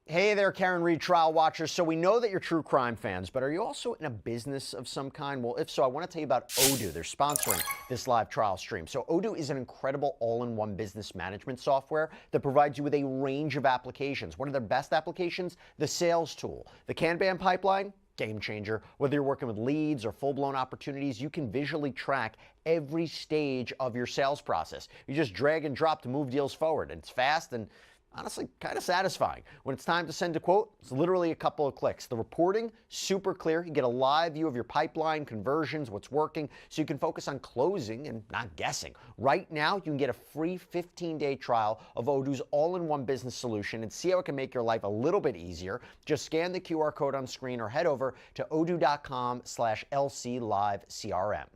Hey there, Karen Reed Trial Watchers. So we know that you're true crime fans, but are you also in a business of some kind? Well, if so, I want to tell you about Odoo. They're sponsoring this live trial stream. So Odoo is an incredible all-in-one business management software that provides you with a range of applications. One of their best applications, the sales tool. The Kanban pipeline, game changer. Whether you're working with leads or full-blown opportunities, you can visually track every stage of your sales process. You just drag and drop to move deals forward, and it's fast and honestly kind of satisfying. When it's time to send a quote, it's literally a couple of clicks. The reporting, super clear. You get a live view of your pipeline, conversions, what's working, so you can focus on closing and not guessing. Right now, you can get a free 15-day trial of Odoo's all-in-one business solution and see how it can make your life a little bit easier. Just scan the QR code on screen or head over to odoo.com/LCLiveCRM.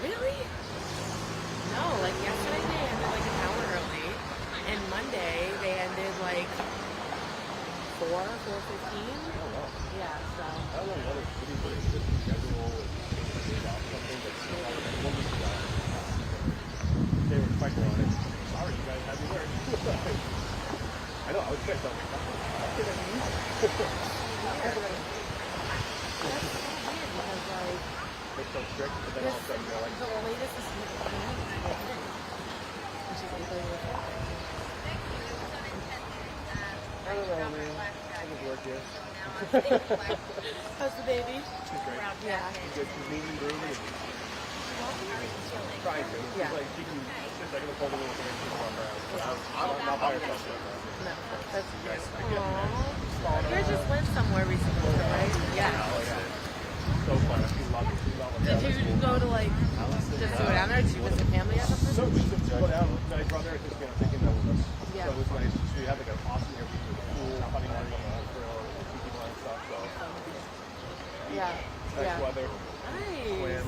Really? No, like yesterday they ended like an hour early, and Monday they ended like 4:15. Oh, wow. Yeah, so. I don't know what it's pretty good schedule with days off something, but still like 1 week ago. They were fighting on it. Sorry, you guys had me work. I know, I was pissed. I was like, that's what I mean. That's so weird because like. They're so strict, but then all of a sudden they're like, The latest is which is like I don't know, man. I just work here. how's the baby? She's great. Yeah. She's good. She's moving, grooving, and trying to. Yeah. She's like, she's like in the folding little thing and she's running around. I'm not by herself right now. No, that's Guys, I Aww. get You just went somewhere recently, right? Yeah. Oh, yeah. So fun. She loves it. She loves it. Did you go to like just go down there? Did you visit family or something? So we just go down. Nice brother is just taking that with us. Yeah. So it was nice. She had like an awesome year. Pool, honey on the grill, tiki bar and stuff. So Yeah. nice Yeah. weather. Nice. Swim. I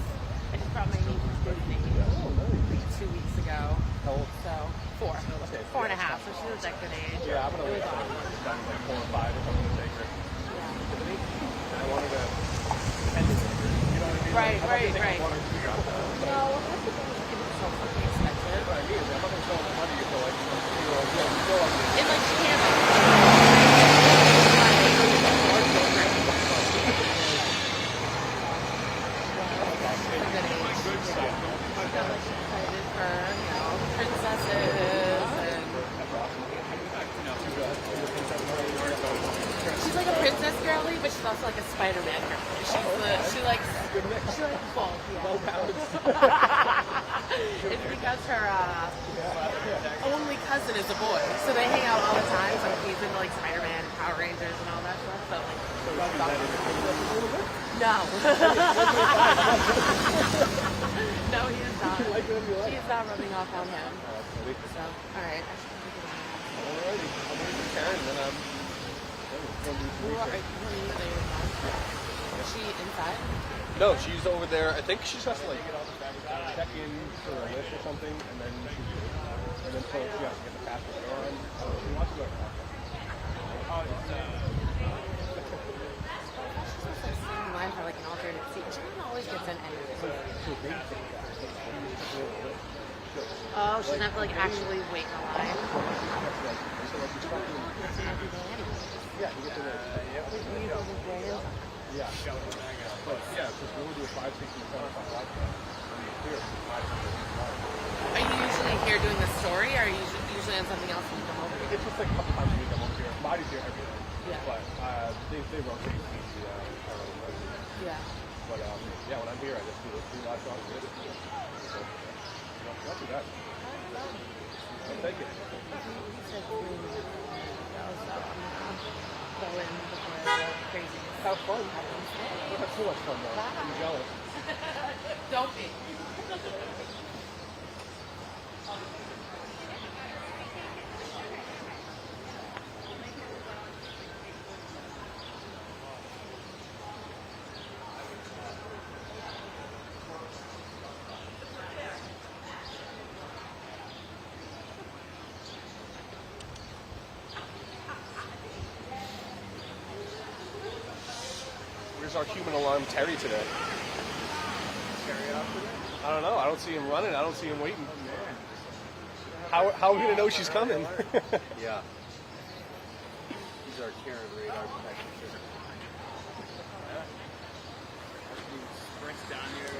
just brought my niece to Disney Oh, nice. 2 weeks ago. How old? So 4. Okay. 4 and a half. So she was like good age. Yeah, I'm gonna It wait was till awesome. she's done like 4 or 5 or something to take her. Yeah. And I wanted to end it with her. You know what I mean? Right, I'm not gonna take right. her 1 or 2 years. No, that's the thing. It's so fucking expensive. What I mean is I'm not gonna spend all the money until like 2-year-old. You know, still like And like she can't. Excited for, princesses and she's like a princess girly, but she's also like a Spider-Man girly. She likes both. Yeah. It's because her only cousin is a boy, so they hang out all the time. So he's into like Spider-Man and Power Rangers and all that stuff. So like, no. No, he is not. She's not rubbing off on him. So, all right. Alrighty, I'm waiting for Karen, then Who are you? Is she inside? No, she's over there. I think she's just like check in for a list or something, and then so she has to get the password on. She wants to go. In line for like an alternate seat. She always gets in anyway. Oh, she doesn't have to like actually wait in a line. Yeah, you get to the yeah. But yeah, because we would do a 5, 6, and 7 o'clock live show. Here, 5, 6, Are you usually here doing the story, or are you usually on something else when you come over? It's just like a couple times a week I'm over here. Body's here every day. Yeah. But they rotate me. Yeah. But yeah, when I'm here, I just do 3 live shows. So, not too bad. I'll take it. Go in before the crazy. Have fun. Don't have too much fun though. I'm jealous. Don't be. Where's our human alarm Terry today? Terry out today? I don't know. I don't see him running. I don't see him waiting. how are we gonna know she's coming? Yeah. These are Karen radar detection system. Sprints down here.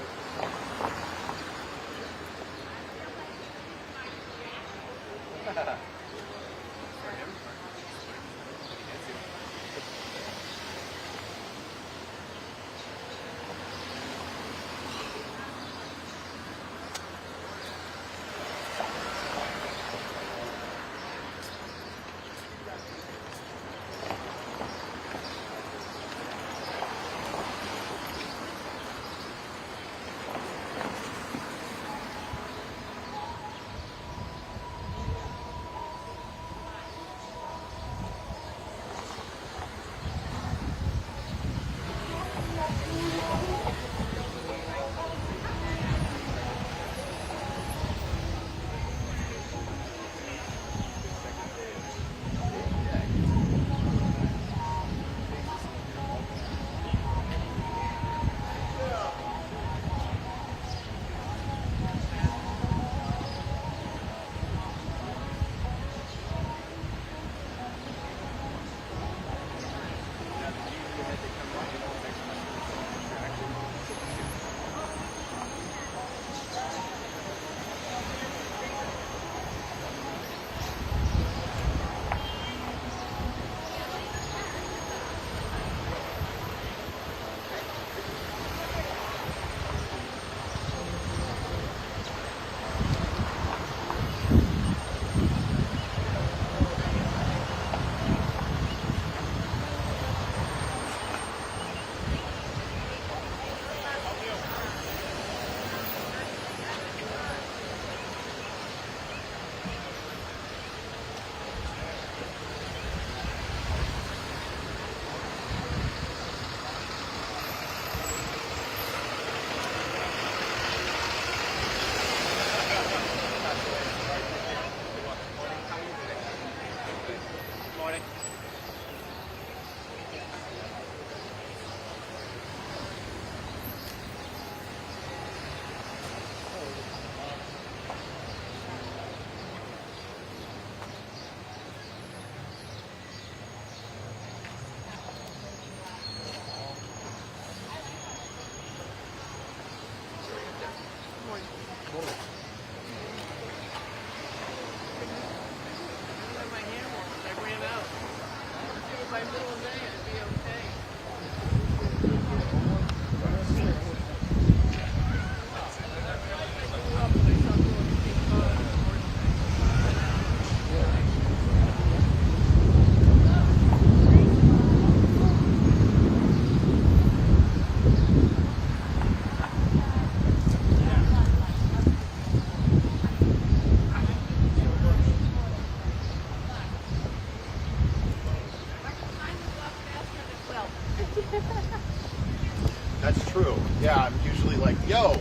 That's true. Yeah, I'm usually like, yo.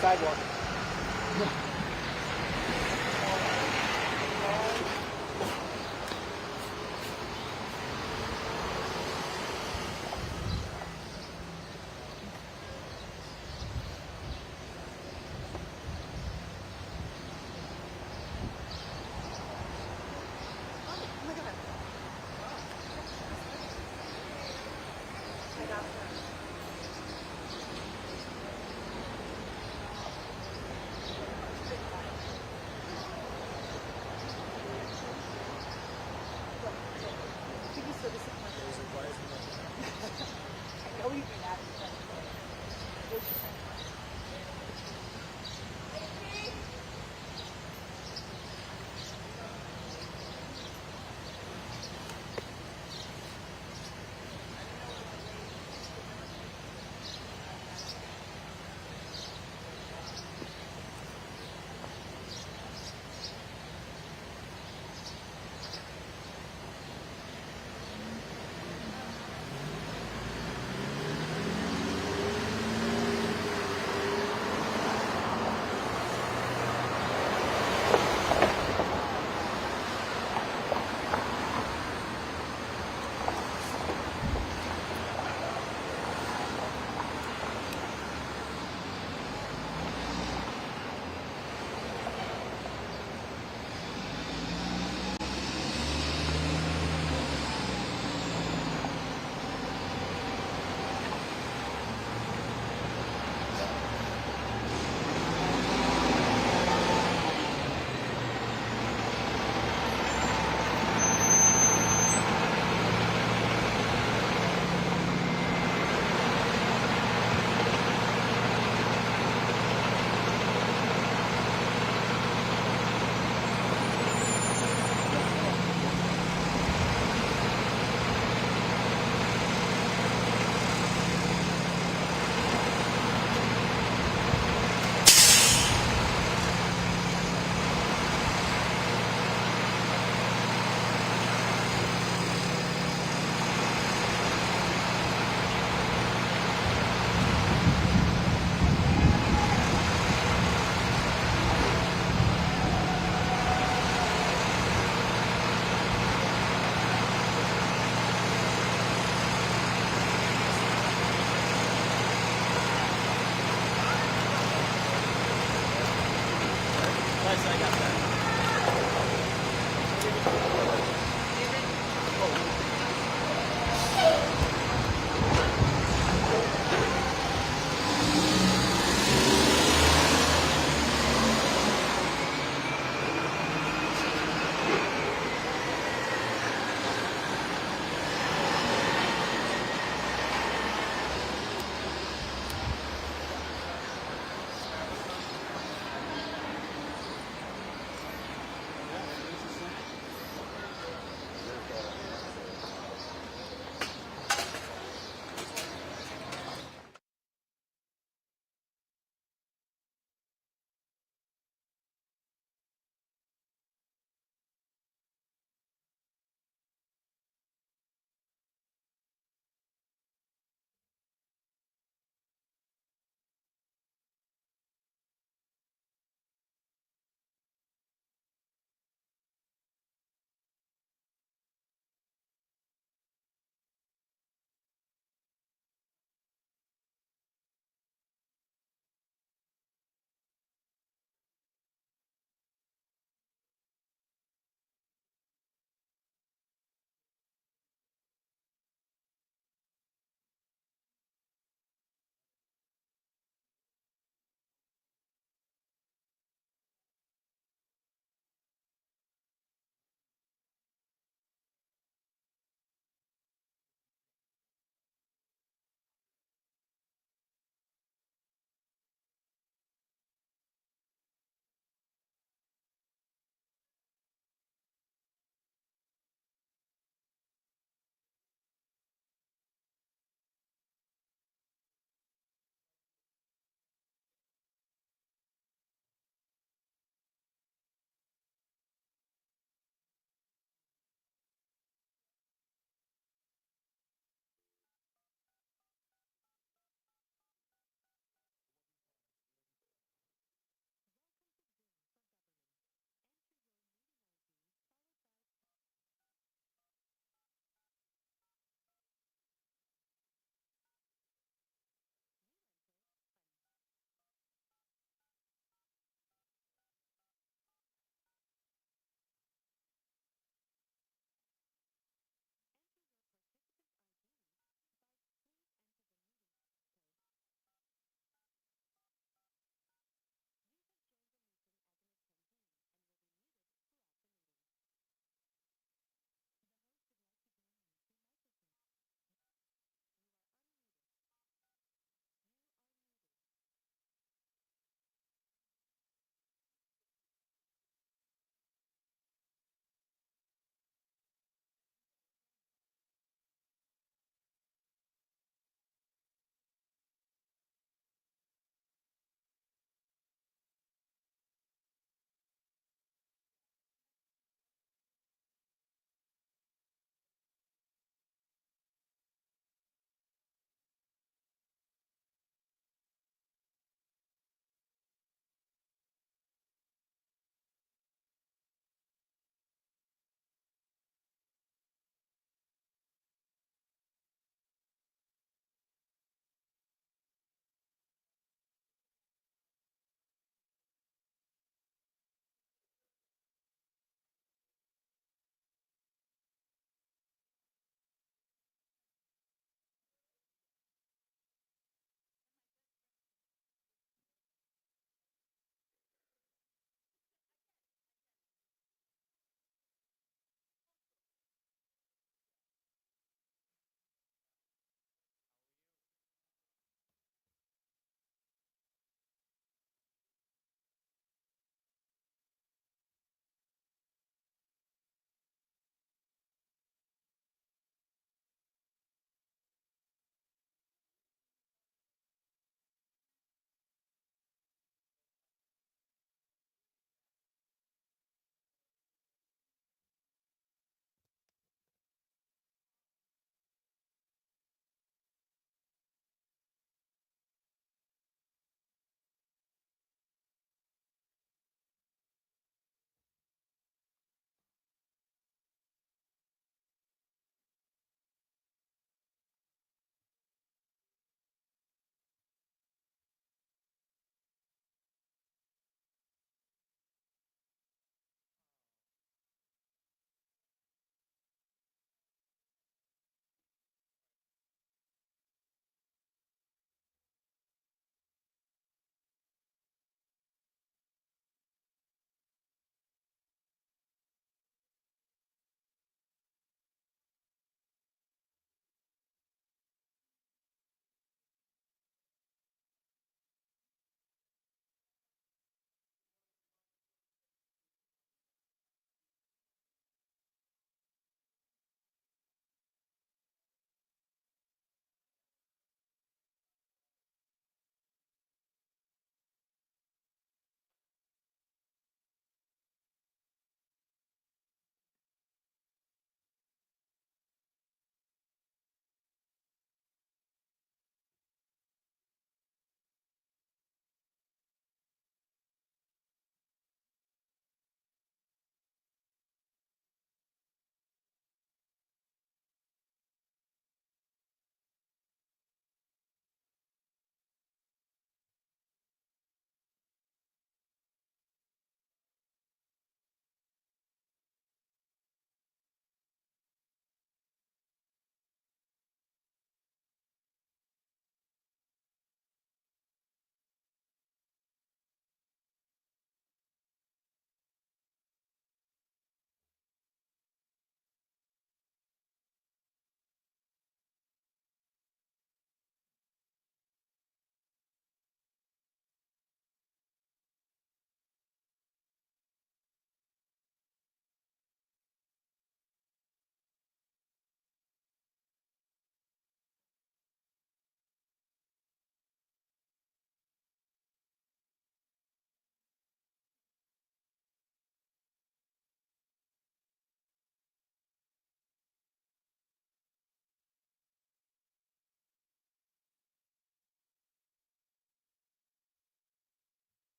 Sidewalk.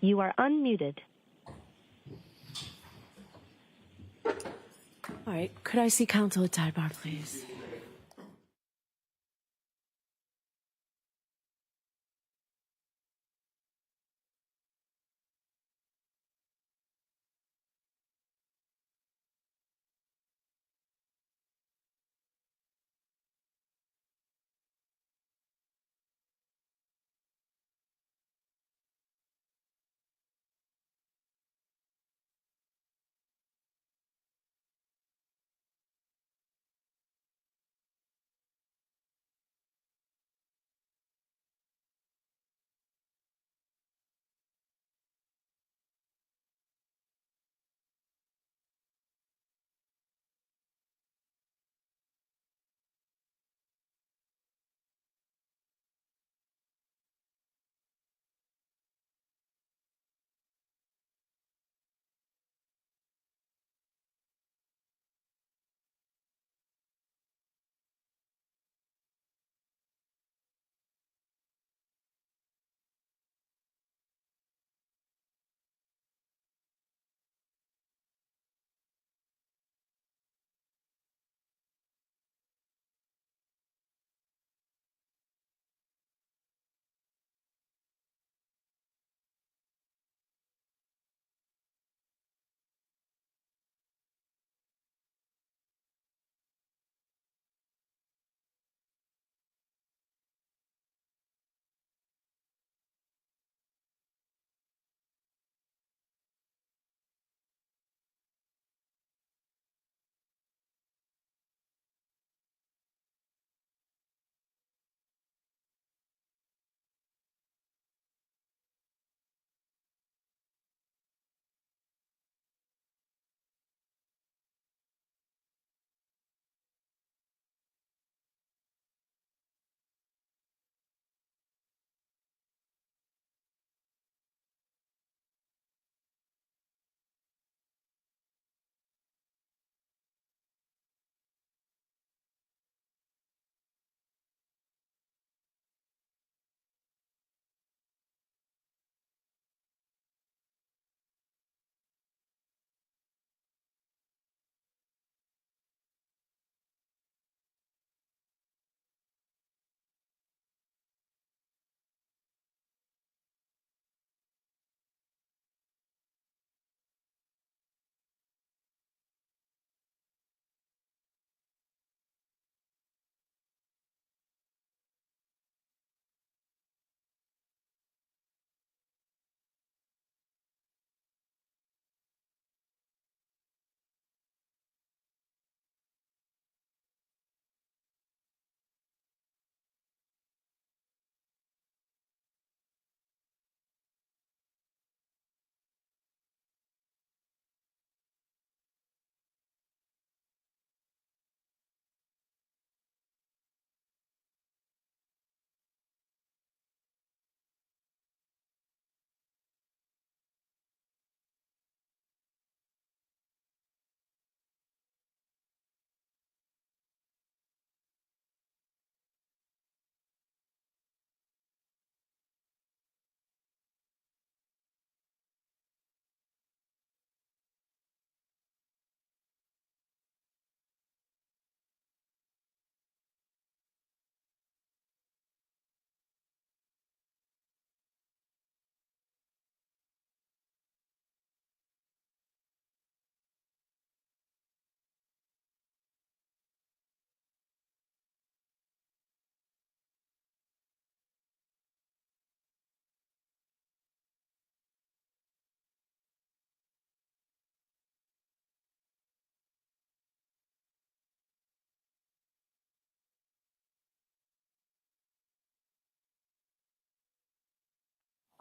You are unmuted. All right, could I see counsel at sidebar, please?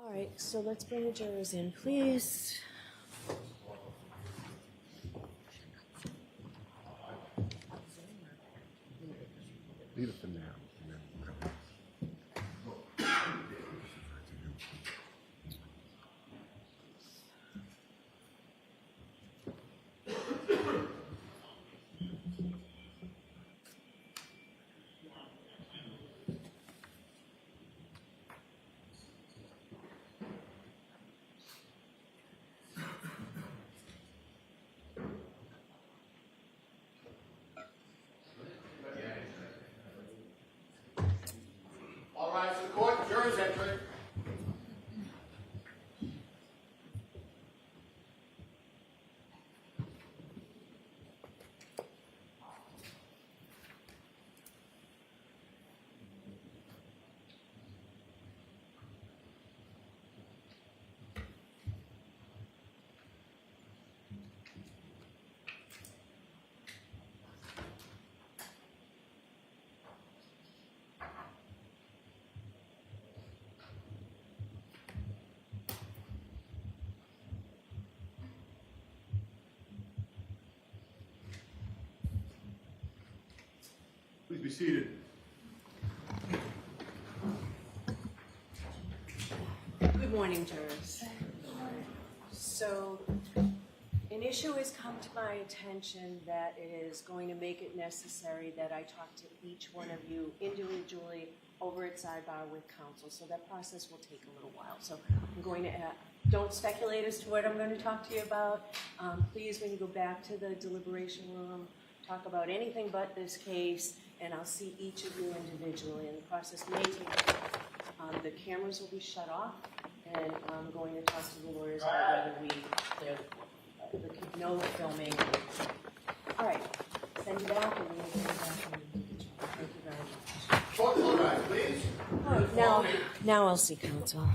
All right, so let's bring the jurors in, please. Leave it for now. Jurors enter. Please be seated. Good morning, jurors. So, an issue has come to my attention that is going to make it necessary that I talk to each one of you individually over at sidebar with counsel. So that process will take a little while. So I'm going to don't speculate as to what I'm going to talk to you about. Please, when you go back to the deliberation room, talk about anything but this case, and I'll see each of you individually. And the process may take time. The cameras will be shut off, and I'm going to talk to the lawyers about whether we clear the no filming. All right, send it out, and we will get it back to the individual. Thank you very much. Short photo, please. All right, now I'll see counsel.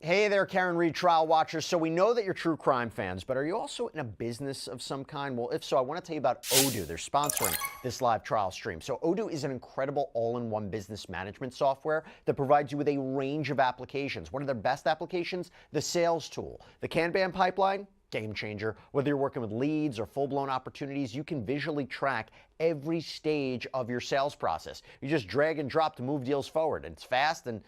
Hey there, Karen Reed trial watchers. So we know that you're true crime fans, but are you also in a business of some kind? Well, if so, I want to tell you about Odoo. They're sponsoring this live trial stream. So Odoo is an incredible all-in-one business management software that provides you with a range of applications. One of their best applications, the sales tool. The Kanban pipeline, game changer. Whether you're working with leads or full-blown opportunities, you can visually track every stage of your sales process. You just drag and drop to move deals forward. And it's fast and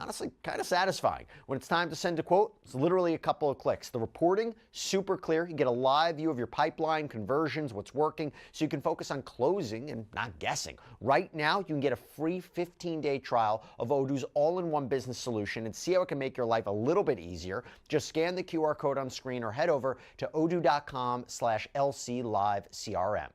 honestly kind of satisfying. When it's time to send a quote, it's literally a couple of clicks. The reporting, super clear. You get a live view of your pipeline, conversions, what's working, so you can focus on closing and not guessing. Right now, you can get a free 15-day trial of Odoo's all-in-one business solution and see how it can make your life a little bit easier. Just scan the QR code on screen or head over to odoo.com/LCLiveCRM.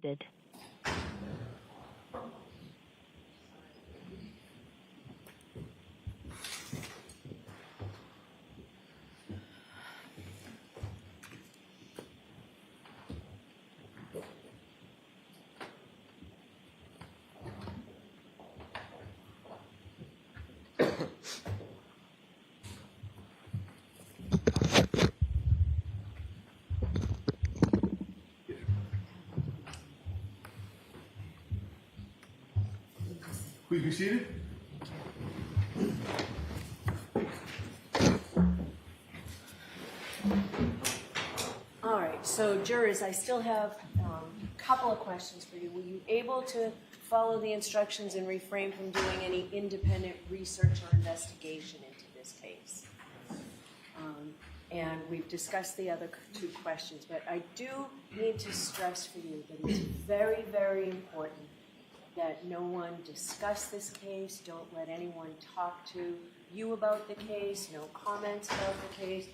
activated. Please be seated. All right, so jurors, I still have a couple of questions for you. Were you able to follow the instructions and refrain from doing any independent research or investigation into this case? And we've discussed the other two questions, but I do need to stress for you that it's very, very important that no one discuss this case, don't let anyone talk to you about the case, no comments about the case.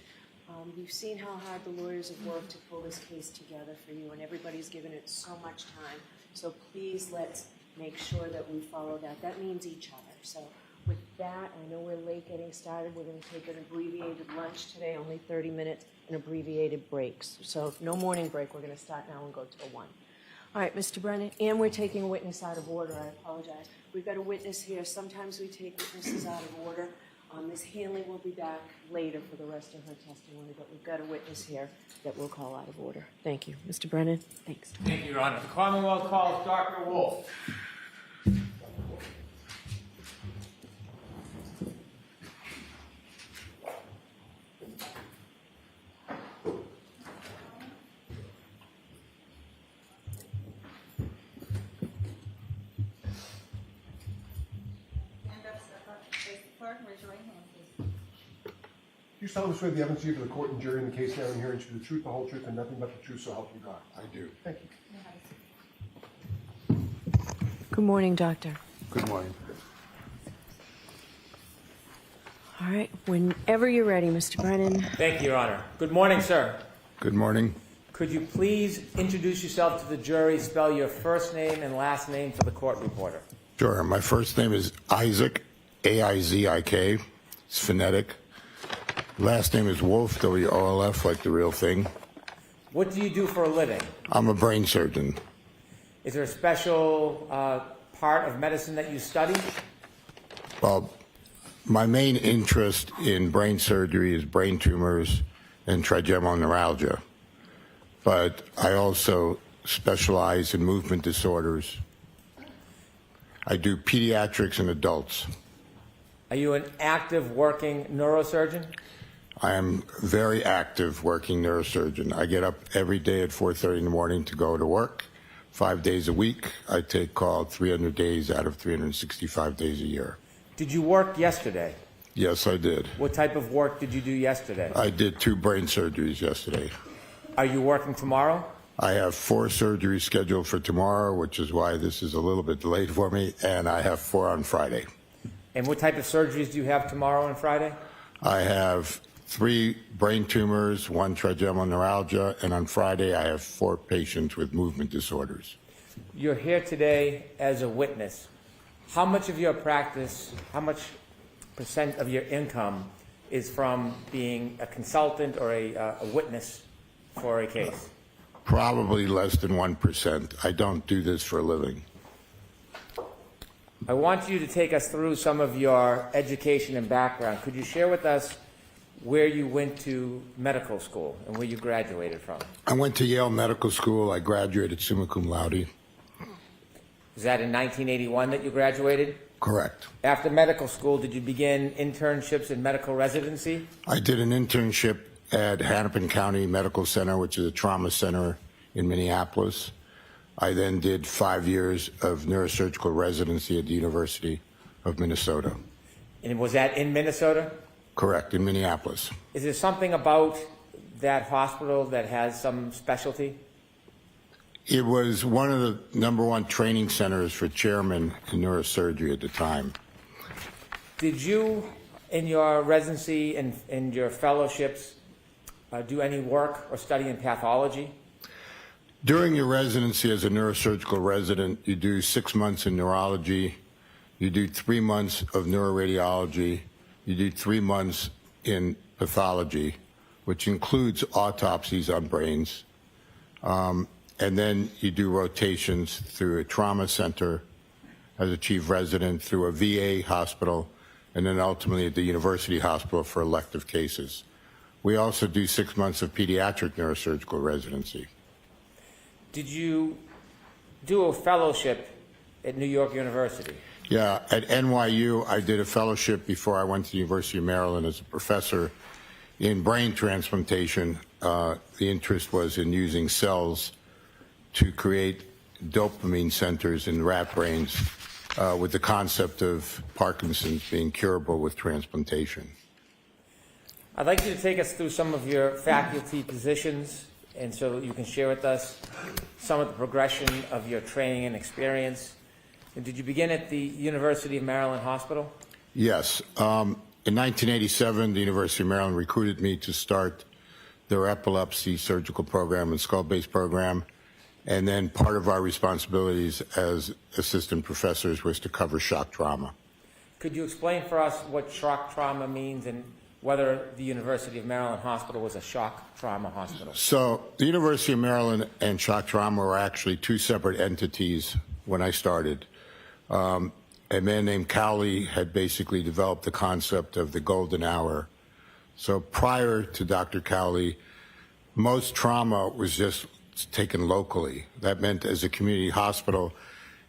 You've seen how hard the lawyers have worked to pull this case together for you, and everybody's given it so much time. So please let's make sure that we follow that. That means each other. So with that, I know we're late getting started. We're going to take an abbreviated lunch today, only 30 minutes, and abbreviated breaks. So no morning break. We're going to start now and go till 1. All right, Mr. Brennan, and we're taking a witness out of order. I apologize. We've got a witness here. Sometimes we take witnesses out of order. Ms. Hanley will be back later for the rest of her testimony, but we've got a witness here that we'll call out of order. Thank you. Mr. Brennan, thanks. Thank you, Your Honor. The Commonwealth calls Dr. Wolf. You solemnly swear the evidence you give to the court and jury in the case now and hearing to the truth, the whole truth, and nothing but the truth, so help you God. I do. Thank you. Good morning, Doctor. Good morning. All right, whenever you're ready, Mr. Brennan. Thank you, Your Honor. Good morning, sir. Good morning. Could you please introduce yourself to the jury, spell your first name and last name for the court reporter? Sure. My first name is Isaac, A-I-Z-I-K. It's phonetic. Last name is Wolf, W-O-L-F, like the real thing. What do you do for a living? I'm a brain surgeon. Is there a special part of medicine that you study? Well, my main interest in brain surgery is brain tumors and trigeminal neuralgia. But I also specialize in movement disorders. I do pediatrics and adults. Are you an active working neurosurgeon? I am very active working neurosurgeon. I get up every day at 4:30 in the morning to go to work, 5 days a week. I take call 300 days out of 365 days a year. Did you work yesterday? Yes, I did. What type of work did you do yesterday? I did 2 brain surgeries yesterday. Are you working tomorrow? I have 4 surgeries scheduled for tomorrow, which is why this is a little bit delayed for me, and I have 4 on Friday. And what type of surgeries do you have tomorrow and Friday? I have 3 brain tumors, 1 trigeminal neuralgia, and on Friday I have 4 patients with movement disorders. You're here today as a witness. How much of your practice, how much % of your income is from being a consultant or a witness for a case? Probably less than 1%. I don't do this for a living. I want you to take us through some of your education and background. Could you share with us where you went to medical school and where you graduated from? I went to Yale Medical School. I graduated summa cum laude. Was that in 1981 that you graduated? Correct. After medical school, did you begin internships in medical residency? I did an internship at Hennepin County Medical Center, which is a trauma center in Minneapolis. I then did 5 years of neurosurgical residency at the University of Minnesota. And was that in Minnesota? Correct, in Minneapolis. Is there something about that hospital that has some specialty? It was one of the #1 training centers for chairmen in neurosurgery at the time. Did you, in your residency and in your fellowships, do any work or study in pathology? During your residency as a neurosurgical resident, you do 6 months in neurology, you do 3 months of neuroradiology, you do 3 months in pathology, which includes autopsies on brains, and then you do rotations through a trauma center as a chief resident, through a VA hospital, and then ultimately at the university hospital for elective cases. We also do 6 months of pediatric neurosurgical residency. Did you do a fellowship at New York University? Yeah, at NYU, I did a fellowship before I went to the University of Maryland as a professor in brain transplantation. The interest was in using cells to create dopamine centers in rat brains with the concept of Parkinson's being curable with transplantation. I'd like you to take us through some of your faculty positions, and so you can share with us some of the progression of your training and experience. And did you begin at the University of Maryland Hospital? Yes. In 1987, the University of Maryland recruited me to start their epilepsy surgical program and skull-based program. And then part of our responsibilities as assistant professors was to cover shock trauma. Could you explain for us what shock trauma means and whether the University of Maryland Hospital was a shock trauma hospital? So the University of Maryland and shock trauma were actually two separate entities when I started. A man named Cowley had basically developed the concept of the golden hour. So prior to Dr. Cowley, most trauma was just taken locally. That meant as a community hospital,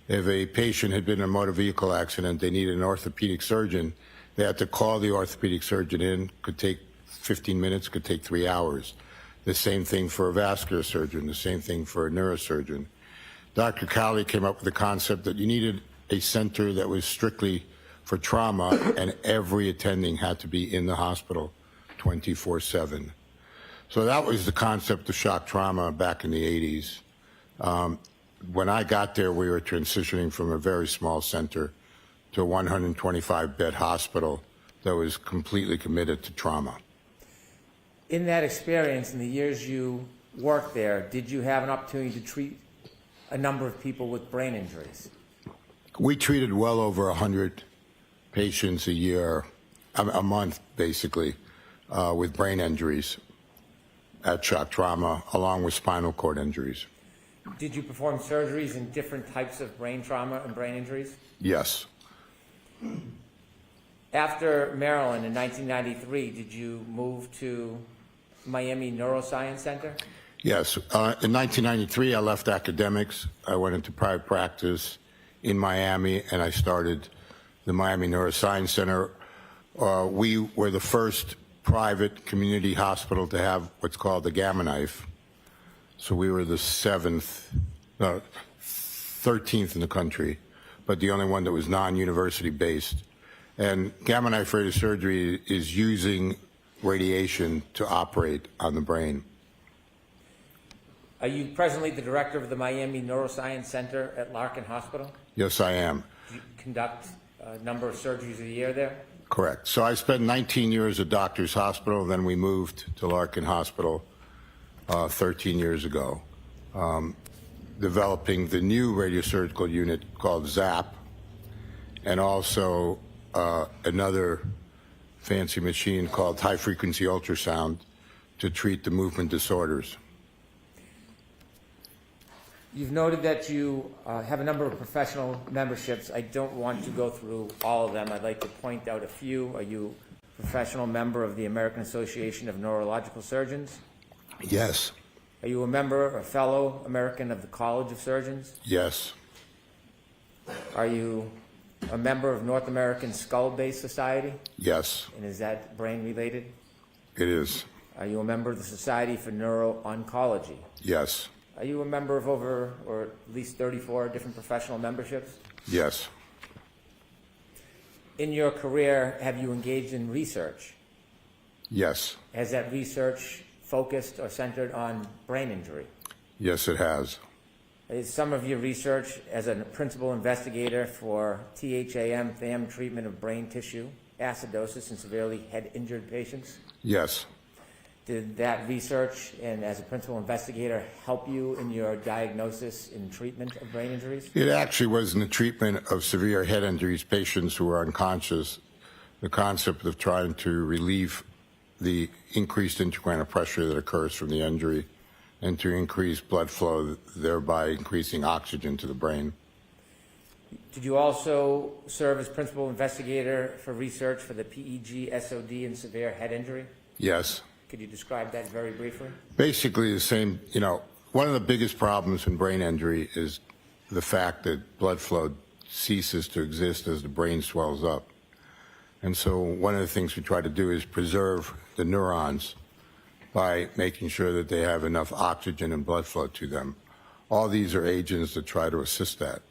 if a patient had been in a motor vehicle accident, they needed an orthopedic surgeon, they had to call the orthopedic surgeon in, could take 15 minutes, could take 3 hours. The same thing for a vascular surgeon, the same thing for a neurosurgeon. Dr. Cowley came up with the concept that you needed a center that was strictly for trauma, and every attending had to be in the hospital 24/7. So that was the concept of shock trauma back in the 80s. When I got there, we were transitioning from a very small center to a 125-bed hospital that was completely committed to trauma. In that experience, in the years you worked there, did you have an opportunity to treat a number of people with brain injuries? We treated well over 100 patients a year, a month basically, with brain injuries at shock trauma, along with spinal cord injuries. Did you perform surgeries in different types of brain trauma and brain injuries? Yes. After Maryland in 1993, did you move to Miami Neuroscience Center? Yes. In 1993, I left academics. I went into private practice in Miami, and I started the Miami Neuroscience Center. We were the first private community hospital to have what's called the Gamma Knife. So we were the 13th in the country, but the only one that was non-university based. And Gamma Knife radiosurgery is using radiation to operate on the brain. Are you presently the director of the Miami Neuroscience Center at Larkin Hospital? Yes, I am. Do you conduct a number of surgeries a year there? Correct. So I spent 19 years at Doctors Hospital, then we moved to Larkin Hospital 13 years ago, developing the new radiosurgical unit called ZAP, and also another fancy machine called high-frequency ultrasound to treat the movement disorders. You've noted that you have a number of professional memberships. I don't want to go through all of them. I'd like to point out a few. Are you a professional member of the American Association of Neurological Surgeons? Yes. Are you a member or fellow American of the College of Surgeons? Yes. Are you a member of North American Skull-Based Society? Yes. And is that brain-related? It is. Are you a member of the Society for Neuro-Oncology? Yes. Are you a member of over, or at least 34 different professional memberships? Yes. In your career, have you engaged in research? Yes. Has that research focused or centered on brain injury? Yes, it has. Is some of your research as a principal investigator for THAM treatment of brain tissue, acidosis in severely head-injured patients? Yes. Did that research and as a principal investigator help you in your diagnosis and treatment of brain injuries? It actually was in the treatment of severe head injuries, patients who were unconscious, the concept of trying to relieve the increased intracranial pressure that occurs from the injury and to increase blood flow, thereby increasing oxygen to the brain. Did you also serve as principal investigator for research for the PEG, SOD, and severe head injury? Yes. Could you describe that very briefly? Basically the same, one of the biggest problems in brain injury is the fact that blood flow ceases to exist as the brain swells up. And so one of the things we try to do is preserve the neurons by making sure that they have enough oxygen and blood flow to them. All these are agents that try to assist that.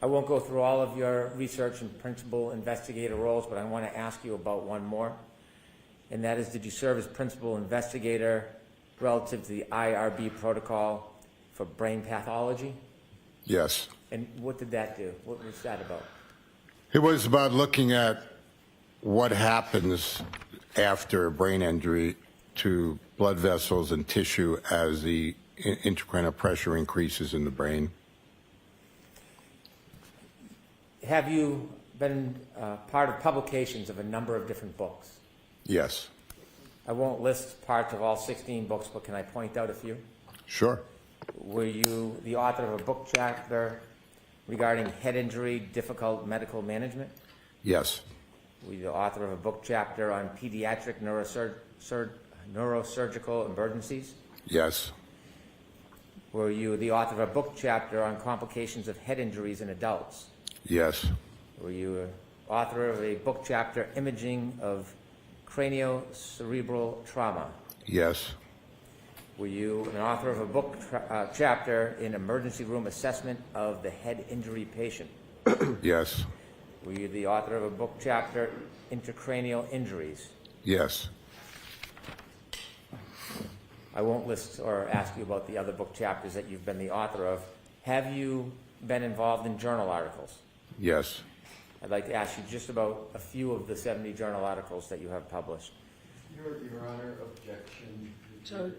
I won't go through all of your research and principal investigator roles, but I want to ask you about one more. And that is, did you serve as principal investigator relative to the IRB protocol for brain pathology? Yes. And what did that do? What was that about? It was about looking at what happens after a brain injury to blood vessels and tissue as the intracranial pressure increases in the brain. Have you been part of publications of a number of different books? Yes. I won't list parts of all 16 books, but can I point out a few? Sure. Were you the author of a book chapter regarding head injury, difficult medical management? Yes. Were you the author of a book chapter on pediatric neurosurgical emergencies? Yes. Were you the author of a book chapter on complications of head injuries in adults? Yes. Were you an author of a book chapter, Imaging of Craniocerebral Trauma? Yes. Were you an author of a book chapter in Emergency Room Assessment of the Head Injury Patient? Yes. Were you the author of a book chapter, Intracranial Injuries? Yes. I won't list or ask you about the other book chapters that you've been the author of. Have you been involved in journal articles? Yes. I'd like to ask you just about a few of the 70 journal articles that you have published. Your Honor, objection. So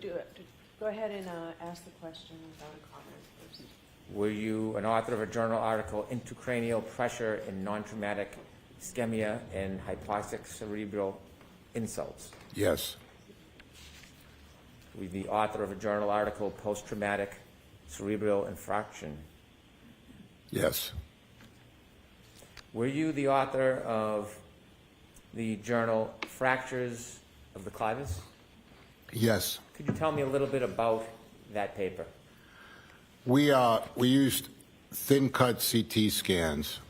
go ahead and ask the question without a comment first. Were you an author of a journal article, Intracranial Pressure in Non-Traumatic Ischemia and Hypoxic Cerebral Insults? Yes. Were you the author of a journal article, Post-Traumatic Cerebral Infarction? Yes. Were you the author of the journal Fractures of the Clivus? Yes. Could you tell me a little bit about that paper? We used thin-cut CT scans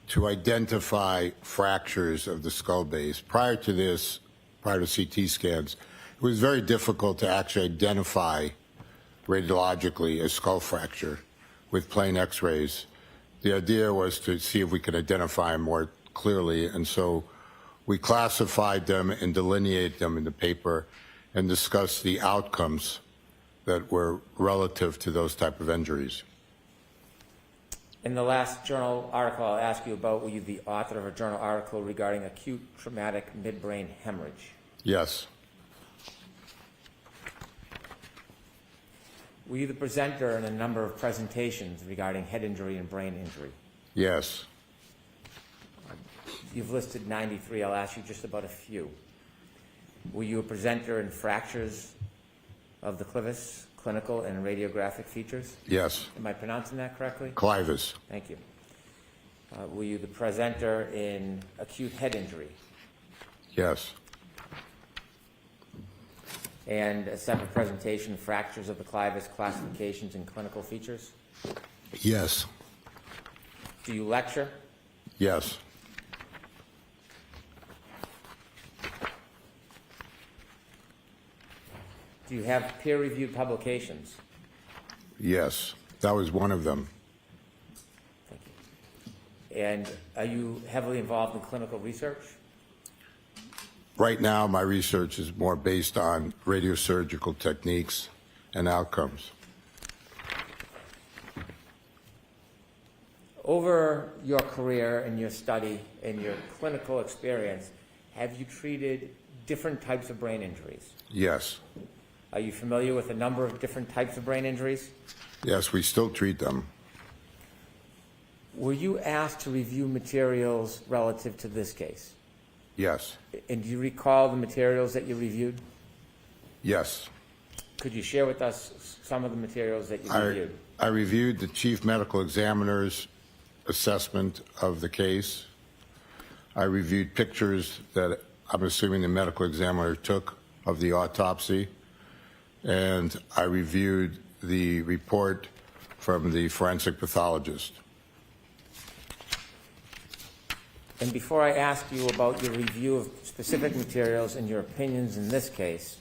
to identify fractures of the skull base. Prior to this, prior to CT scans, it was very difficult to actually identify radiologically a skull fracture with plain X-rays. The idea was to see if we could identify them more clearly, and so we classified them and delineated them in the paper and discussed the outcomes that were relative to those type of injuries. In the last journal article I'll ask you about, were you the author of a journal article regarding acute traumatic midbrain hemorrhage? Yes. Were you the presenter in a number of presentations regarding head injury and brain injury? Yes. You've listed 93. I'll ask you just about a few. Were you a presenter in fractures of the clivus, clinical and radiographic features? Yes. Am I pronouncing that correctly? Clivus. Thank you. Were you the presenter in acute head injury? Yes. And a separate presentation, fractures of the clivus, classifications and clinical features? Yes. Do you lecture? Yes. Do you have peer-reviewed publications? Yes. That was one of them. Thank you. And are you heavily involved in clinical research? Right now, my research is more based on radiosurgical techniques and outcomes. Over your career and your study and your clinical experience, have you treated different types of brain injuries. Yes. Are you familiar with a number of different types of brain injuries? Yes, we still treat them. Were you asked to review materials relative to this case? Yes. And do you recall the materials that you reviewed? Yes. Could you share with us some of the materials that you reviewed? I reviewed the chief medical examiner's assessment of the case. I reviewed pictures that I'm assuming the medical examiner took of the autopsy. And I reviewed the report from the forensic pathologist. And before I ask you about your review of specific materials and your opinions in this case,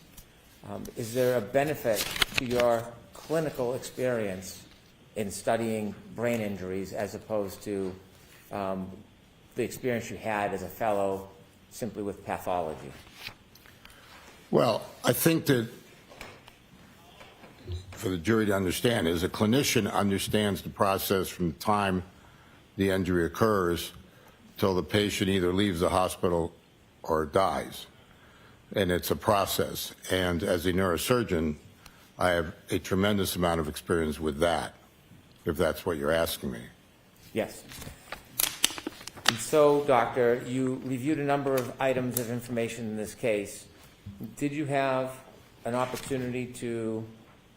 is there a benefit to your clinical experience in studying brain injuries as opposed to the experience you had as a fellow simply with pathology? Well, I think that for the jury to understand is a clinician understands the process from the time the injury occurs till the patient either leaves the hospital or dies. And it's a process. And as a neurosurgeon, I have a tremendous amount of experience with that, if that's what you're asking me. Yes. And so, Doctor, you reviewed a number of items of information in this case. Did you have an opportunity to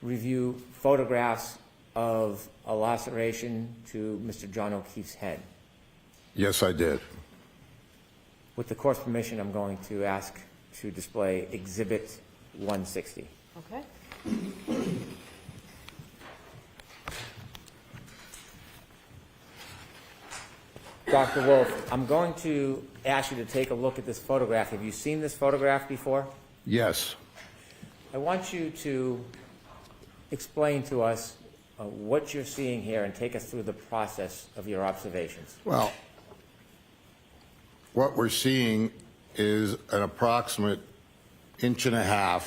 review photographs of a laceration to Mr. John O'Keefe's head? Yes, I did. With the court's permission, I'm going to ask to display Exhibit 160. Okay. Dr. Wolf, I'm going to ask you to take a look at this photograph. Have you seen this photograph before? Yes. I want you to explain to us what you're seeing here and take us through the process of your observations. Well, what we're seeing is an approximate 1.5 inch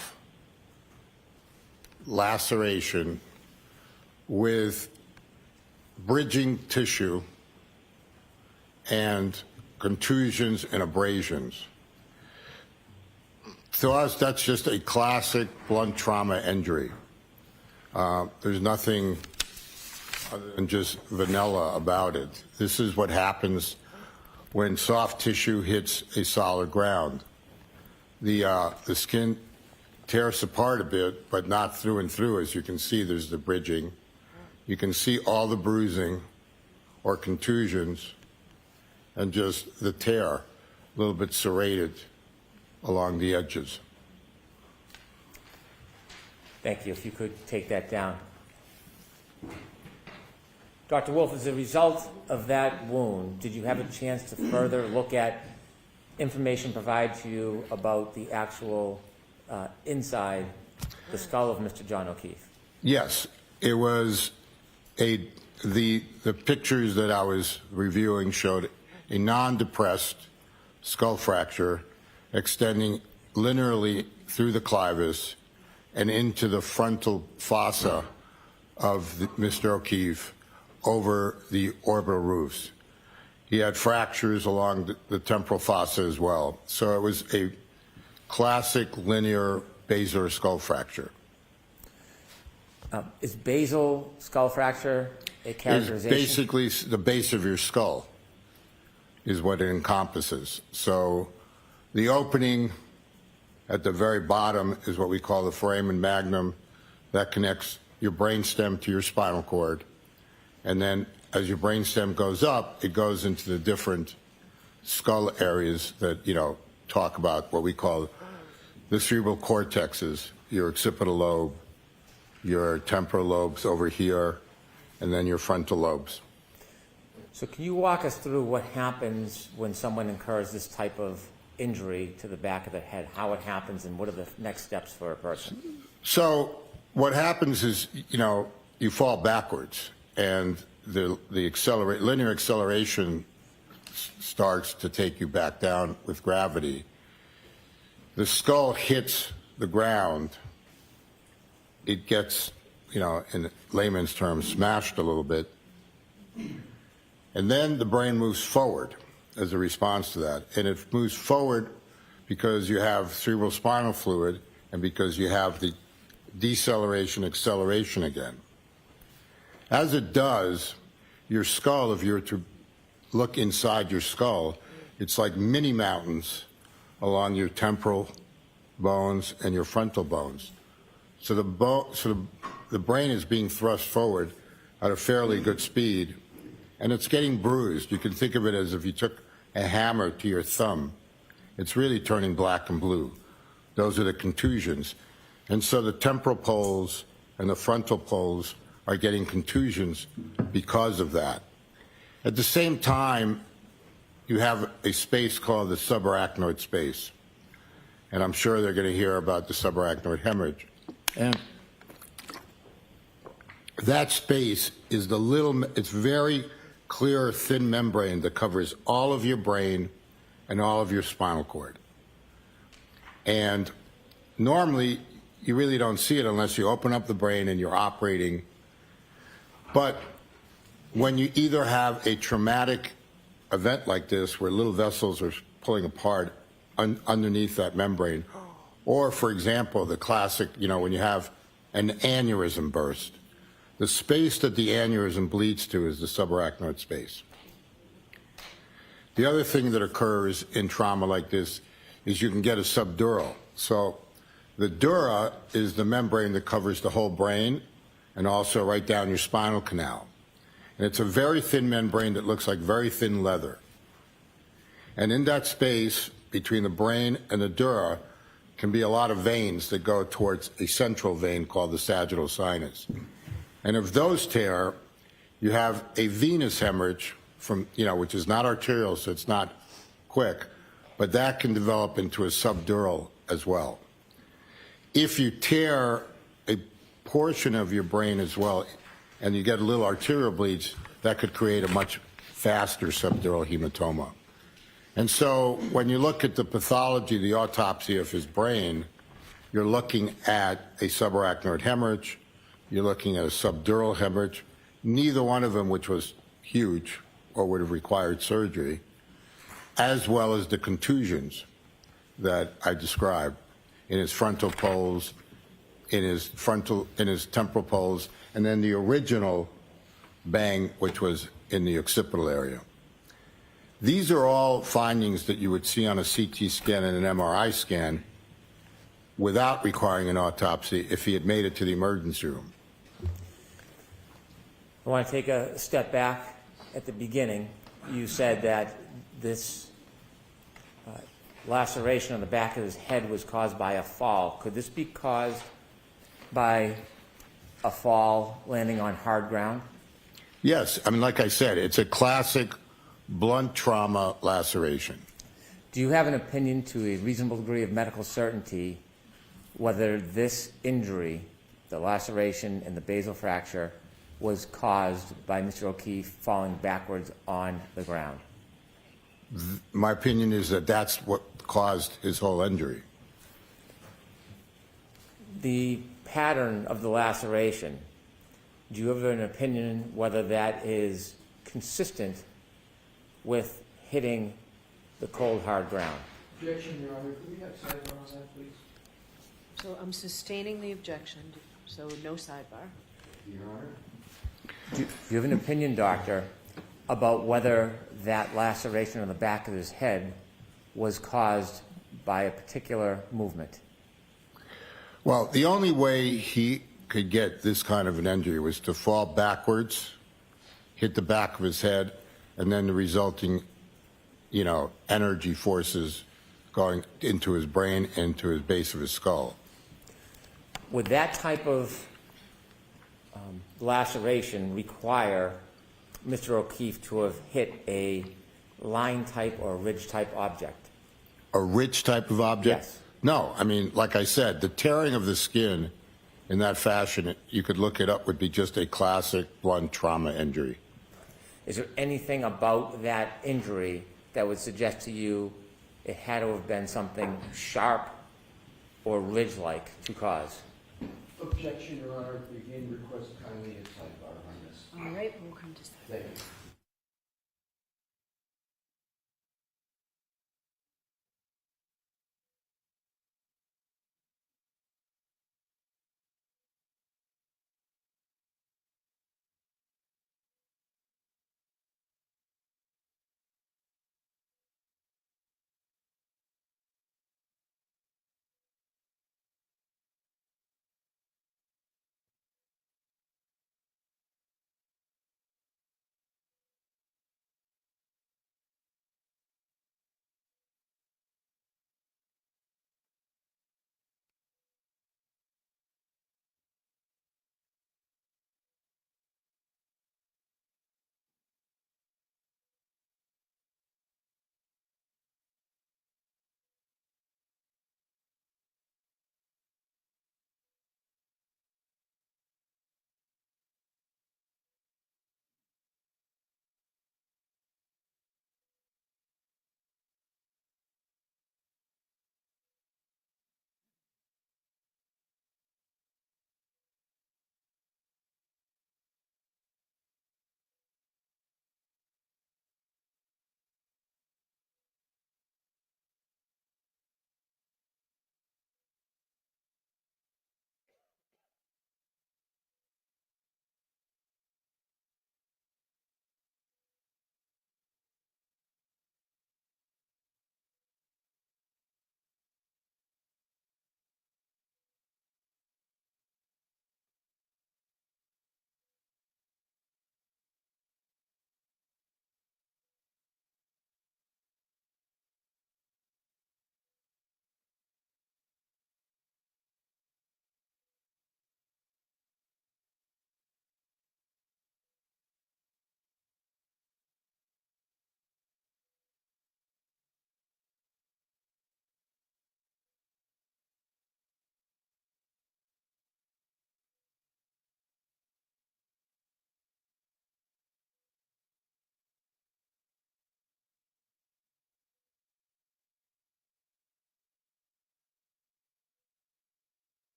laceration with bridging tissue and contusions and abrasions. To us, that's just a classic blunt trauma injury. There's nothing other than just vanilla about it. This is what happens when soft tissue hits a solid ground. The skin tears apart a bit, but not through and through. As you can see, there's the bridging. You can see all the bruising or contusions and just the tear, a little bit serrated along the edges. Thank you. If you could take that down. Dr. Wolf, as a result of that wound, did you have a chance to further look at information provided to you about the actual inside the skull of Mr. John O'Keefe? Yes, it was the pictures that I was reviewing showed a non-depressed skull fracture extending linearly through the clivus and into the frontal fossa of Mr. O'Keefe over the orbital roofs. He had fractures along the temporal fossa as well. So it was a classic linear basilar skull fracture. Is basal skull fracture a characterization? It's basically the base of your skull is what it encompasses. So the opening at the very bottom is what we call the foramen magnum. That connects your brainstem to your spinal cord. And then as your brainstem goes up, it goes into the different skull areas that, talk about what we call the cerebral cortexes, your occipital lobe, your temporal lobes over here, and then your frontal lobes. So can you walk us through what happens when someone incurs this type of injury to the back of the head, how it happens, and what are the next steps for a person? So what happens is, you fall backwards, and the linear acceleration starts to take you back down with gravity. The skull hits the ground. It gets, in layman's terms, smashed a little bit. And then the brain moves forward as a response to that. And it moves forward because you have cerebrospinal fluid and because you have the deceleration, acceleration again. As it does, your skull, if you were to look inside your skull, it's like mini mountains along your temporal bones and your frontal bones. So the brain is being thrust forward at a fairly good speed, and it's getting bruised. You can think of it as if you took a hammer to your thumb. It's really turning black and blue. Those are the contusions. And so the temporal poles and the frontal poles are getting contusions because of that. At the same time, you have a space called the subarachnoid space. And I'm sure they're going to hear about the subarachnoid hemorrhage. And that space is it's very clear, thin membrane that covers all of your brain and all of your spinal cord. And normally, you really don't see it unless you open up the brain and you're operating. But when you either have a traumatic event like this, where little vessels are pulling apart underneath that membrane, or, for example, the classic, when you have an aneurysm burst, the space that the aneurysm bleeds to is the subarachnoid space. The other thing that occurs in trauma like this is you can get a subdural. So the dura is the membrane that covers the whole brain and also right down your spinal canal. And it's a very thin membrane that looks like very thin leather. And in that space between the brain and the dura can be a lot of veins that go towards a central vein called the sagittal sinus. And if those tear, you have a venous hemorrhage from, which is not arterial, so it's not quick, but that can develop into a subdural as well. If you tear a portion of your brain as well, and you get a little arterial bleeds, that could create a much faster subdural hematoma. And so when you look at the pathology, the autopsy of his brain, you're looking at a subarachnoid hemorrhage, you're looking at a subdural hemorrhage, neither one of them which was huge or would have required surgery, as well as the contusions that I described in his frontal poles, in his temporal poles, and then the original bang, which was in the occipital area. These are all findings that you would see on a CT scan and an MRI scan without requiring an autopsy if he had made it to the emergency room. I want to take a step back. At the beginning, you said that this laceration on the back of his head was caused by a fall. Could this be caused by a fall landing on hard ground? Yes, like I said, it's a classic blunt trauma laceration. Do you have an opinion to a reasonable degree of medical certainty whether this injury, the laceration and the basal fracture, was caused by Mr. O'Keefe falling backwards on the ground? My opinion is that that's what caused his whole injury. The pattern of the laceration, do you have an opinion whether that is consistent with hitting the cold, hard ground? Objection, Your Honor. Can we have sidebar on that, please? So I'm sustaining the objection, so no sidebar. Your Honor. Do you have an opinion, doctor, about whether that laceration on the back of his head was caused by a particular movement? Well, the only way he could get this kind of an injury was to fall backwards, hit the back of his head, and then the resulting, energy forces going into his brain and to his base of his skull. Would that type of laceration require Mr. O'Keefe to have hit a line type or a ridge type object? A ridge type of object? Yes. No, like I said, the tearing of the skin in that fashion, you could look it up, would be just a classic blunt trauma injury. Is there anything about that injury that would suggest to you it had to have been something sharp or ridge-like to cause? Objection, Your Honor. We again request kindly a sidebar on this. All right, we'll come to that. Thank you.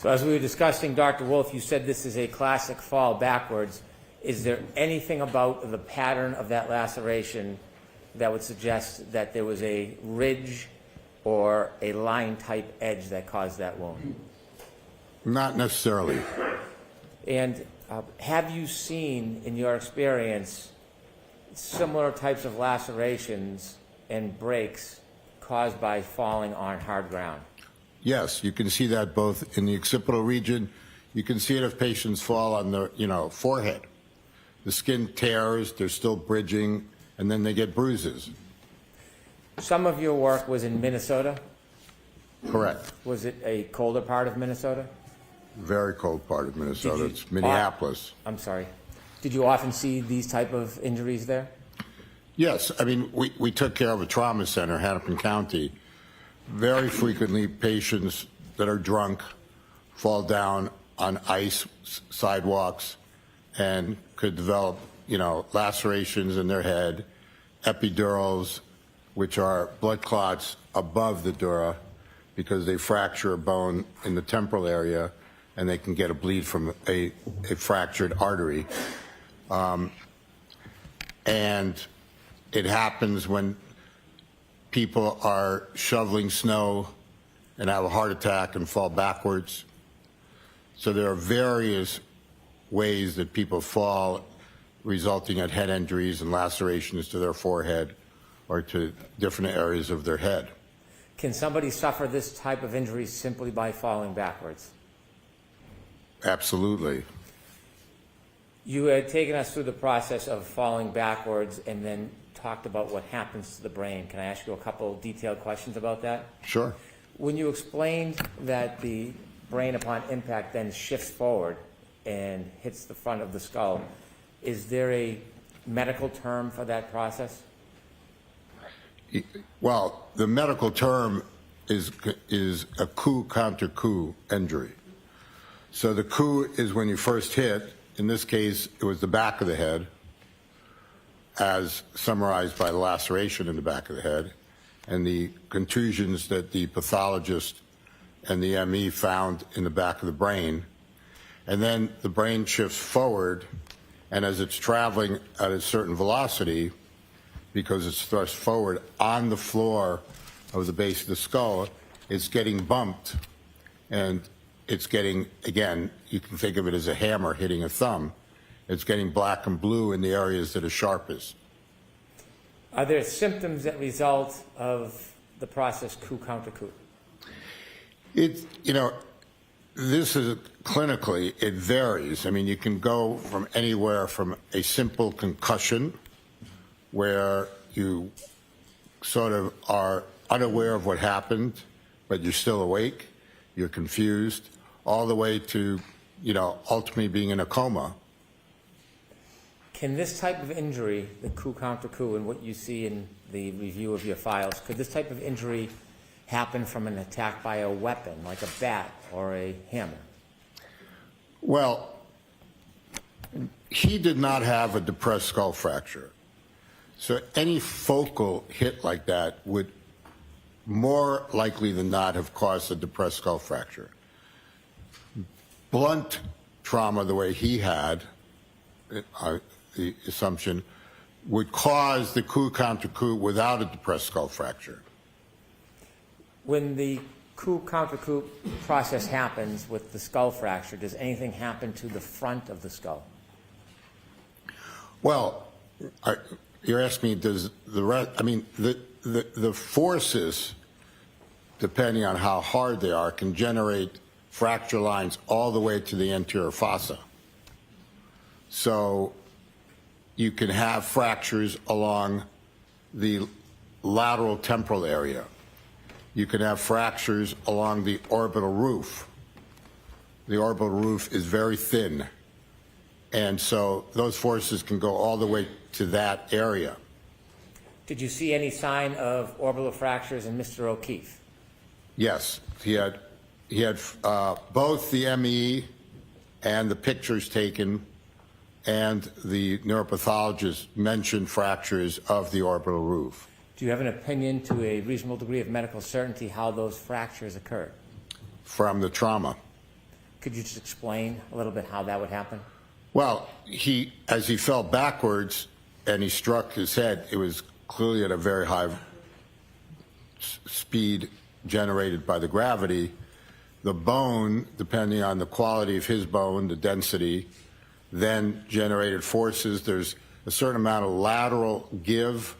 So as we were discussing, Dr. Wolf, you said this is a classic fall backwards. Is there anything about the pattern of that laceration that would suggest that there was a ridge or a line-type edge that caused that wound? Not necessarily. And have you seen, in your experience, similar types of lacerations and breaks caused by falling on hard ground? Yes, you can see that both in the occipital region. You can see it if patients fall on the, forehead. The skin tears, they're still bridging, and then they get bruises. Some of your work was in Minnesota. Correct. Was it a colder part of Minnesota? Very cold part of Minnesota. Did you- It's Minneapolis. I'm sorry. Did you often see these type of injuries there? Yes, I mean, we took care of a trauma center, Hennepin County. Very frequently, patients that are drunk fall down on ice sidewalks and could develop, lacerations in their head, epidurals, which are blood clots above the dura because they fracture a bone in the temporal area and they can get a bleed from a fractured artery. And it happens when people are shoveling snow and have a heart attack and fall backwards. So there are various ways that people fall, resulting in head injuries and lacerations to their forehead or to different areas of their head. Can somebody suffer this type of injury simply by falling backwards? Absolutely. You had taken us through the process of falling backwards and then talked about what happens to the brain. Can I ask you a couple detailed questions about that? Sure. When you explained that the brain upon impact then shifts forward and hits the front of the skull, is there a medical term for that process? Well, the medical term is a coup counter coup injury. So the coup is when you first hit. In this case, it was the back of the head, as summarized by the laceration in the back of the head, and the contusions that the pathologist and the ME found in the back of the brain. And then the brain shifts forward, and as it's traveling at a certain velocity, because it's thrust forward on the floor of the base of the skull, it's getting bumped, and it's getting, again, you can think of it as a hammer hitting a thumb. It's getting black and blue in the areas that are sharpest. Are there symptoms that result of the process coup counter coup? This is clinically, it varies. I mean, you can go from anywhere from a simple concussion where you sort of are unaware of what happened, but you're still awake, you're confused, all the way to, ultimately being in a coma. Can this type of injury, the coup counter coup, and what you see in the review of your files, could this type of injury happen from an attack by a weapon, like a bat or a hammer? Well, he did not have a depressed skull fracture. So any focal hit like that would more likely than not have caused a depressed skull fracture. Blunt trauma, the way he had, the assumption, would cause the coup counter coup without a depressed skull fracture. When the coup counter coup process happens with the skull fracture, does anything happen to the front of the skull? Well, you're asking me, does the rest, I mean, the forces, depending on how hard they are, can generate fracture lines all the way to the anterior fossa. So you can have fractures along the lateral temporal area. You can have fractures along the orbital roof. The orbital roof is very thin. And so those forces can go all the way to that area. Did you see any sign of orbital fractures in Mr. O'Keefe? Yes, he had both the ME and the pictures taken, and the neuropathologist mentioned fractures of the orbital roof. Do you have an opinion to a reasonable degree of medical certainty how those fractures occurred? From the trauma. Could you just explain a little bit how that would happen? Well, as he fell backwards and he struck his head, it was clearly at a very high speed generated by the gravity. The bone, depending on the quality of his bone, the density, then generated forces. There's a certain amount of lateral give,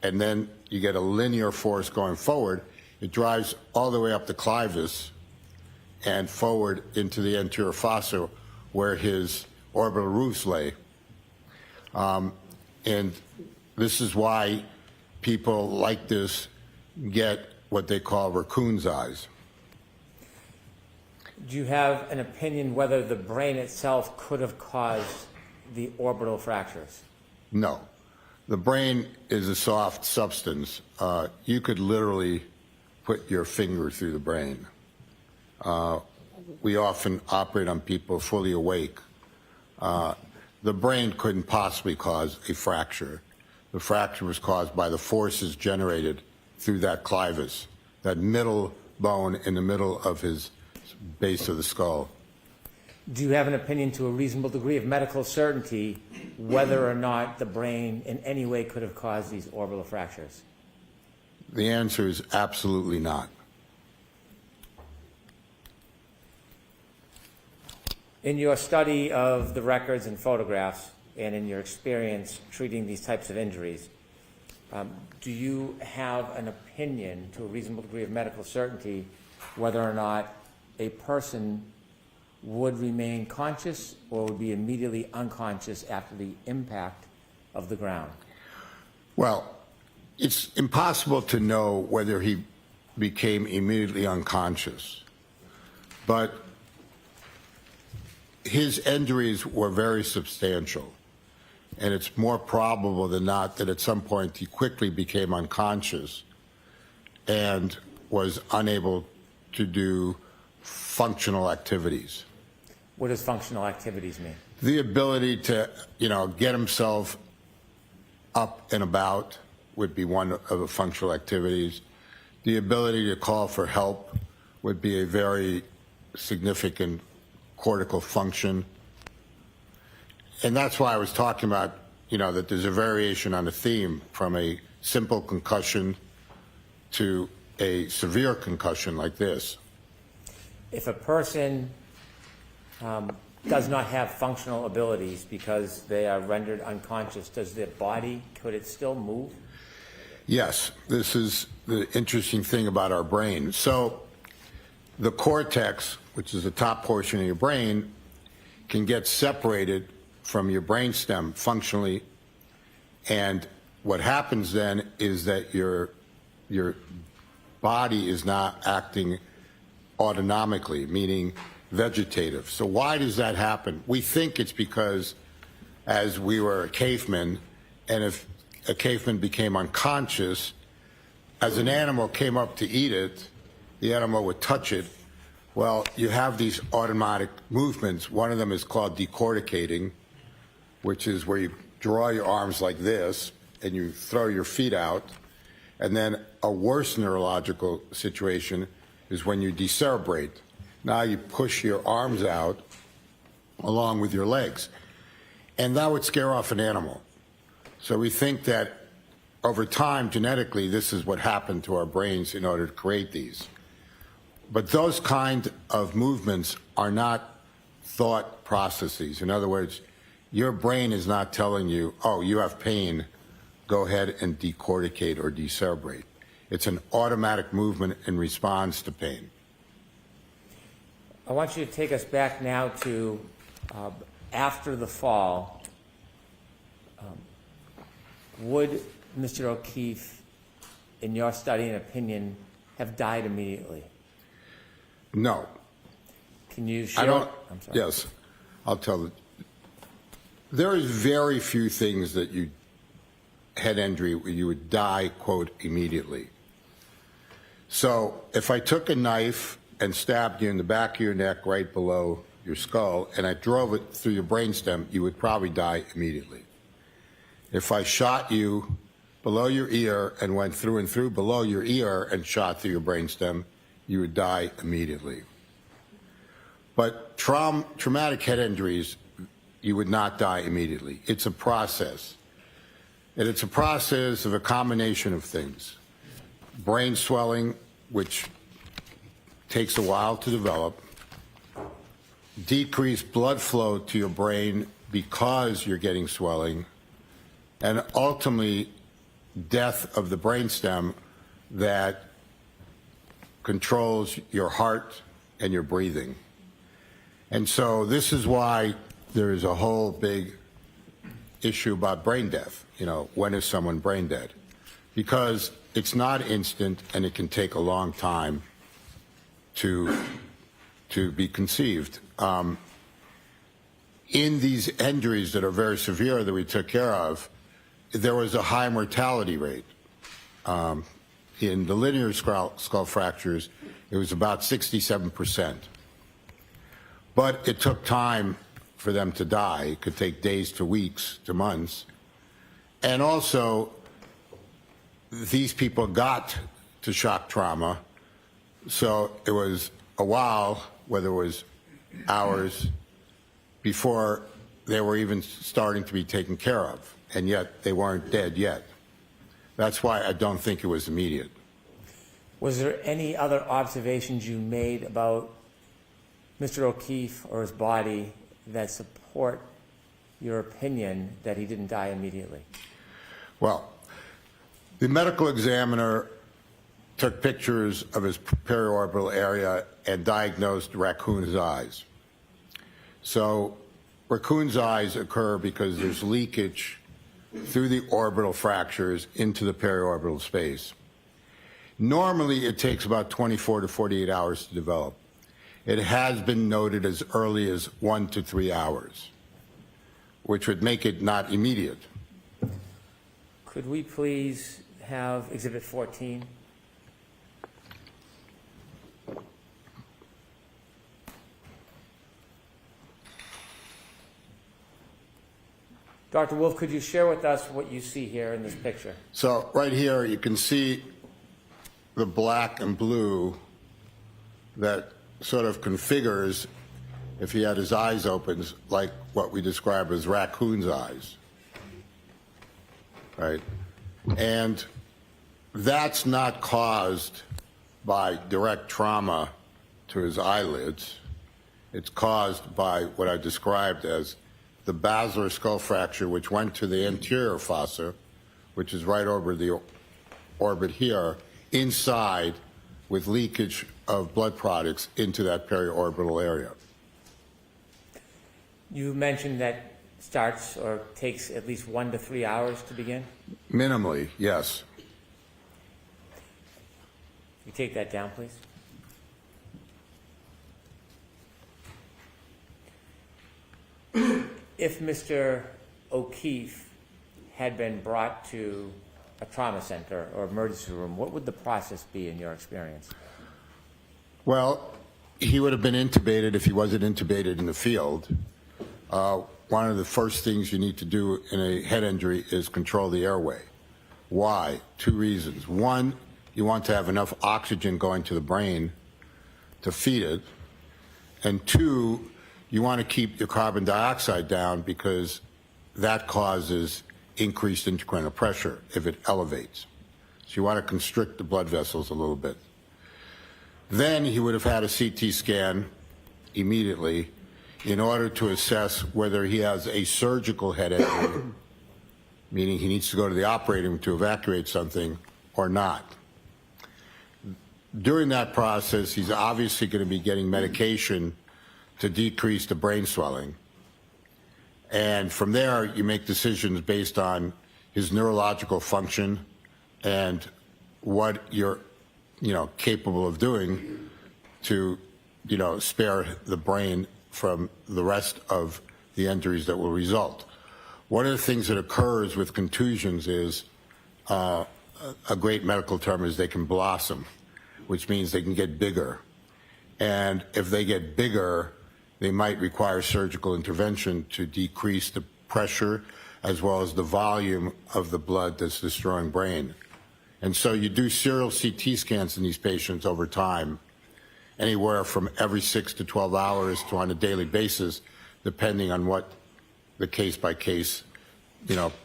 and then you get a linear force going forward. It drives all the way up the clivus and forward into the anterior fossa where his orbital roofs lay. And this is why people like this get what they call raccoon's eyes. Do you have an opinion whether the brain itself could have caused the orbital fractures? No. The brain is a soft substance. You could literally put your finger through the brain. We often operate on people fully awake. The brain couldn't possibly cause a fracture. The fracture was caused by the forces generated through that clivus, that middle bone in the middle of his base of the skull. Do you have an opinion to a reasonable degree of medical certainty whether or not the brain in any way could have caused these orbital fractures? The answer is absolutely not. In your study of the records and photographs and in your experience treating these types of injuries, do you have an opinion to a reasonable degree of medical certainty whether or not a person would remain conscious or would be immediately unconscious after the impact of the ground? Well, it's impossible to know whether he became immediately unconscious, but his injuries were very substantial, and it's more probable than not that at some point he quickly became unconscious and was unable to do functional activities. What does functional activities mean? The ability to, get himself up and about would be one of the functional activities. The ability to call for help would be a very significant cortical function. And that's why I was talking about, that there's a variation on the theme from a simple concussion to a severe concussion like this. If a person does not have functional abilities because they are rendered unconscious, does their body, could it still move? Yes, this is the interesting thing about our brain. So the cortex, which is the top portion of your brain, can get separated from your brainstem functionally, and what happens then is that your body is not acting autonomically, meaning vegetative. So why does that happen? We think it's because as we were cavemen, and if a caveman became unconscious, as an animal came up to eat it, the animal would touch it. Well, you have these automatic movements. One of them is called decorticating, which is where you draw your arms like this and you throw your feet out. And then a worse neurological situation is when you decerebrate. Now you push your arms out along with your legs. And that would scare off an animal. So we think that over time, genetically, this is what happened to our brains in order to create these. But those kind of movements are not thought processes. In other words, your brain is not telling you, oh, you have pain, go ahead and decorticate or decerebrate. It's an automatic movement in response to pain. I want you to take us back now to after the fall. Would Mr. O'Keefe, in your study and opinion, have died immediately? No. Can you share? I'm sorry. Yes, I'll tell it. There is very few things that you head injury where you would die, quote, immediately. So if I took a knife and stabbed you in the back of your neck right below your skull and I drove it through your brainstem, you would probably die immediately. If I shot you below your ear and went through and through below your ear and shot through your brainstem, you would die immediately. But traumatic head injuries, you would not die immediately. It's a process. And it's a process of a combination of things. Brain swelling, which takes a while to develop, decreased blood flow to your brain because you're getting swelling, and ultimately death of the brainstem that controls your heart and your breathing. And so this is why there is a whole big issue about brain death. You know, when is someone brain dead? Because it's not instant and it can take a long time to be conceived. In these injuries that are very severe that we took care of, there was a high mortality rate. In the linear skull fractures, it was about 67%. But it took time for them to die. It could take days to weeks to months. And also, these people got to shock trauma, so it was a while, whether it was hours, before they were even starting to be taken care of, and yet they weren't dead yet. That's why I don't think it was immediate. Was there any other observations you made about Mr. O'Keefe or his body that support your opinion that he didn't die immediately? Well, the medical examiner took pictures of his periorbital area and diagnosed raccoon's eyes. So raccoon's eyes occur because there's leakage through the orbital fractures into the periorbital space. Normally, it takes about 24 to 48 hours to develop. It has been noted as early as 1 to 3 hours, which would make it not immediate. Could we please have Exhibit 14? Dr. Wolf, could you share with us what you see here in this picture? So right here, you can see the black and blue that sort of configures, if he had his eyes open, like what we describe as raccoon's eyes, right? And that's not caused by direct trauma to his eyelids. It's caused by what I described as the basilar skull fracture, which went to the anterior fossa, which is right over the orbit here, inside with leakage of blood products into that periorbital area. You mentioned that starts or takes at least 1 to 3 hours to begin? Minimally, yes. You take that down, please. If Mr. O'Keefe had been brought to a trauma center or emergency room, what would the process be in your experience? Well, he would have been intubated if he wasn't intubated in the field. One of the first things you need to do in a head injury is control the airway. Why? 2 reasons. One, you want to have enough oxygen going to the brain to feed it. And 2, you want to keep your carbon dioxide down because that causes increased intracranial pressure if it elevates. So you want to constrict the blood vessels a little bit. Then he would have had a CT scan immediately in order to assess whether he has a surgical head injury, meaning he needs to go to the operating room to evacuate something, or not. During that process, he's obviously going to be getting medication to decrease the brain swelling. And from there, you make decisions based on his neurological function and what you're, capable of doing to, spare the brain from the rest of the injuries that will result. One of the things that occurs with contusions is, a great medical term is they can blossom, which means they can get bigger. And if they get bigger, they might require surgical intervention to decrease the pressure as well as the volume of the blood that's destroying brain. And so you do serial CT scans in these patients over time, anywhere from every 6 to 12 hours to on a daily basis, depending on what the case-by-case,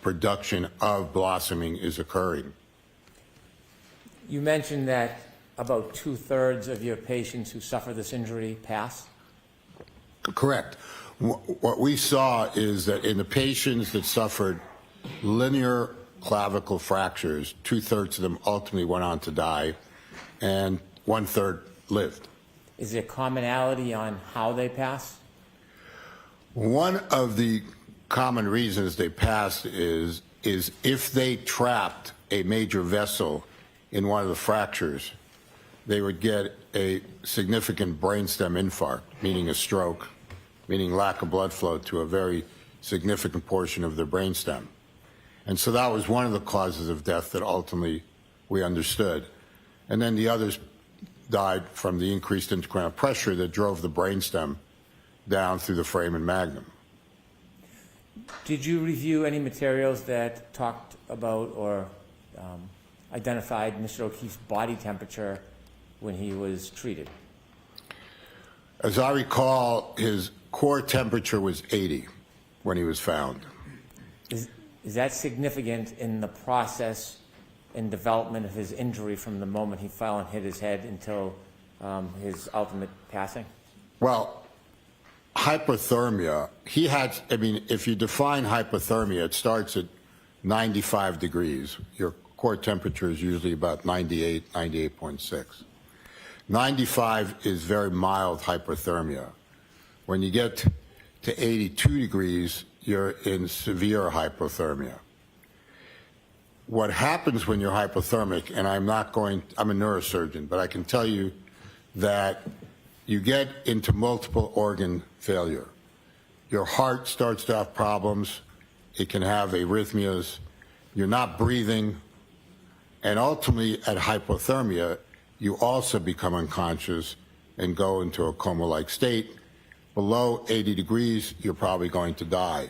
production of blossoming is occurring. You mentioned that about 2/3 of your patients who suffer this injury pass. Correct. What we saw is that in the patients that suffered linear clavicle fractures, 2/3 of them ultimately went on to die, and 1/3 lived. Is there commonality on how they pass? One of the common reasons they passed is if they trapped a major vessel in one of the fractures, they would get a significant brainstem infarct, meaning a stroke, meaning lack of blood flow to a very significant portion of their brainstem. And so that was one of the causes of death that ultimately we understood. And then the others died from the increased intracranial pressure that drove the brainstem down through the foramen magnum. Did you review any materials that talked about or identified Mr. O'Keefe's body temperature when he was treated? As I recall, his core temperature was 80 when he was found. Is that significant in the process and development of his injury from the moment he fell and hit his head until his ultimate passing? Well, hypothermia, if you define hypothermia, it starts at 95 degrees. Your core temperature is usually about 98, 98.6. 95 is very mild hypothermia. When you get to 82 degrees, you're in severe hypothermia. What happens when you're hypothermic, and I'm a neurosurgeon, but I can tell you that you get into multiple organ failure. Your heart starts to have problems. It can have arrhythmias. You're not breathing. And ultimately, at hypothermia, you also become unconscious and go into a coma-like state. Below 80 degrees, you're probably going to die.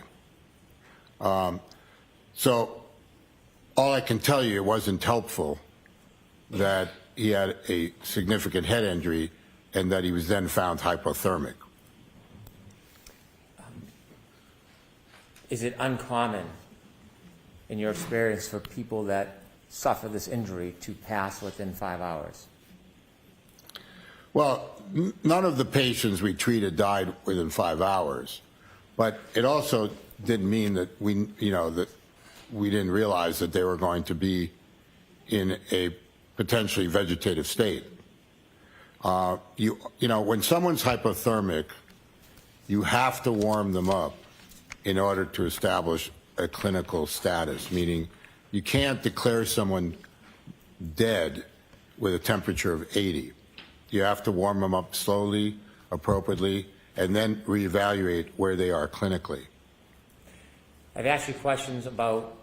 So all I can tell you, it wasn't helpful that he had a significant head injury and that he was then found hypothermic. Is it uncommon, in your experience, for people that suffer this injury to pass within 5 hours? Well, none of the patients we treated died within 5 hours, but it also didn't mean that we didn't realize that they were going to be in a potentially vegetative state. When someone's hypothermic, you have to warm them up in order to establish a clinical status, meaning you can't declare someone dead with a temperature of 80. You have to warm them up slowly, appropriately, and then reevaluate where they are clinically. I've asked you questions about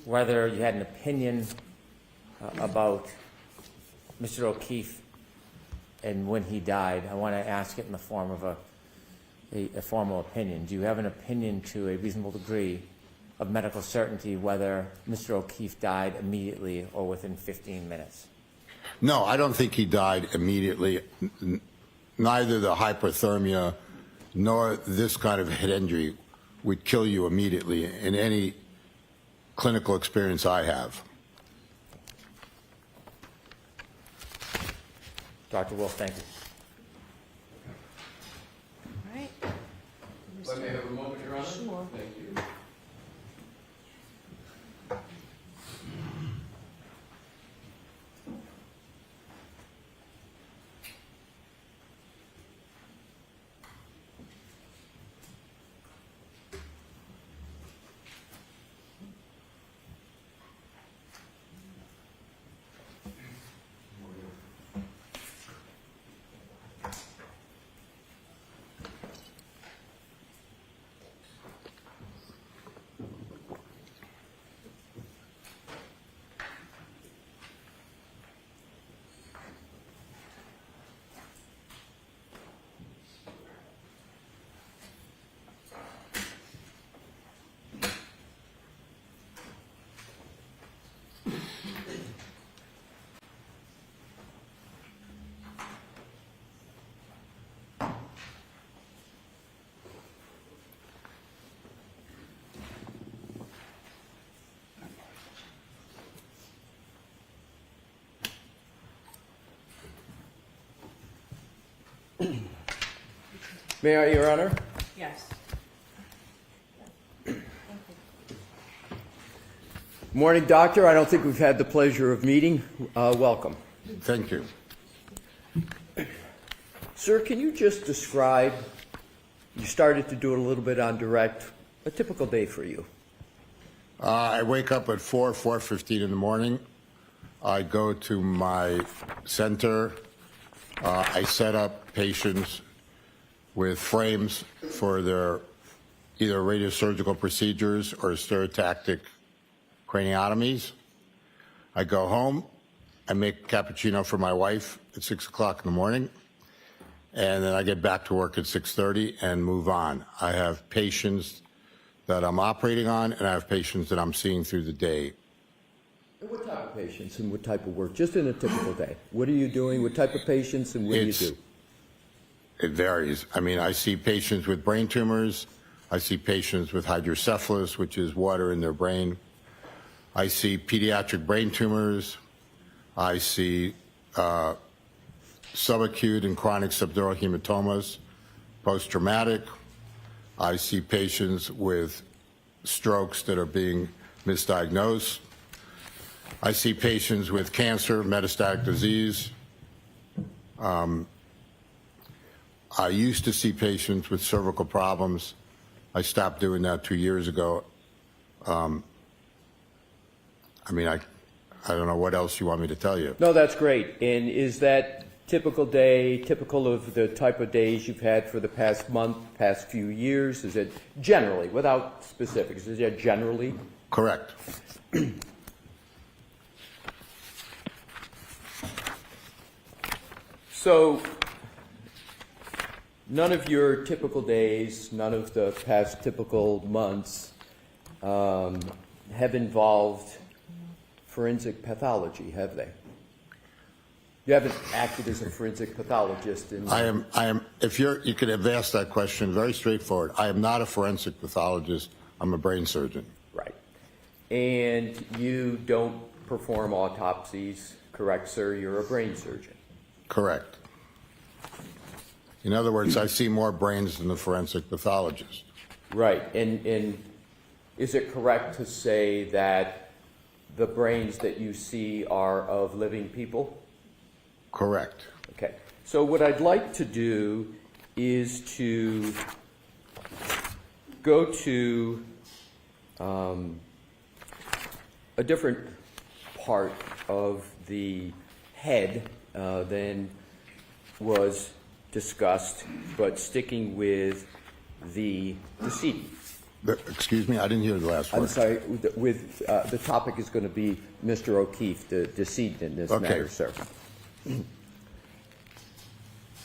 whether you had an opinion about Mr. O'Keefe and when he died. I want to ask it in the form of a formal opinion. Do you have an opinion to a reasonable degree of medical certainty whether Mr. O'Keefe died immediately or within 15 minutes? No, I don't think he died immediately. Neither the hypothermia nor this kind of head injury would kill you immediately in any clinical experience I have. Dr. Wolf, thank you. All right. Let me have a moment, Your Honor. Sure. Thank you. May I, Your Honor? Yes. Morning, Doctor. I don't think we've had the pleasure of meeting. Welcome. Thank you. Sir, can you just describe, you started to do it a little bit on direct, a typical day for you? I wake up at 4:15 in the morning. I go to my center. I set up patients with frames for their either radiosurgical procedures or stereotactic craniotomies. I go home. I make cappuccino for my wife at 6 o'clock in the morning. And then I get back to work at 6:30 and move on. I have patients that I'm operating on, and I have patients that I'm seeing through the day. And what type of patients and what type of work? Just in a typical day. What are you doing? What type of patients and what do you do? It varies. I mean, I see patients with brain tumors. I see patients with hydrocephalus, which is water in their brain. I see pediatric brain tumors. I see subacute and chronic subdural hematomas, post-traumatic. I see patients with strokes that are being misdiagnosed. I see patients with cancer, metastatic disease. I used to see patients with cervical problems. I stopped doing that 2 years ago. I mean, I don't know what else you want me to tell you. No, that's great. And is that typical day, typical of the type of days you've had for the past month, past few years? Is it generally, without specifics, is it generally? Correct. So, none of your typical days, none of the past typical months have involved forensic pathology, have they? You haven't acted as a forensic pathologist in... I am, if you could have asked that question, very straightforward. I am not a forensic pathologist. I'm a brain surgeon. Right. And you don't perform autopsies, correct, sir? You're a brain surgeon. Correct. In other words, I see more brains than the forensic pathologist. Right. And is it correct to say that the brains that you see are of living people? Correct. Okay. So what I'd like to do is to go to a different part of the head than was discussed, but sticking with the decedent. Excuse me, I didn't hear the last word. I'm sorry, the topic is going to be Mr. O'Keefe, the decedent in this matter, sir.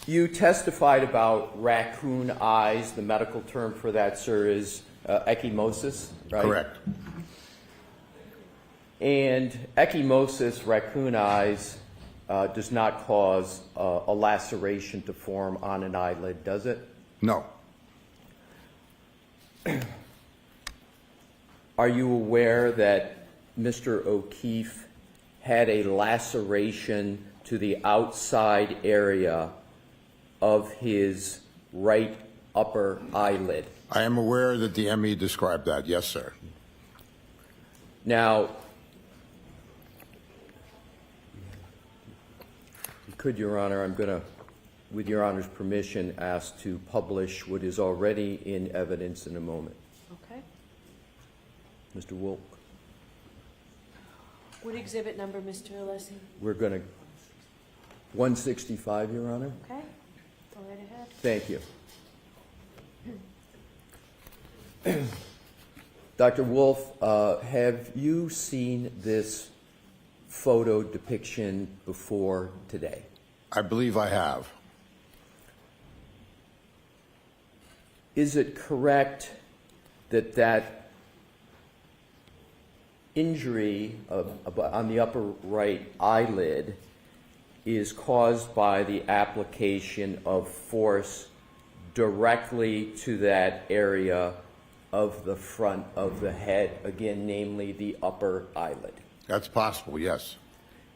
You testified about raccoon eyes. The medical term for that, sir, is ecchymosis, right? Correct. And ecchymosis, raccoon eyes, does not cause a laceration to form on an eyelid, does it? No. Are you aware that Mr. O'Keefe had a laceration to the outside area of his right upper eyelid? I am aware that the ME described that. Yes, sir. Now, could, Your Honor, I'm going to, with Your Honor's permission, ask to publish what is already in evidence in a moment. Okay. Mr. Wolk, What exhibit number, Mr. Alessi? we're going to, 165, Your Honor. Okay, go right ahead. Thank you. Dr. Wolf, have you seen this photo depiction before today? I believe I have. Is it correct that that injury on the upper right eyelid is caused by the application of force directly to that area of the front of the head, again, namely the upper eyelid? That's possible, yes.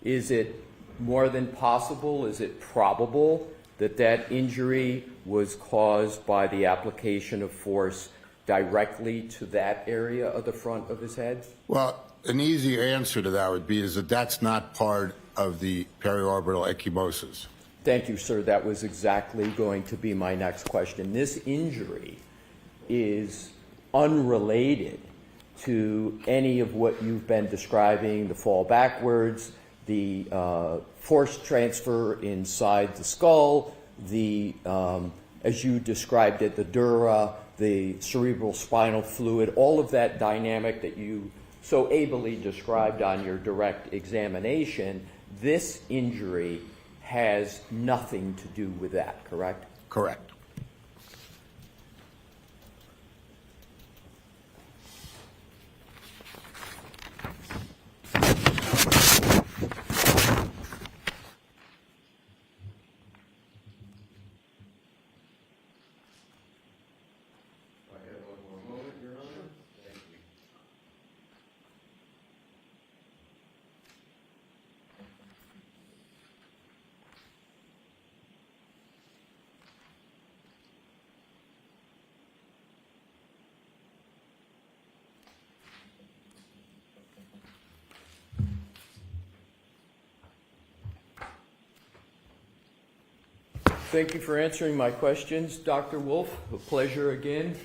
Is it more than possible? Is it probable that that injury was caused by the application of force directly to that area of the front of his head? Well, an easy answer to that would be is that that's not part of the periorbital ecchymosis. Thank you, sir. That was exactly going to be my next question. This injury is unrelated to any of what you've been describing, the fall backwards, the force transfer inside the skull, the, as you described it, the dura, the cerebral spinal fluid, all of that dynamic that you so ably described on your direct examination. This injury has nothing to do with that, correct? Correct. Thank you for answering my questions. Dr. Wolf, a pleasure again.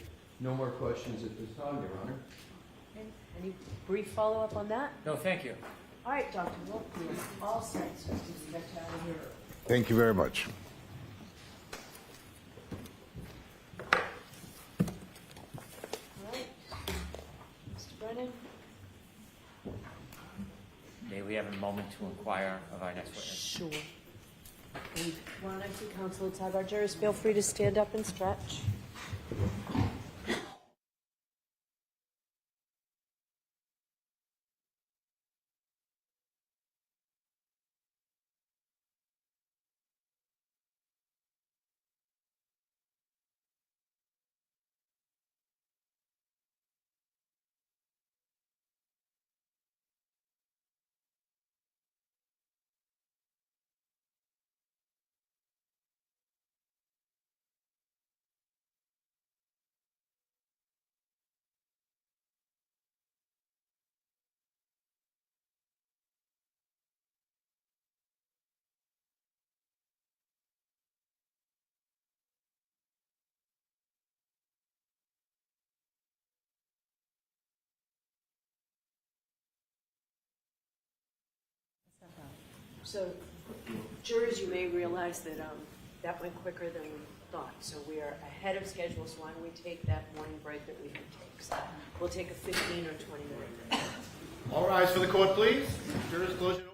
No more questions at this time, Your Honor. Okay. Any brief follow-up on that? No, thank you. All right, Dr. Wolf, we're all set, so we can get you out of here. Thank you very much. All right. Mr. Brennan? May we have a moment to inquire of our next witness? Sure. And while I see counsel, let's have our jurors feel free to stand up and stretch. So, jurors, you may realize that that went quicker than we thought. So we are ahead of schedule. So why don't we take that morning break that we can take? So we'll take a 15 or 20-minute break. All rise for the court, please. Jurors, close your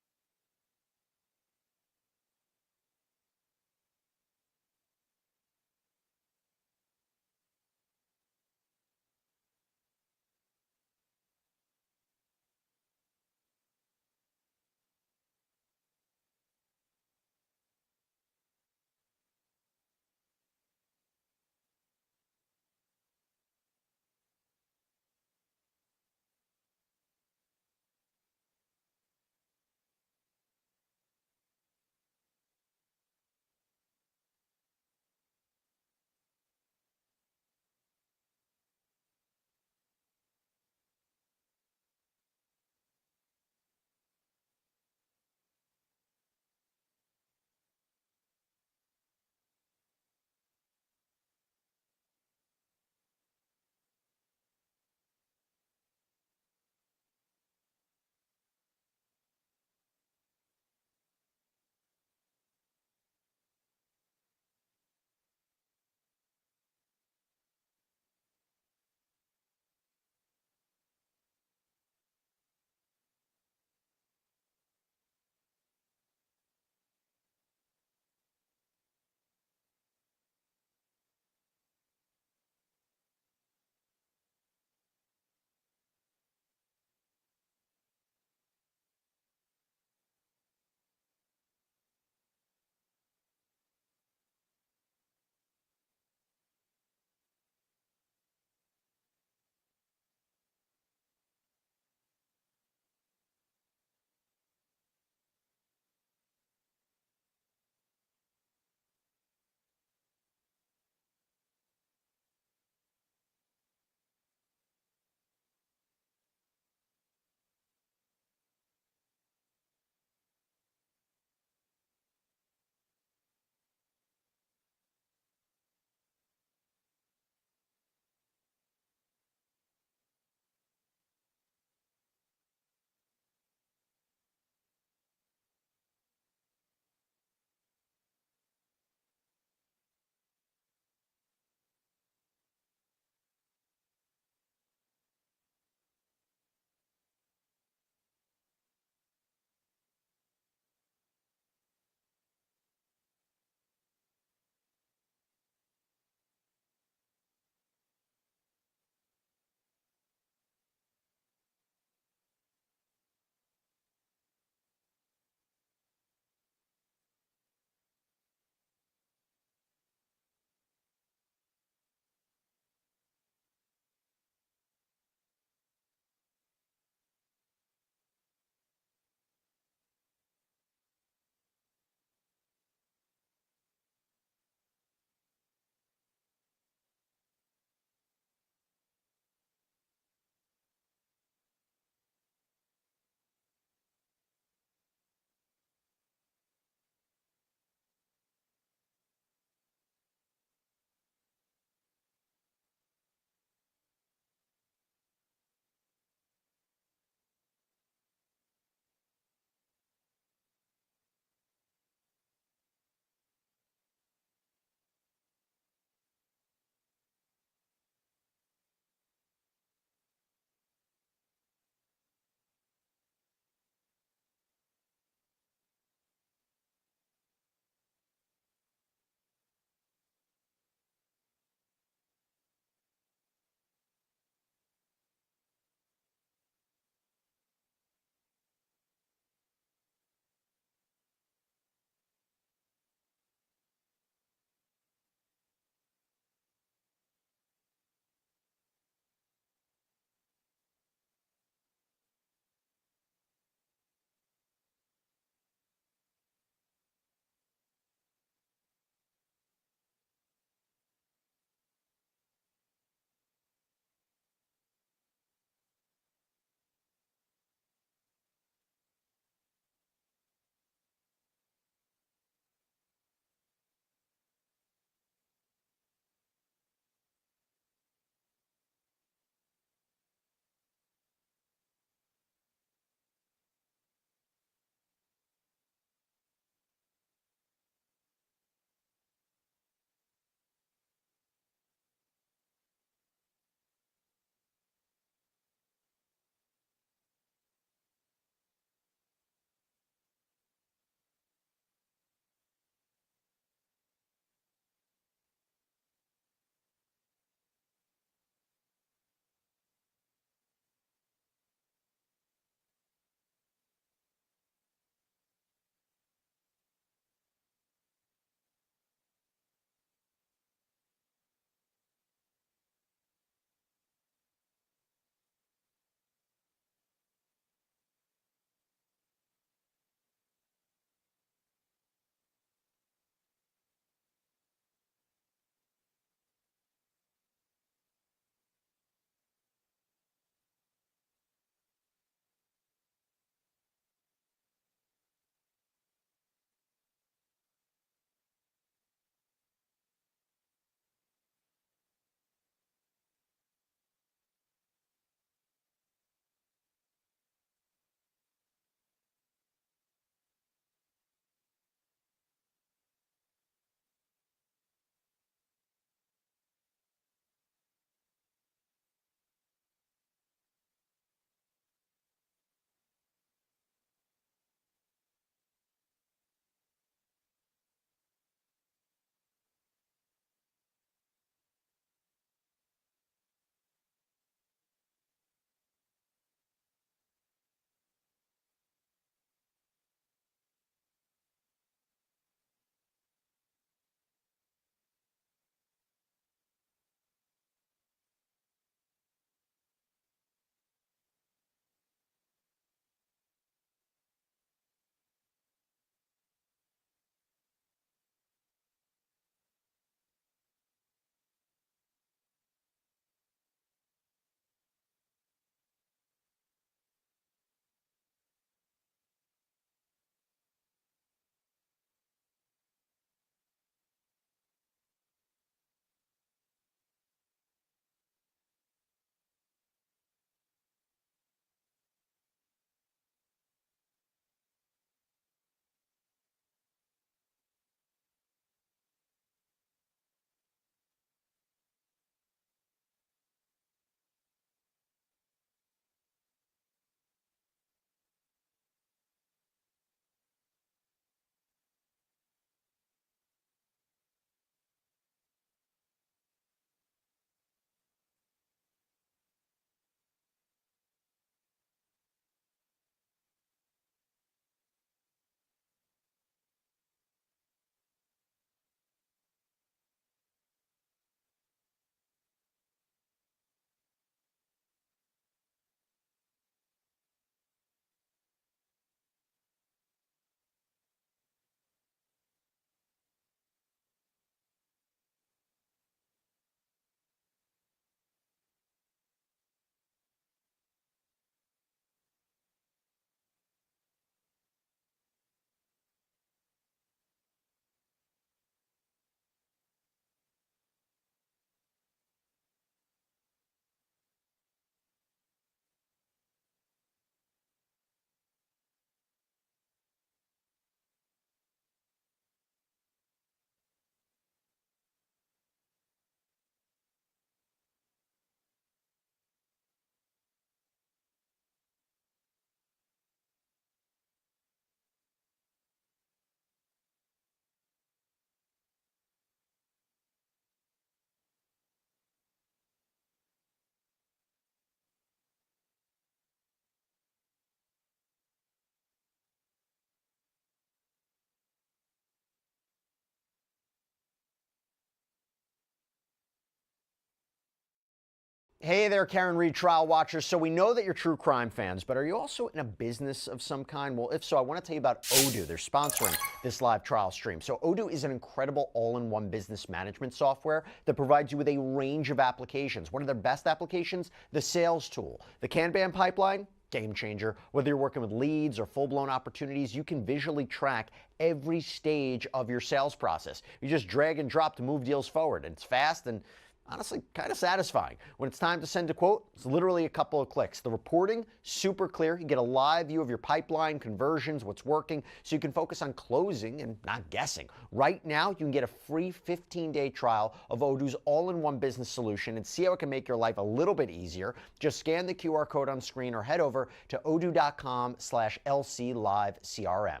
Hey there, Karen Reed trial watchers. So we know that you're true crime fans, but are you also in a business of some kind? Well, if so, I want to tell you about Odoo. They're sponsoring this live trial stream. So Odoo is an incredible all-in-one business management software that provides you with a range of applications. One of their best applications, the sales tool. The Kanban pipeline, game changer. Whether you're working with leads or full-blown opportunities, you can visually track every stage of your sales process. You just drag and drop to move deals forward, and it's fast and honestly kind of satisfying. When it's time to send a quote, it's literally a couple of clicks. The reporting, super clear. You get a live view of your pipeline, conversions, what's working, so you can focus on closing and not guessing. Right now, you can get a free 15-day trial of Odoo's all-in-one business solution and see how it can make your life a little bit easier. Just scan the QR code on screen or head over to odoo.com/LCLiveCRM.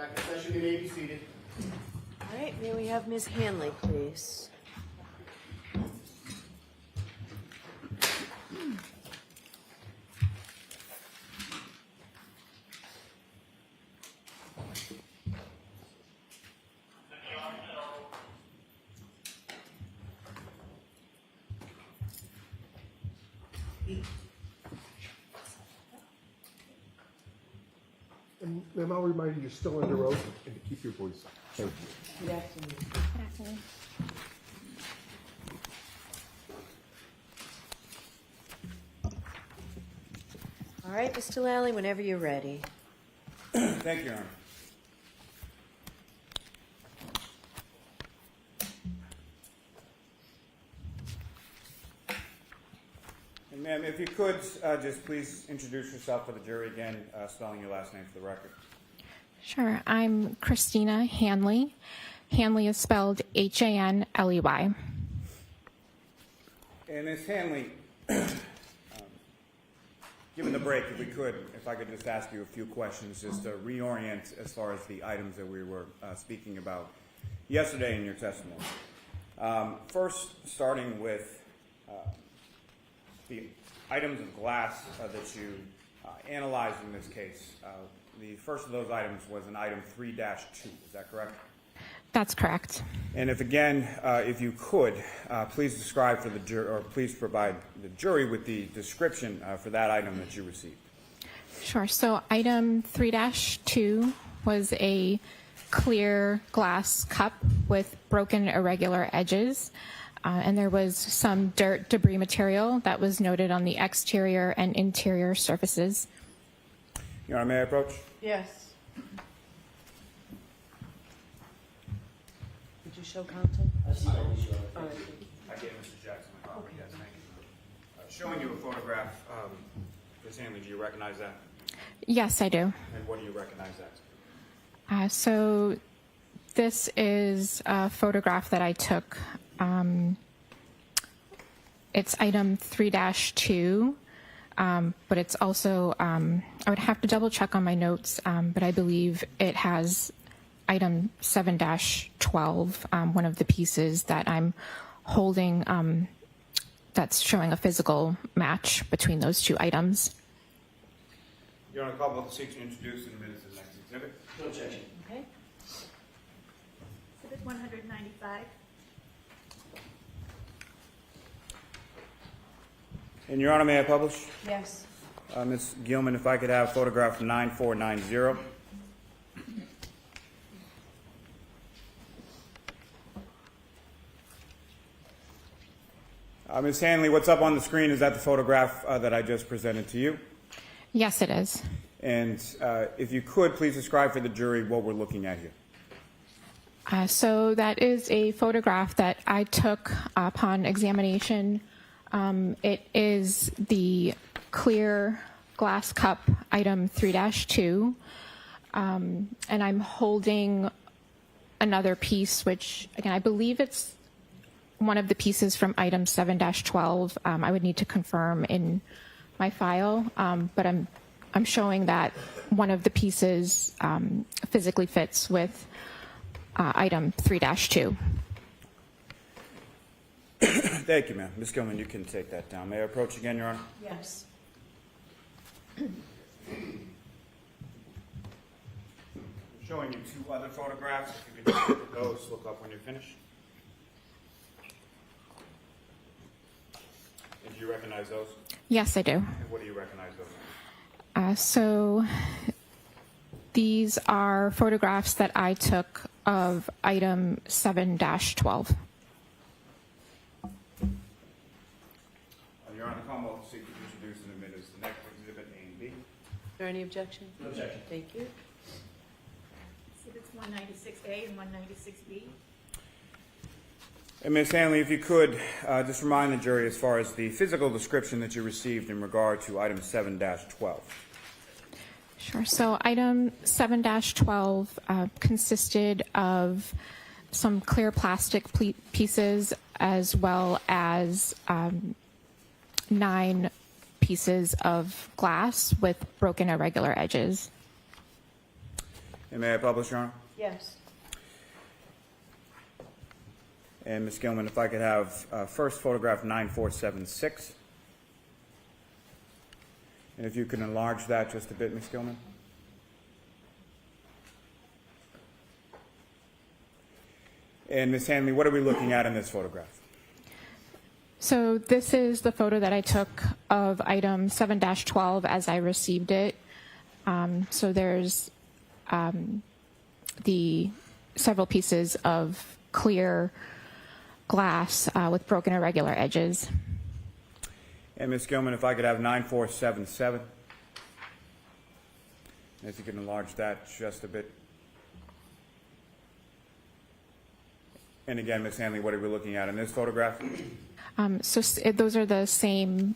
Back in session, you may be seated. All right, may we have Ms. Hanley, please? And ma'am, I'll remind you, you're still under oath and to keep your voice up. Thank you. Good afternoon. All right, Mr. Lally, whenever you're ready. Thank you, Your Honor. And ma'am, if you could, just please introduce yourself for the jury again, spelling your last name for the record. Sure. I'm Christina Hanley. Hanley is spelled Hanley. And Ms. Hanley, given the break, if I could just ask you a few questions, just to reorient as far as the items that we were speaking about yesterday in your testimony. First, starting with the items of glass that you analyzed in this case. The first of those items was an item 3-2, is that correct? That's correct. And if you could, please describe for the jury, or please provide the jury with the description for that item that you received. Sure. So item 3-2 was a clear glass cup with broken irregular edges. And there was some dirt, debris material that was noted on the exterior and interior surfaces. Your Honor, may I approach? Yes. Did you show Canton? All right. I gave Mr. Jackson my copy, yes, thank you. Showing you a photograph, Ms. Hanley, do you recognize that? Yes, I do. And what do you recognize that? So this is a photograph that I took. It's item 3-2, but it's also, I would have to double check on my notes, but I believe it has item 7-12, one of the pieces that I'm holding, that's showing a physical match between those two items. Your Honor, call both the seats to introduce in minutes of the next exhibit. No objection. Okay. Exhibit 195. And Your Honor, may I publish? Yes. Ms. Gilman, if I could have photograph 9490. Ms. Hanley, what's up on the screen, is that the photograph that I just presented to you? Yes, it is. And if you could, please describe for the jury what we're looking at here. So that is a photograph that I took upon examination. It is the clear glass cup, item 3-2, and I'm holding another piece, which, again, I believe it's one of the pieces from item 7-12. I would need to confirm in my file, but I'm showing that one of the pieces physically fits with item 3-2. Thank you, ma'am. Ms. Gilman, you can take that down. May I approach again, Your Honor? Yes. Showing you two other photographs. If you could just look at those, look up when you're finished. And do you recognize those? Yes, I do. And what do you recognize those? So these are photographs that I took of item 7-12. Your Honor, the Commonwealth will seek to introduce and admit as the next exhibit A and B. Is there any objection? No objection. Thank you. Exhibits 196A and 196B. And Ms. Hanley, if you could, just remind the jury as far as the physical description that you received in regard to item 7-12. Sure. So item 7-12 consisted of some clear plastic pieces as well as 9 pieces of glass with broken irregular edges. And may I publish, Your Honor? Yes. And Ms. Gilman, if I could have first photograph 9476. And if you could enlarge that just a bit, Ms. Gilman. And Ms. Hanley, what are we looking at in this photograph? So this is the photo that I took of item 7-12 as I received it. So there's the several pieces of clear glass with broken irregular edges. And Ms. Gilman, if I could have 9477. And if you could enlarge that just a bit. And again, Ms. Hanley, what are we looking at in this photograph? Those are the same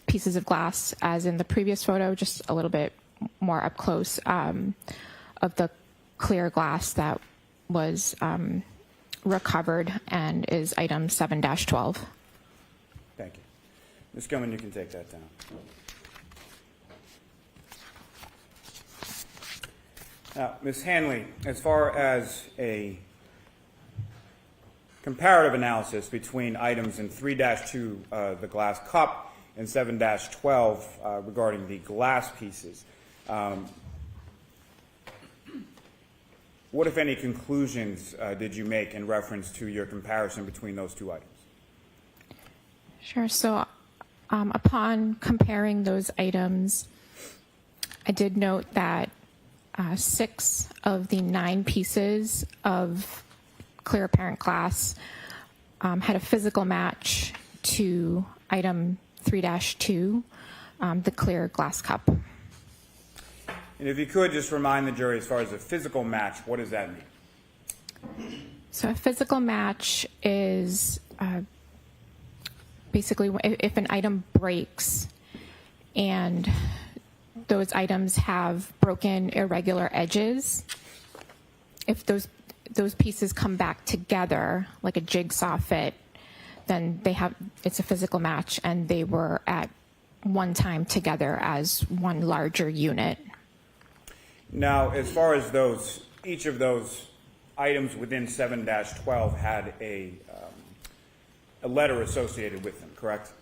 pieces of glass as in the previous photo, just a little bit more up close of the clear glass that was recovered and is item 7-12. Thank you. Ms. Gilman, you can take that down. Now, Ms. Hanley, as far as a comparative analysis between items in 3-2, the glass cup, and 7-12 regarding the glass pieces, what, if any, conclusions did you make in reference to your comparison between those two items? Sure. So upon comparing those items, I did note that 6 of the 9 pieces of clear apparent glass had a physical match to item 3-2, the clear glass cup. And if you could just remind the jury, as far as a physical match, what does that mean? So a physical match is basically if an item breaks and those items have broken irregular edges, if those pieces come back together like a jigsaw fit, then it's a physical match and they were at one time together as one larger unit. Now, as far as each of those items within 7-12 had a letter associated with them, correct?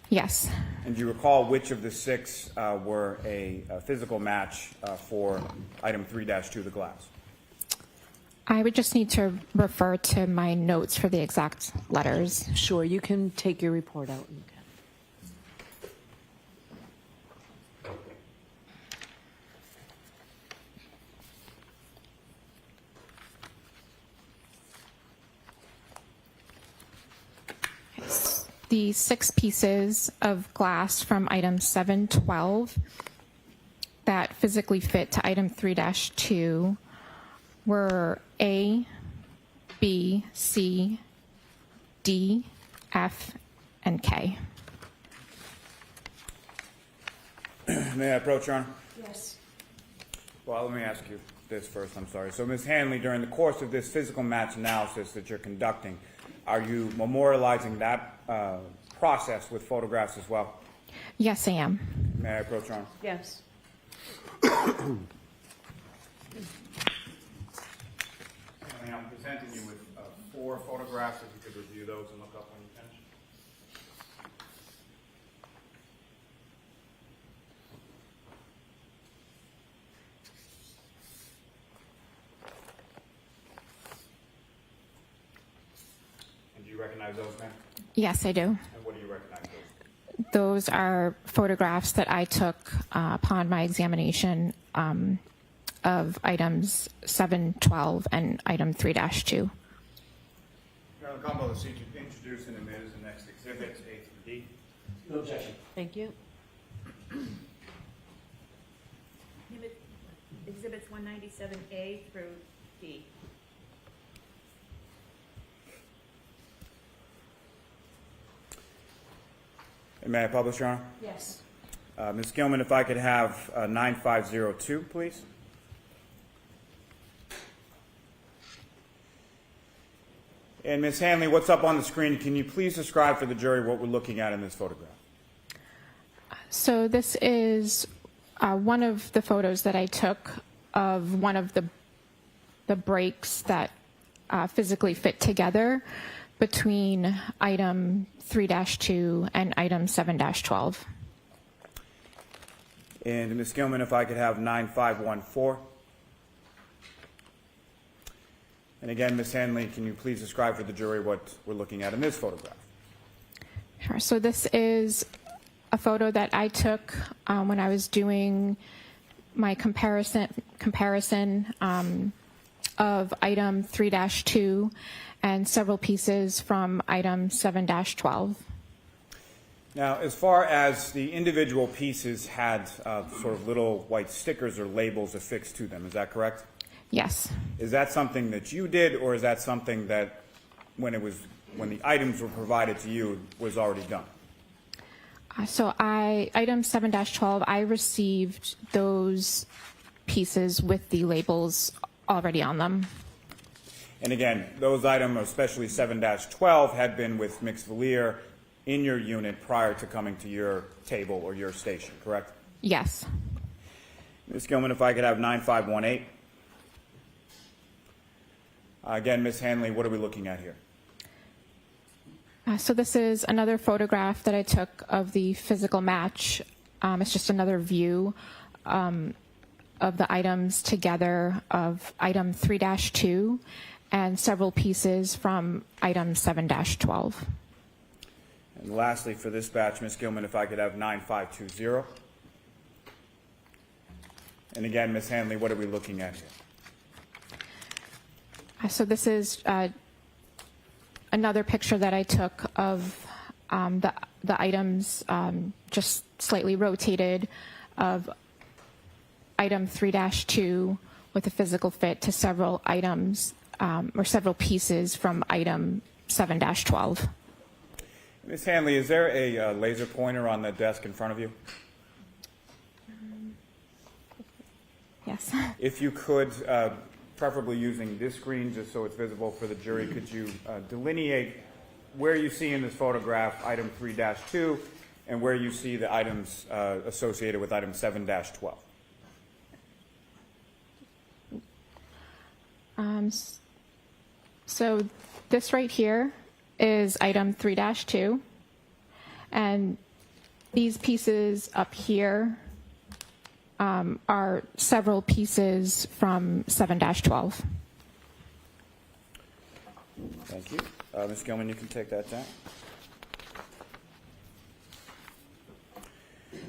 Yes. And do you recall which of the 6 were a physical match for item 3-2, the glass? I would just need to refer to my notes for the exact letters. Sure, you can take your report out. The 6 pieces of glass from item 7-12 that physically fit to item 3-2 were A, B, C, D, F, and K. May I approach, Your Honor? Yes. Well, let me ask you this first. I'm sorry. So, Ms. Hanley, during the course of this physical match analysis that you're conducting, are you memorializing that process with photographs as well? Yes, I am. May I approach, Your Honor? Yes. I'm presenting you with 4 photographs. If you could review those and look up when you finish. And do you recognize those, ma'am? Yes, I do. And what do you recognize those? Those are photographs that I took upon my examination of items 7-12 and item 3-2. Your Honor, the combo seek to introduce and admit as the next exhibits A through D. No objection. Thank you. Exhibits 197A through D. And may I publish, Your Honor? Yes. Ms. Gilman, if I could have 9502, please. And Ms. Hanley, what's up on the screen? Can you please describe for the jury what we're looking at in this photograph? So this is one of the photos that I took of one of the breaks that physically fit together between item 3-2 and item 7-12. And Ms. Gilman, if I could have 9514. And again, Ms. Hanley, can you please describe for the jury what we're looking at in this photograph? Sure. So this is a photo that I took when I was doing my comparison of item 3-2 and several pieces from item 7-12. Now, as far as the individual pieces had sort of little white stickers or labels affixed to them, is that correct? Yes. Is that something that you did, or is that something that when the items were provided to you was already done? So item 7-12, I received those pieces with the labels already on them. And again, those items, especially 7-12, had been with mixed veneer in your unit prior to coming to your table or your station, correct? Yes. Ms. Gilman, if I could have 9518. Again, Ms. Hanley, what are we looking at here? So this is another photograph that I took of the physical match. It's just another view of the items together of item 3-2 and several pieces from item 7-12. And lastly, for this batch, Ms. Gilman, if I could have 9520. And again, Ms. Hanley, what are we looking at here? So this is another picture that I took of the items just slightly rotated of item 3-2 with a physical fit to several items or several pieces from item 7-12. Ms. Hanley, is there a laser pointer on the desk in front of you? Yes. If you could, preferably using this screen just so it's visible for the jury, could you delineate where you see in this photograph item 3-2 and where you see the items associated with item 7-12? So this right here is item 3-2, and these pieces up here are several pieces from 7-12. Thank you. Ms. Gilman, you can take that down.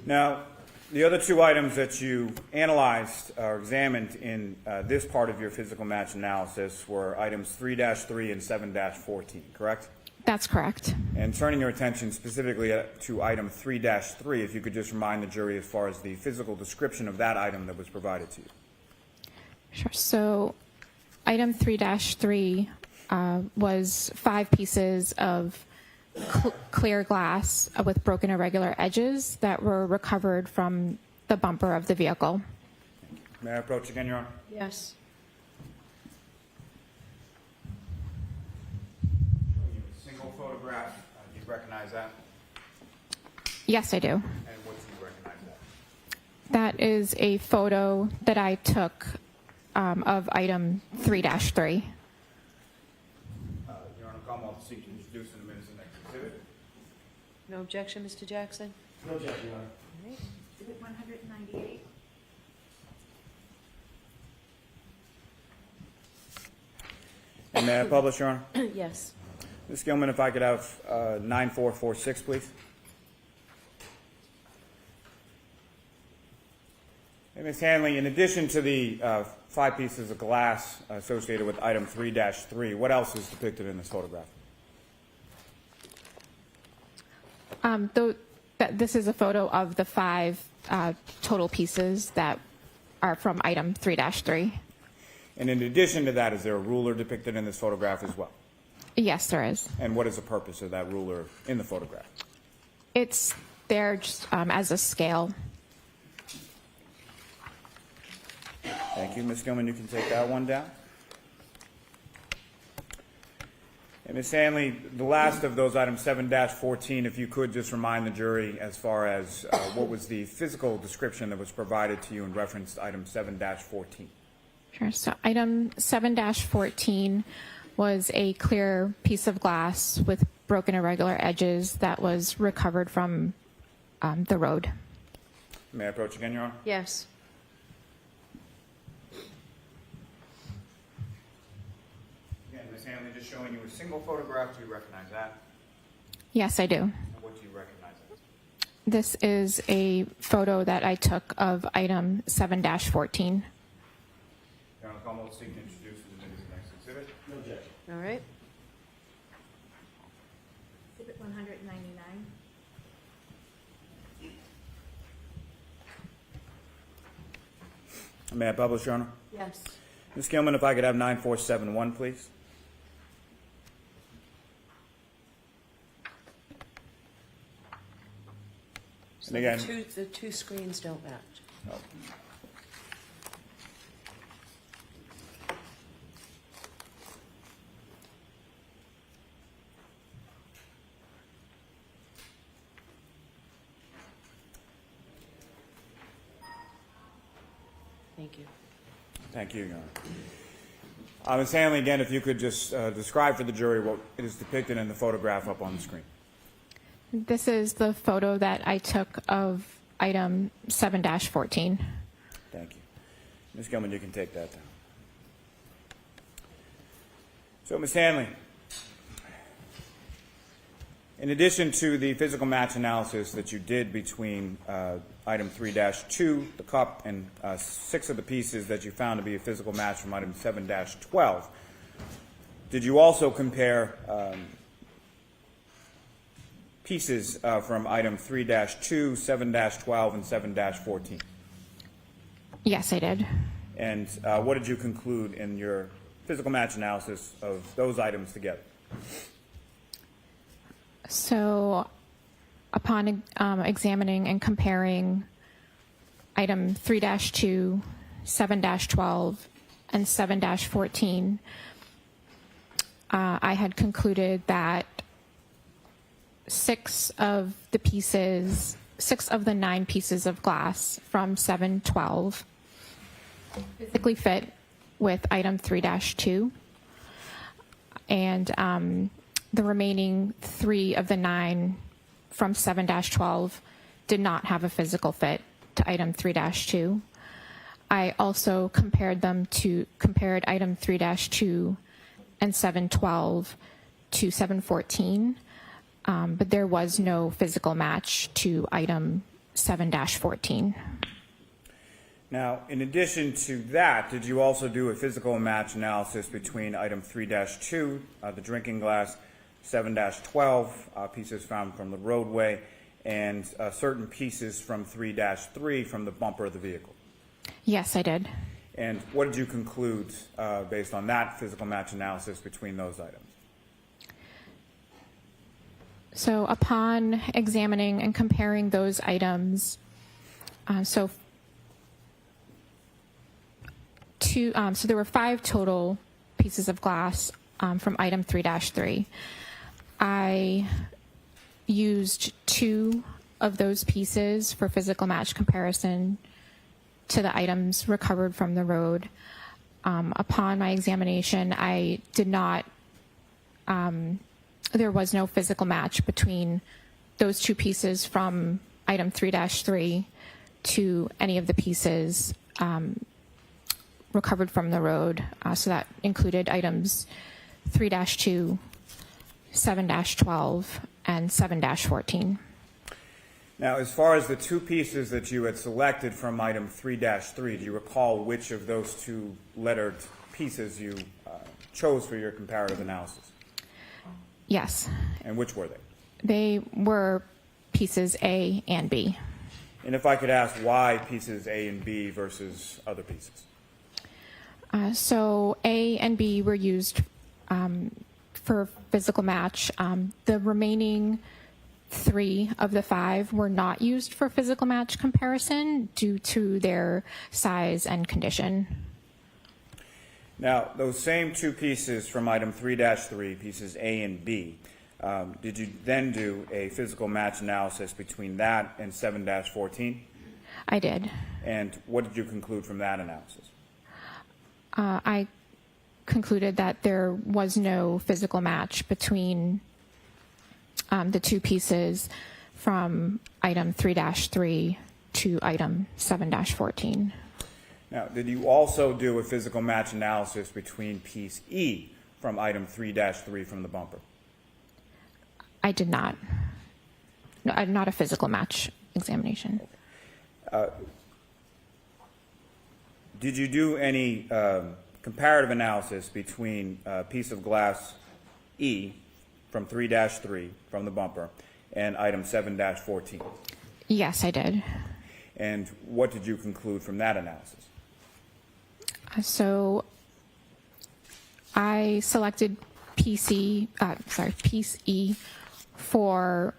Now, the other two items that you analyzed or examined in this part of your physical match analysis were items 3-3 and 7-14, correct? That's correct. And turning your attention specifically to item 3-3, if you could just remind the jury as far as the physical description of that item that was provided to you. Sure. So item 3-3 was 5 pieces of clear glass with broken irregular edges that were recovered from the bumper of the vehicle. May I approach again, Your Honor? Yes. Single photograph. Do you recognize that? Yes, I do. And what do you recognize that? That is a photo that I took of item 3-3. Your Honor, come off the seat to introduce in a minute the next exhibit. No objection, Mr. Jackson? No objection, Your Honor. Exhibit 198. And may I publish, Your Honor? Yes. Ms. Gilman, if I could have 9446, please. And Ms. Hanley, in addition to the 5 pieces of glass associated with item 3-3, what else is depicted in this photograph? This is a photo of the 5 total pieces that are from item 3-3. And in addition to that, is there a ruler depicted in this photograph as well? Yes, there is. And what is the purpose of that ruler in the photograph? It's there just as a scale. Thank you. Ms. Gilman, you can take that one down. And Ms. Hanley, the last of those items, 7-14, if you could just remind the jury as far as what was the physical description that was provided to you in reference to item 7-14. Sure. So item 7-14 was a clear piece of glass with broken irregular edges that was recovered from the road. May I approach again, Your Honor? Yes. Again, Ms. Hanley, just showing you a single photograph. Do you recognize that? Yes, I do. And what do you recognize as? This is a photo that I took of item 7-14. Your Honor, I'll almost seek to introduce the next exhibit. No objection. All right. Exhibit 199. May I publish, Your Honor? Yes. Ms. Gilman, if I could have 9471, please. So And again, the two screens don't match. oh. Thank you. Thank you, Your Honor. Ms. Hanley, again, if you could just describe for the jury what is depicted in the photograph up on the screen. This is the photo that I took of item 7-14. Thank you. Ms. Gilman, you can take that down. So, Ms. Hanley, in addition to the physical match analysis that you did between item 3-2, the cup, and 6 of the pieces that you found to be a physical match from item 7-12, did you also compare pieces from item 3-2, 7-12, and 7-14? Yes, I did. And what did you conclude in your physical match analysis of those items together? So upon examining and comparing item 3-2, 7-12, and 7-14, I had concluded that 6 of the 9 pieces of glass from 7-12 physically fit with item 3-2, and the remaining 3 of the 9 from 7-12 did not have a physical fit to item 3-2. I also compared item 3-2 and 7-12 to 7-14, but there was no physical match to item 7-14. Now, in addition to that, did you also do a physical match analysis between item 3-2, the drinking glass, 7-12, pieces found from the roadway, and certain pieces from 3-3 from the bumper of the vehicle? Yes, I did. And what did you conclude based on that physical match analysis between those items? So upon examining and comparing those items, so there were 5 total pieces of glass from item 3-3. I used 2 of those pieces for physical match comparison to the items recovered from the road. Upon my examination, I did not, there was no physical match between those 2 pieces from item 3-3 to any of the pieces recovered from the road. So that included items 3-2, 7-12, and 7-14. Now, as far as the 2 pieces that you had selected from item 3-3, do you recall which of those 2 lettered pieces you chose for your comparative analysis? Yes. And which were they? They were pieces A and B. And if I could ask why pieces A and B versus other pieces? So A and B were used for physical match. The remaining 3 of the 5 were not used for physical match comparison due to their size and condition. Now, those same two pieces from item 3-3, pieces A and B, did you then do a physical match analysis between that and 7-14? I did. And what did you conclude from that analysis? I concluded that there was no physical match between the two pieces from item 3-3 to item 7-14. Now, did you also do a physical match analysis between piece E from item 3-3 from the bumper? I did not. No, not a physical match examination. Did you do any comparative analysis between a piece of glass E from 3-3 from the bumper and item 7-14? Yes, I did. And what did you conclude from that analysis? So I selected piece E for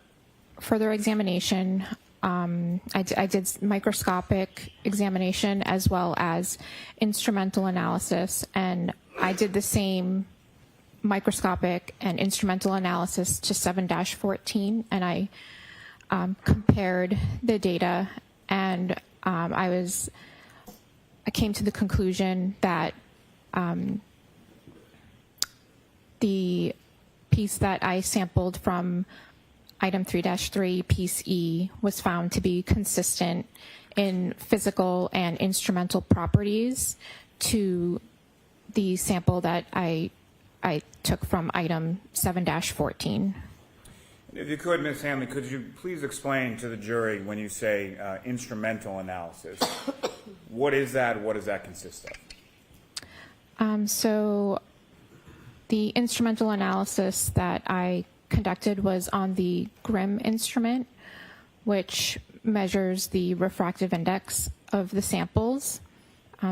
further examination. I did microscopic examination as well as instrumental analysis, and I did the same microscopic and instrumental analysis to 7-14, and I compared the data, and I came to the conclusion that the piece that I sampled from item 3-3, piece E, was found to be consistent in physical and instrumental properties to the sample that I took from item 7-14. If you could, Ms. Hanley, could you please explain to the jury when you say instrumental analysis, what is that? What does that consist of? So the instrumental analysis that I conducted was on the GRIM instrument, which measures the refractive index of the samples.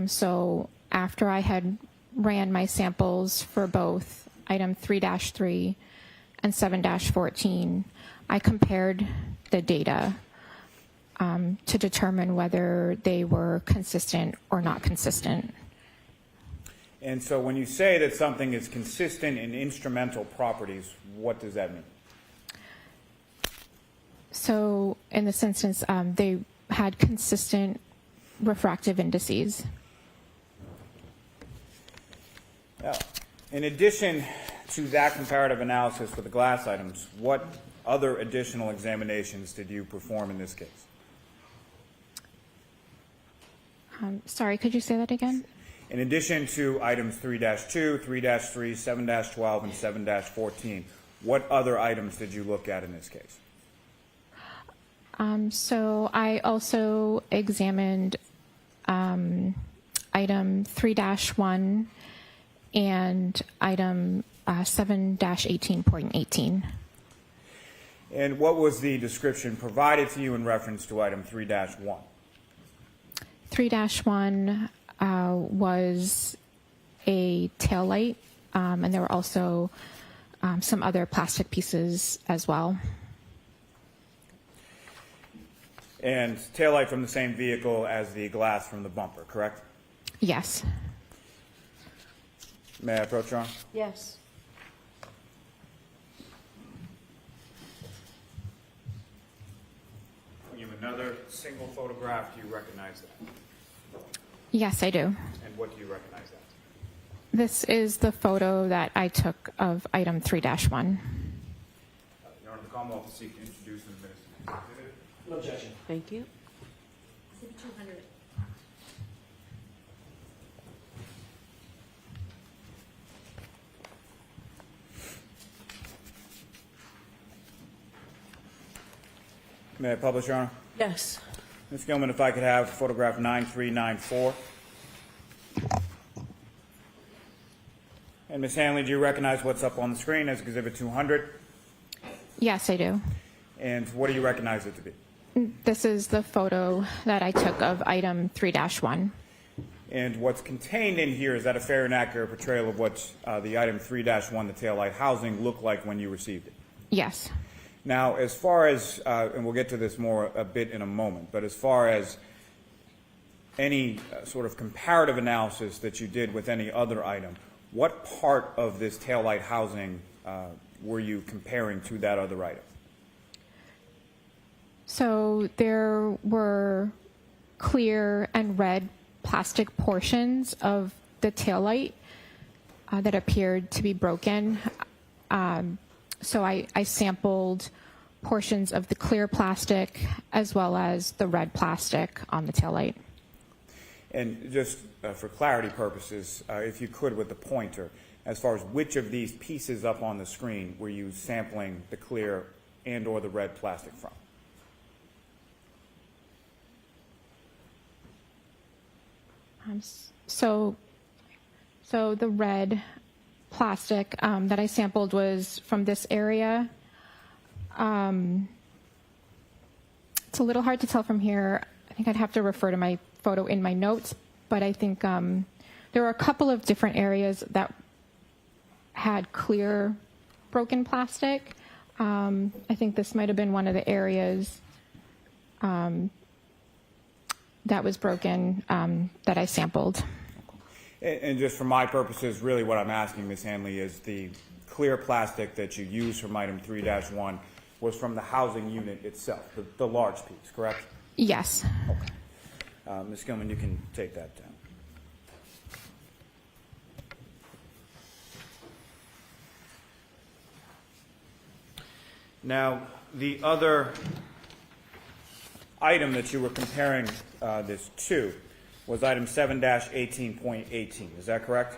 So after I had ran my samples for both item 3-3 and 7-14, I compared the data to determine whether they were consistent or not consistent. And so when you say that something is consistent in instrumental properties, what does that mean? So in this instance, they had consistent refractive indices. Now, in addition to that comparative analysis for the glass items, what other additional examinations did you perform in this case? Sorry, could you say that again? In addition to items 3-2, 3-3, 7-12, and 7-14, what other items did you look at in this case? So I also examined item 3-1 and item 7-18.18. And what was the description provided to you in reference to item 3-1? 3-1 was a tail light, and there were also some other plastic pieces as well. And taillight from the same vehicle as the glass from the bumper, correct? Yes. May I approach, Your Honor? Yes. You have another single photograph. Do you recognize that? Yes, I do. And what do you recognize that? This is the photo that I took of item 3-1. Your Honor, the Commonwealth will seek to introduce and administer this exhibit. No objection. Thank you. Exhibit 200. May I publish, Your Honor? Yes. Ms. Gilman, if I could have photograph 9394. And Ms. Hanley, do you recognize what's up on the screen as Exhibit 200? Yes, I do. And what do you recognize it to be? This is the photo that I took of item 3-1. And what's contained in here, is that a fair and accurate portrayal of what the item 3-1, the taillight housing, looked like when you received it? Yes. Now, as far as, and we'll get to this more a bit in a moment, but as far as any sort of comparative analysis that you did with any other item, what part of this taillight housing were you comparing to that other item? So there were clear and red plastic portions of the taillight that appeared to be broken. So I sampled portions of the clear plastic as well as the red plastic on the taillight. And just for clarity purposes, if you could with the pointer, as far as which of these pieces up on the screen were you sampling the clear and or the red plastic from? So the red plastic that I sampled was from this area. It's a little hard to tell from here. I think I'd have to refer to my photo in my notes, but I think there were a couple of different areas that had clear broken plastic. I think this might have been one of the areas that was broken that I sampled. And just for my purposes, really what I'm asking, Ms. Hanley, is the clear plastic that you used from item 3-1 was from the housing unit itself, the large piece, correct? Yes. Okay. Ms. Gilman, you can take that down. Now, the other item that you were comparing this to was item 7-18.18. Is that correct?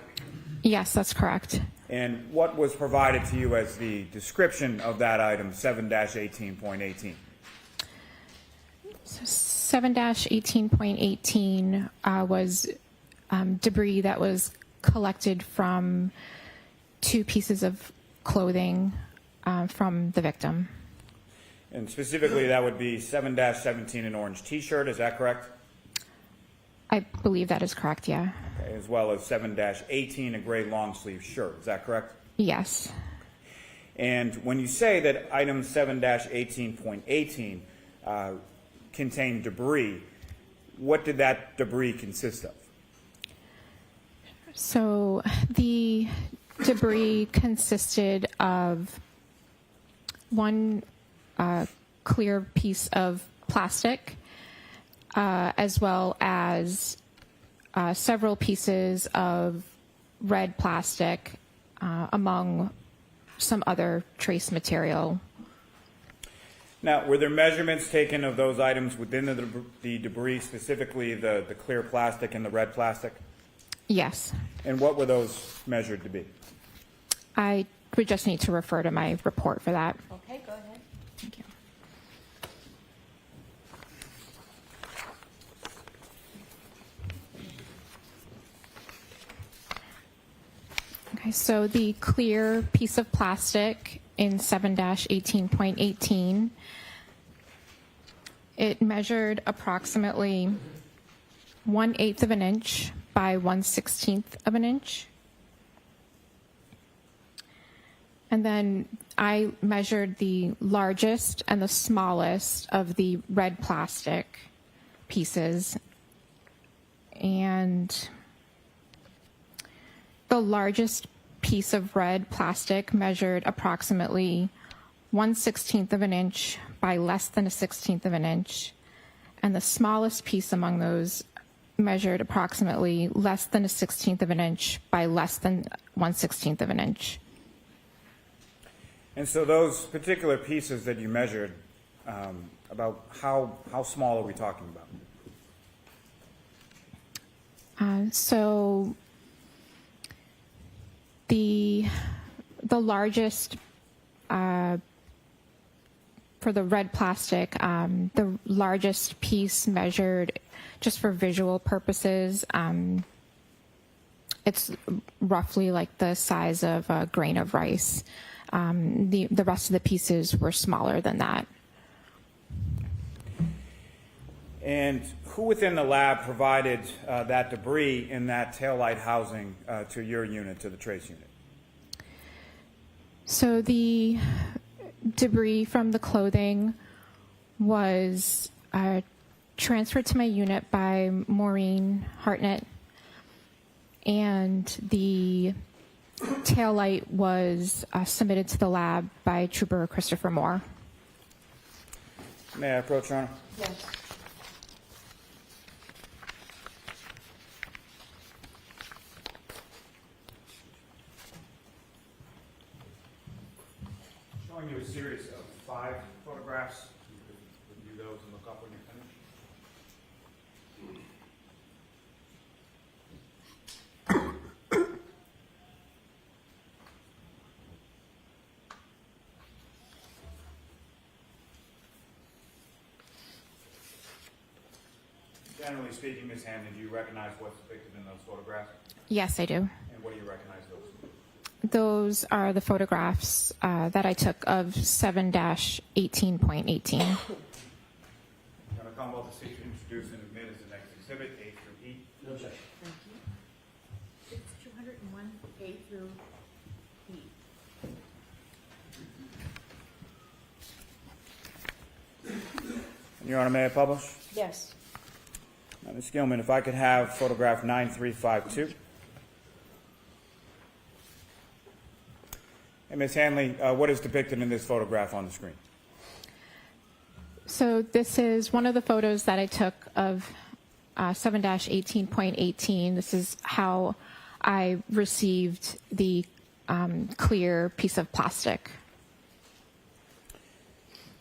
Yes, that's correct. And what was provided to you as the description of that item, 7-18.18? So 7-18.18 was debris that was collected from 2 pieces of clothing from the victim. And specifically, that would be 7-17, an orange T-shirt. Is that correct? I believe that is correct, yeah. Okay, as well as 7-18, a gray long sleeve shirt. Is that correct? Yes. And when you say that item 7-18.18 contained debris, what did that debris consist of? So the debris consisted of one clear piece of plastic, as well as several pieces of red plastic, among some other trace material. Now, were there measurements taken of those items within the debris, specifically the clear plastic and the red plastic? Yes. And what were those measured to be? I would just need to refer to my report for that. Okay, go ahead. Thank you. Okay, so the clear piece of plastic in 7-18.18, it measured approximately 1/8 of an inch by 1/16 of an inch. And then I measured the largest and the smallest of the red plastic pieces. And the largest piece of red plastic measured approximately 1/16 of an inch by less than 1/16 of an inch. And the smallest piece among those measured approximately less than 1/16 of an inch by less than 1/16 of an inch. And so those particular pieces that you measured, about how small are we talking about? So the largest for the red plastic, the largest piece measured, just for visual purposes, it's roughly like the size of a grain of rice. The rest of the pieces were smaller than that. And who within the lab provided that debris in that taillight housing to your unit, to the trace unit? So the debris from the clothing was transferred to my unit by Maureen Hartnett, and the taillight was submitted to the lab by Trooper Christopher Moore. May I approach, Your Honor? Yes. Showing you a series of 5 photographs. You can review those and look up when you're finished. Generally speaking, Ms. Hanley, do you recognize what's depicted in those photographs? Yes, I do. And what do you recognize those? Those are the photographs that I took of 7-18.18. I'm going to call both the seat to introduce and admit as the next exhibit, A through E. No objection. Thank you. It's 201 A through E. Your Honor, may I publish? Yes. Ms. Gilman, if I could have photograph 9352. And Ms. Hanley, what is depicted in this photograph on the screen? So this is one of the photos that I took of 7-18.18. This is how I received the clear piece of plastic.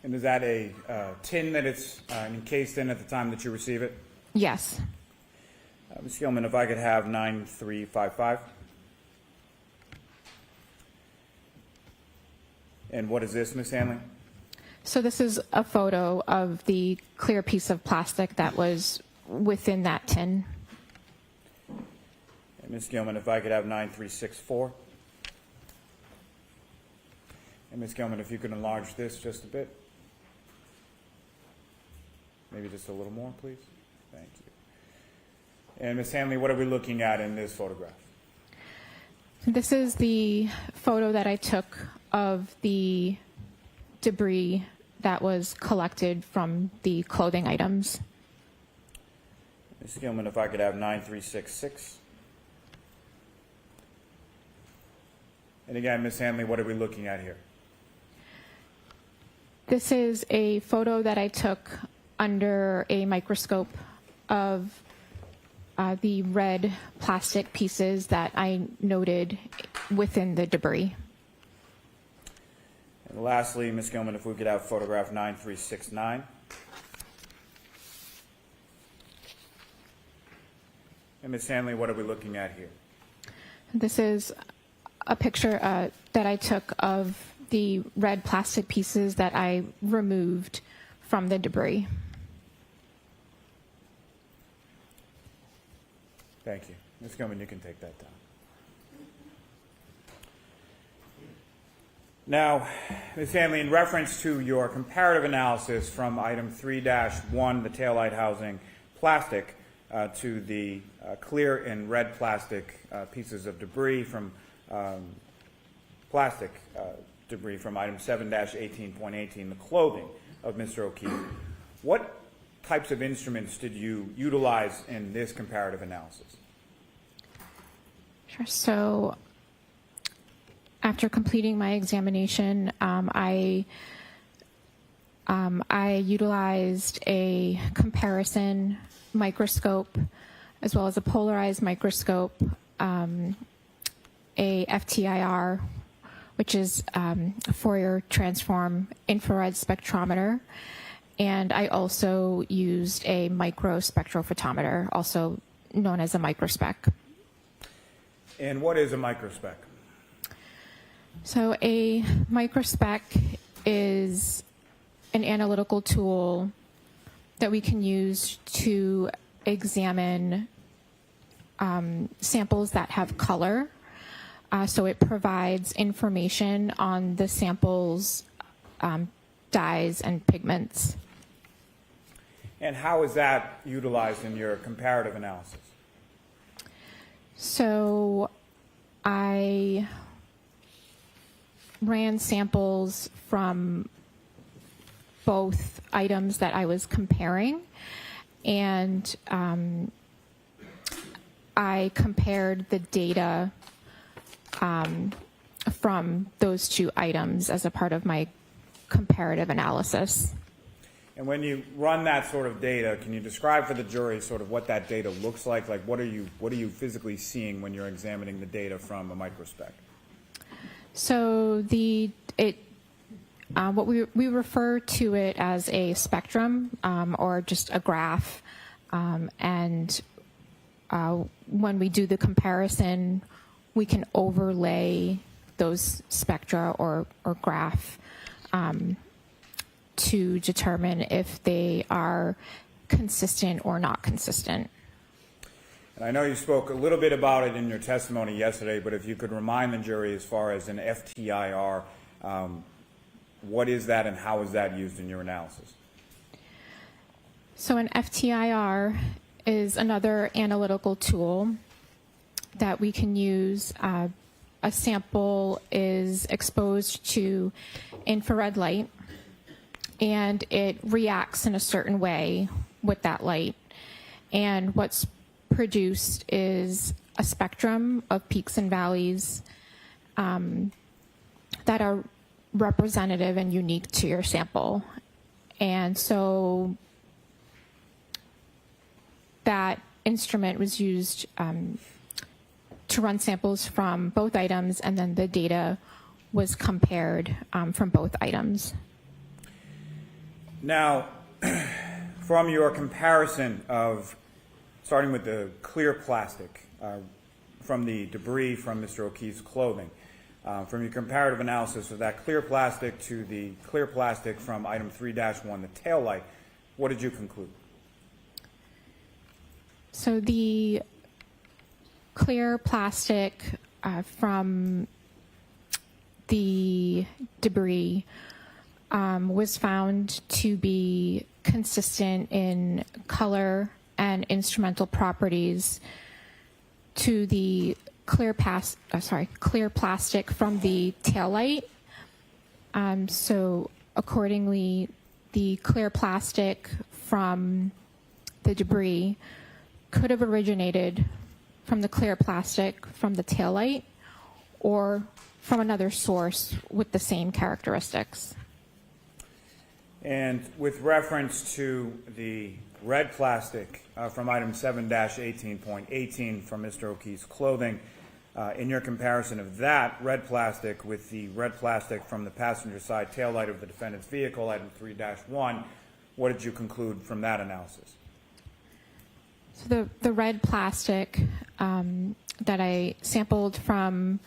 And is that a tin that it's encased in at the time that you receive it? Yes. Ms. Gilman, if I could have 9355. And what is this, Ms. Hanley? So this is a photo of the clear piece of plastic that was within that tin. And Ms. Gilman, if I could have 9364. And Ms. Gilman, if you could enlarge this just a bit. Maybe just a little more, please. Thank you. And Ms. Hanley, what are we looking at in this photograph? This is the photo that I took of the debris that was collected from the clothing items. Ms. Gilman, if I could have 9366. And again, Ms. Hanley, what are we looking at here? This is a photo that I took under a microscope of the red plastic pieces that I noted within the debris. And lastly, Ms. Gilman, if we could have photograph 9369. And Ms. Hanley, what are we looking at here? This is a picture that I took of the red plastic pieces that I removed from the debris. Thank you. Ms. Gilman, you can take that down. Now, Ms. Hanley, in reference to your comparative analysis from item 3-1, the taillight housing plastic, to the clear and red plastic pieces of debris from plastic debris from item 7-18.18, the clothing of Mr. O'Keefe, what types of instruments did you utilize in this comparative analysis? Sure. So after completing my examination, I utilized a comparison microscope as well as a polarized microscope, a FTIR, which is a Fourier transform infrared spectrometer, and I also used a microspectrophotometer, also known as a microspec. And what is a microspec? So a microspec is an analytical tool that we can use to examine samples that have color. So it provides information on the sample's dyes and pigments. And how is that utilized in your comparative analysis? So I ran samples from both items that I was comparing, and I compared the data from those two items as a part of my comparative analysis. And when you run that sort of data, can you describe for the jury sort of what that data looks like? Like, what are you physically seeing when you're examining the data from a microspec? So what we refer to it as a spectrum or just a graph, and when we do the comparison, we can overlay those spectra or graph to determine if they are consistent or not consistent. And I know you spoke a little bit about it in your testimony yesterday, but if you could remind the jury as far as an FTIR, what is that and how is that used in your analysis? So an FTIR is another analytical tool that we can use. A sample is exposed to infrared light, and it reacts in a certain way with that light. And what's produced is a spectrum of peaks and valleys that are representative and unique to your sample. And so that instrument was used to run samples from both items, and then the data was compared from both items. Now, from your comparison of starting with the clear plastic from the debris from Mr. O'Keefe's clothing, from your comparative analysis of that clear plastic to the clear plastic from item 3-1, the tail light, what did you conclude? So the clear plastic from the debris was found to be consistent in color and instrumental properties to the clear plastic from the taillight. So accordingly, the clear plastic from the debris could have originated from the clear plastic from the taillight or from another source with the same characteristics. And with reference to the red plastic from item 7-18.18 from Mr. O'Keefe's clothing, in your comparison of that red plastic with the red plastic from the passenger side taillight of the defendant's vehicle, item 3-1, what did you conclude from that analysis? So the red plastic that I sampled from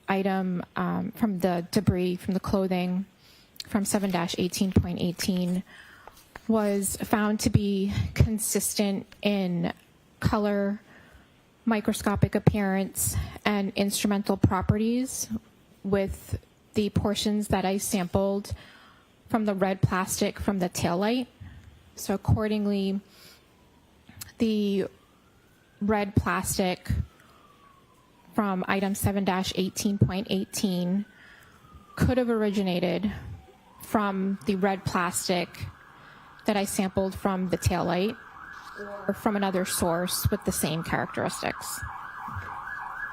item from the debris from the clothing from 7-18.18 was found to be consistent in color, microscopic appearance, and instrumental properties with the portions that I sampled from the red plastic from the taillight. So accordingly, the red plastic from item 7-18.18 could have originated from the red plastic that I sampled from the taillight or from another source with the same characteristics.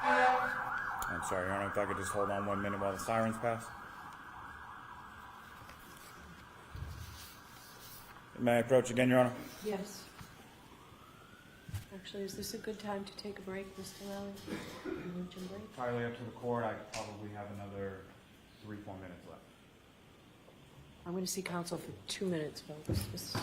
I'm sorry, Your Honor, if I could just hold on 1 minute while the sirens pass. May I approach again, Your Honor? Yes. Actually, is this a good time to take a break, Mr. Lally? Lunch and break? Entirely up to the court. I probably have another 3-4 minutes left. I'm going to see counsel for 2 minutes, folks.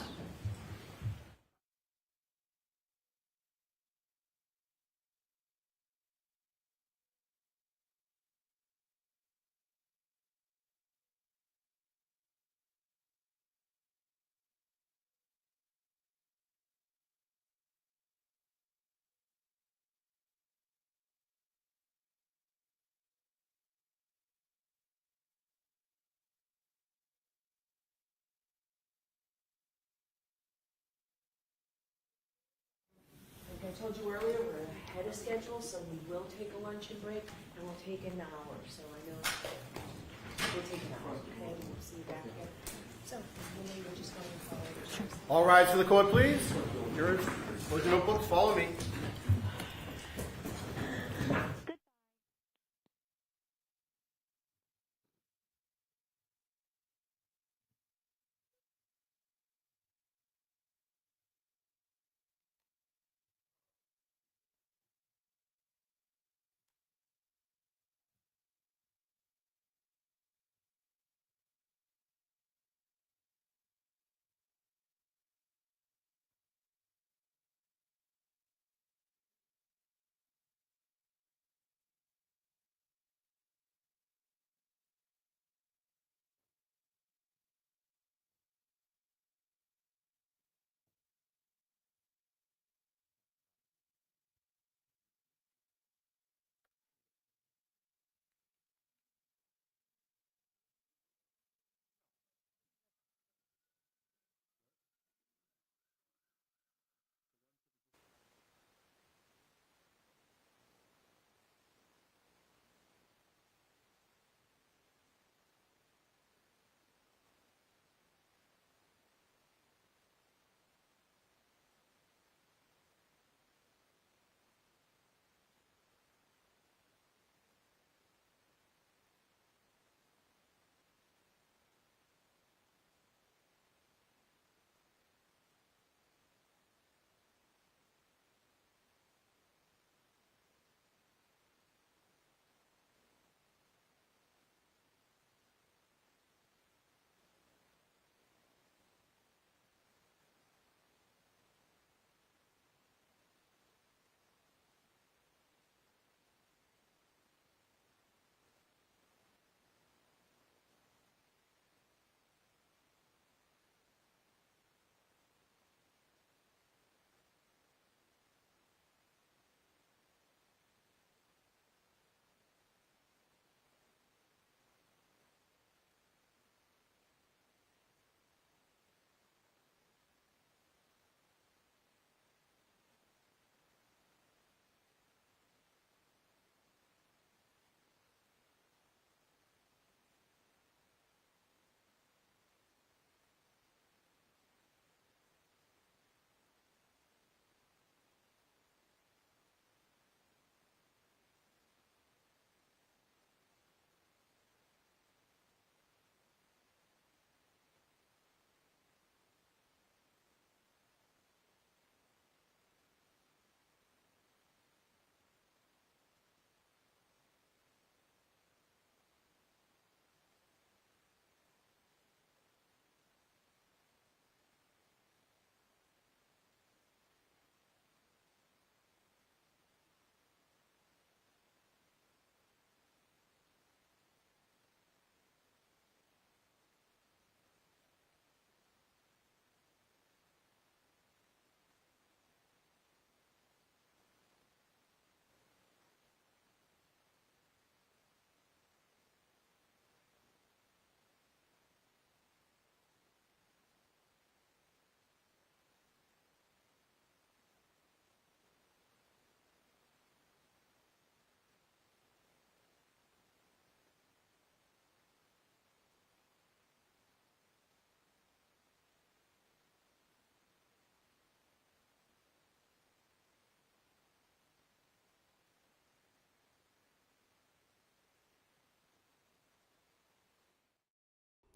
I told you earlier, we're ahead of schedule, so we will take a luncheon break, and we'll take an hour. So I know we'll take an hour, okay? We'll see you back here. So So, when they were just going forward. All rise to the court, please. Jurors, close your notebooks, follow me.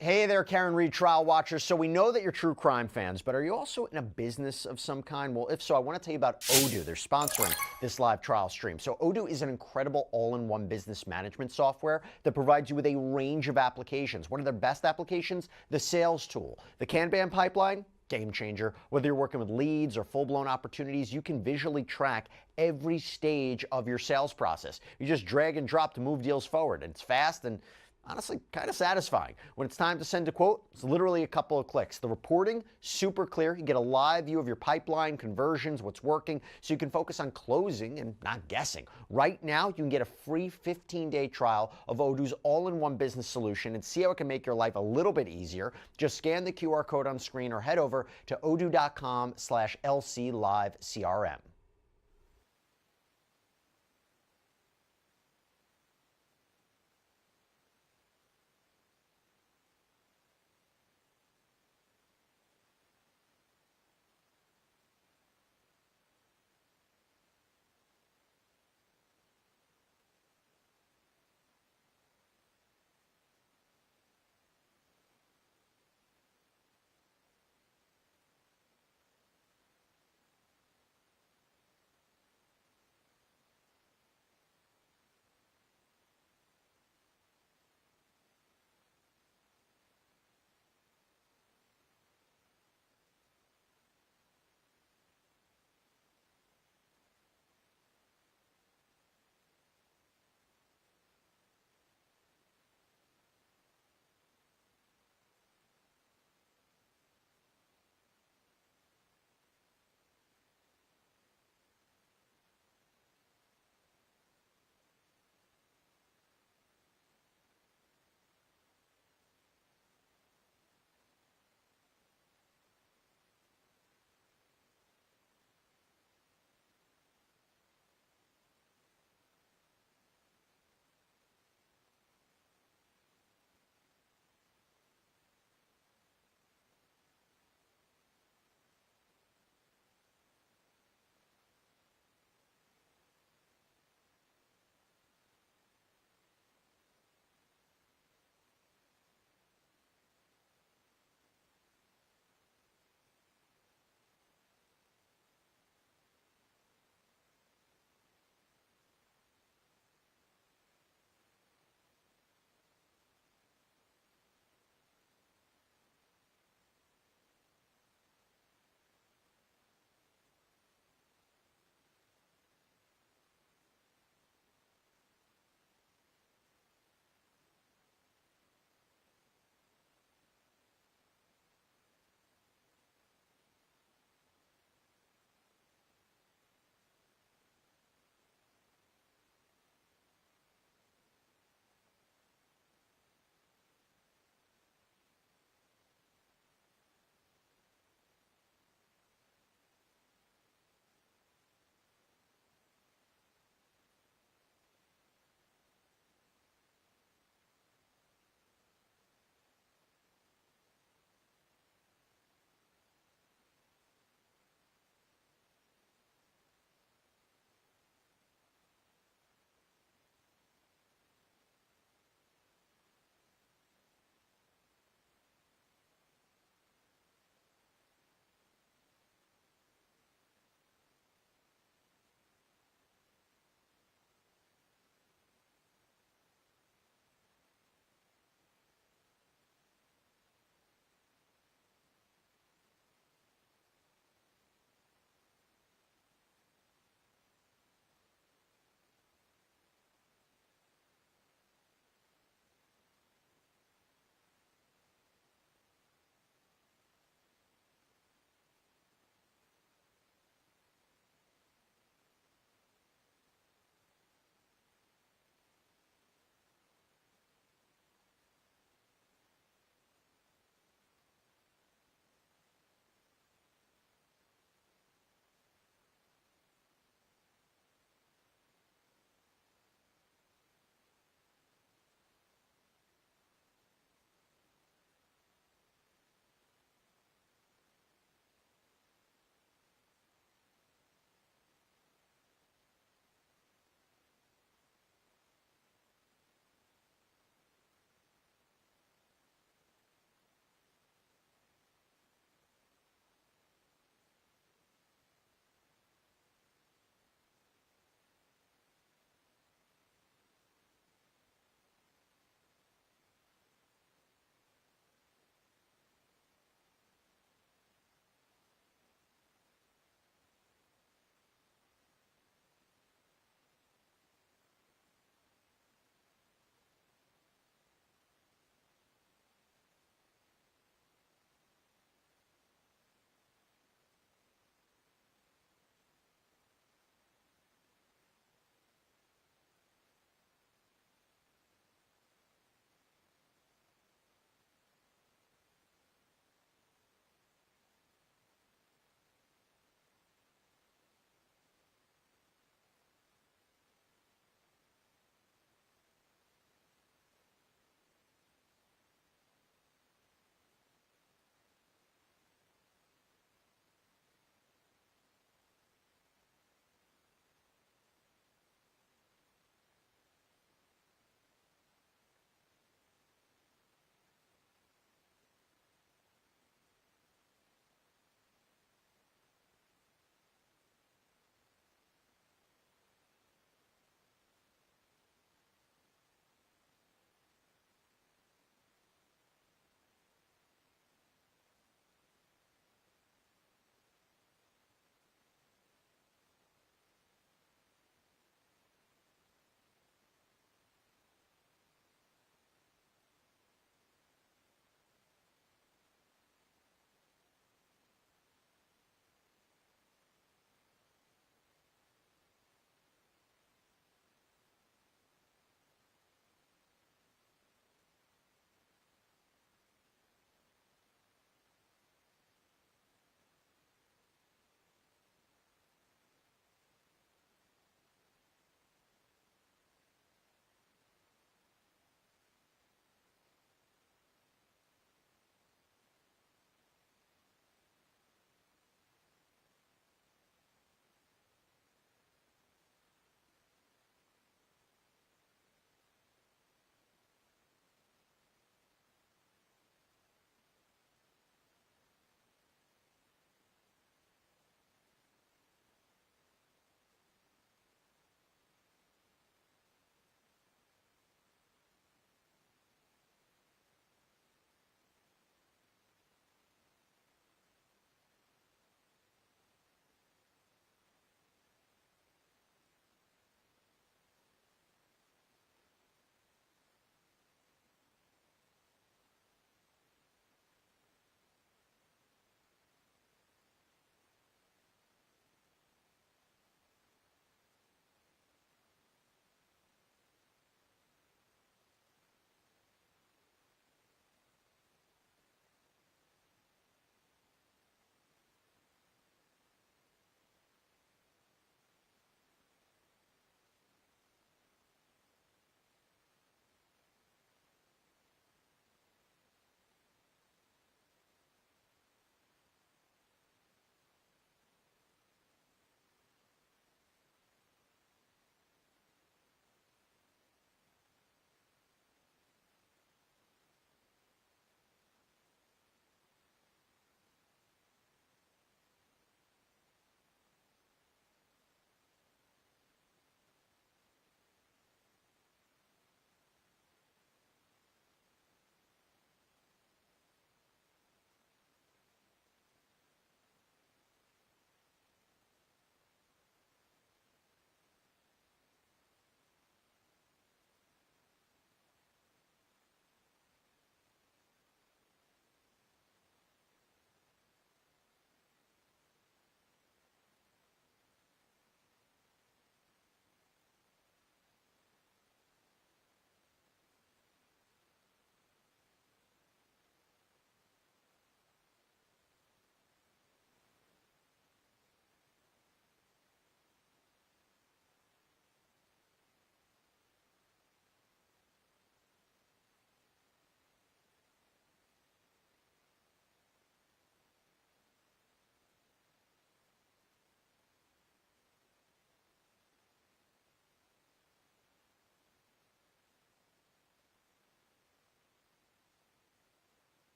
Hey there, Karen Reed trial watchers. So we know that you're true crime fans, but are you also in a business of some kind? Well, if so, I want to tell you about Odoo. They're sponsoring this live trial stream. So Odoo is an incredible all-in-one business management software that provides you with a range of applications. One of their best applications, the sales tool. The Kanban pipeline, game changer. Whether you're working with leads or full-blown opportunities, you can visually track every stage of your sales process. You just drag and drop to move deals forward. And it's fast and honestly kind of satisfying. When it's time to send a quote, it's literally a couple of clicks. The reporting, super clear. You get a live view of your pipeline, conversions, what's working, so you can focus on closing and not guessing. Right now, you can get a free 15-day trial of Odoo's all-in-one business solution and see how it can make your life a little bit easier. Just scan the QR code on screen or head over to odoo.com/LCLiveCRM.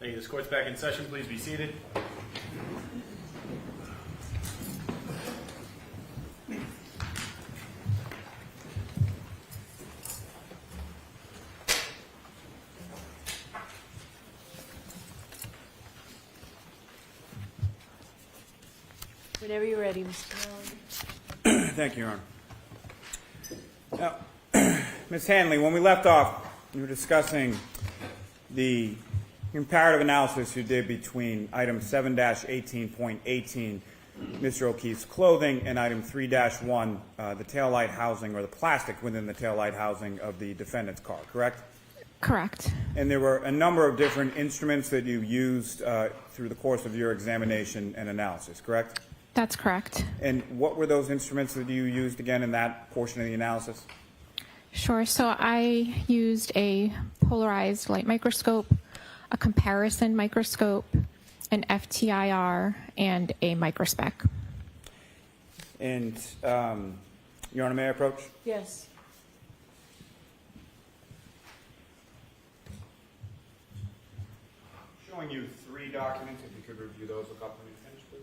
Hey, this court's back in session. Please be seated. Whenever you're ready, Mr. Hanley. Thank you, Your Honor. Now, Ms. Hanley, when we left off, you were discussing the comparative analysis you did between item 7-18.18, Mr. O'Keefe's clothing, and item 3-1, the taillight housing or the plastic within the taillight housing of the defendant's car, correct? Correct. And there were a number of different instruments that you used through the course of your examination and analysis, correct? That's correct. And what were those instruments that you used again in that portion of the analysis? Sure. So I used a polarized light microscope, a comparison microscope, an FTIR, and a microspec. And, Your Honor, may I approach? Yes. Showing you 3 documents, if you could review those a couple minutes, finish, please.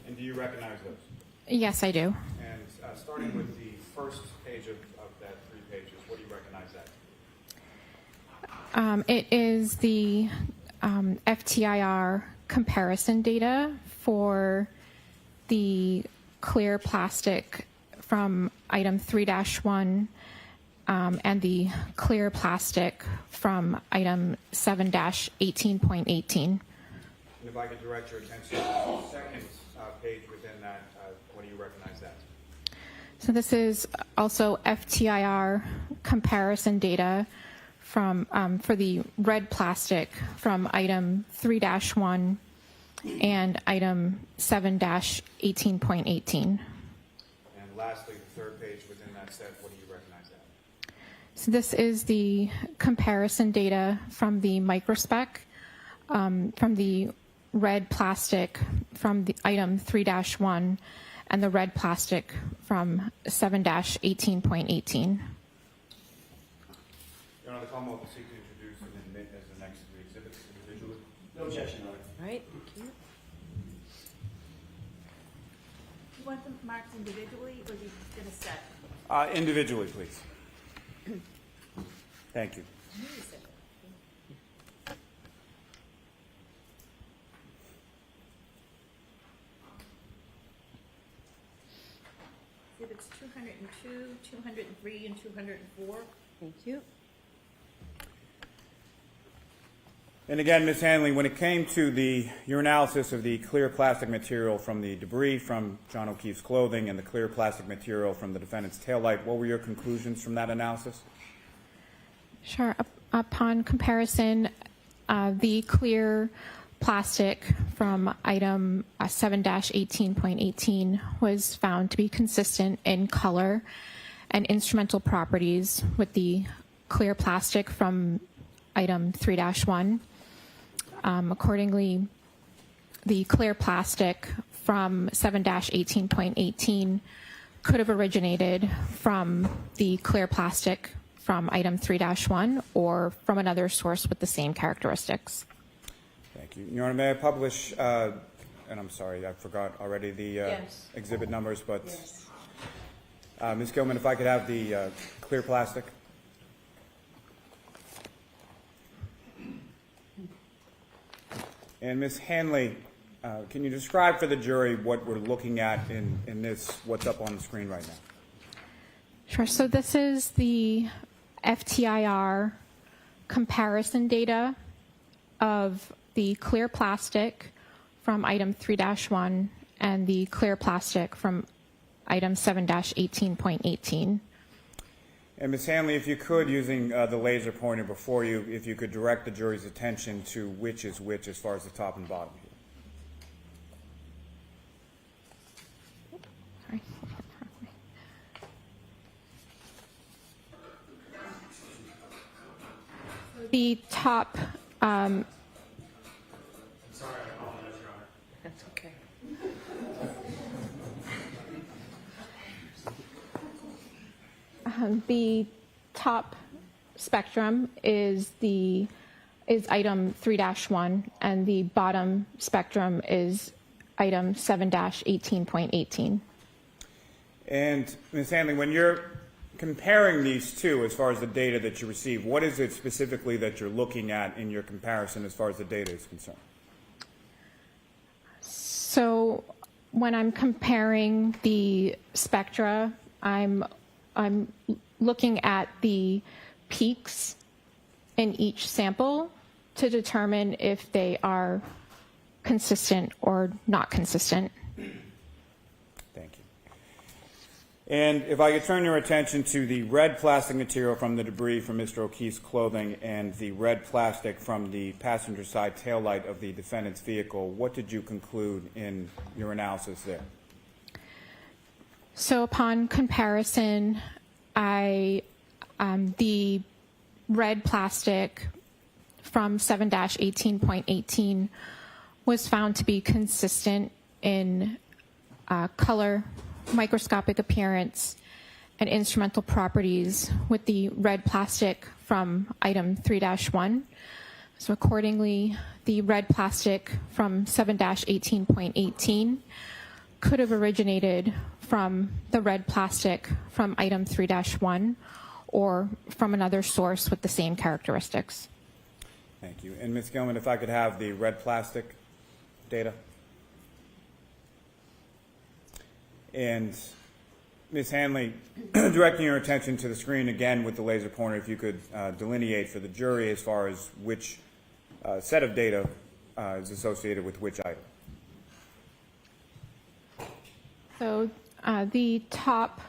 And do you recognize those? Yes, I do. And starting with the first page of that 3 pages, what do you recognize that? It is the FTIR comparison data for the clear plastic from item 3-1 and the clear plastic from item 7-18.18. And if I could direct your attention to the second page within that, what do you recognize that? So this is also FTIR comparison data from for the red plastic from item 3-1 and item 7-18.18. And lastly, the third page within that set, what do you recognize that? So this is the comparison data from the microspec from the red plastic from the item 3-1 and the red plastic from 7-18.18. Your Honor, the Commonwealth will seek to introduce and admit as the next 3 exhibits individually. No objection, Your Honor. All right, thank you. You want them marked individually, or you in a set? Individually, please. Thank you. Exhibits 202, 203, and 204. Thank you. And again, Ms. Hanley, when it came to your analysis of the clear plastic material from the debris from John O'Keefe's clothing and the clear plastic material from the defendant's taillight, what were your conclusions from that analysis? Sure. Upon comparison, the clear plastic from item 7-18.18 was found to be consistent in color and instrumental properties with the clear plastic from item 3-1. Accordingly, the clear plastic from 7-18.18 could have originated from the clear plastic from item 3-1 or from another source with the same characteristics. Thank you. Your Honor, may I publish, and I'm sorry, I forgot already the Yes. exhibit numbers, but Yes. Ms. Gilman, if I could have the clear plastic. And Ms. Hanley, can you describe for the jury what we're looking at in this, what's up on the screen right now? Sure. So this is the FTIR comparison data of the clear plastic from item 3-1 and the clear plastic from item 7-18.18. And Ms. Hanley, if you could, using the laser pointer before you, if you could direct the jury's attention to which is which as far as the top and bottom here. Sorry. The top, I'm sorry, I apologize, Your Honor. That's okay. the top spectrum is item 3-1, and the bottom spectrum is item 7-18.18. And Ms. Hanley, when you're comparing these two as far as the data that you receive, what is it specifically that you're looking at in your comparison as far as the data is concerned? So when I'm comparing the spectra, I'm looking at the peaks in each sample to determine if they are consistent or not consistent. Thank you. And if I could turn your attention to the red plastic material from the debris from Mr. O'Keefe's clothing and the red plastic from the passenger side taillight of the defendant's vehicle, what did you conclude in your analysis there? So upon comparison, the red plastic from 7-18.18 was found to be consistent in color, microscopic appearance, and instrumental properties with the red plastic from item 3-1. So accordingly, the red plastic from 7-18.18 could have originated from the red plastic from item 3-1 or from another source with the same characteristics. Thank you. And Ms. Gilman, if I could have the red plastic data. And Ms. Hanley, directing your attention to the screen again with the laser pointer, if you could delineate for the jury as far as which set of data is associated with which item. So the top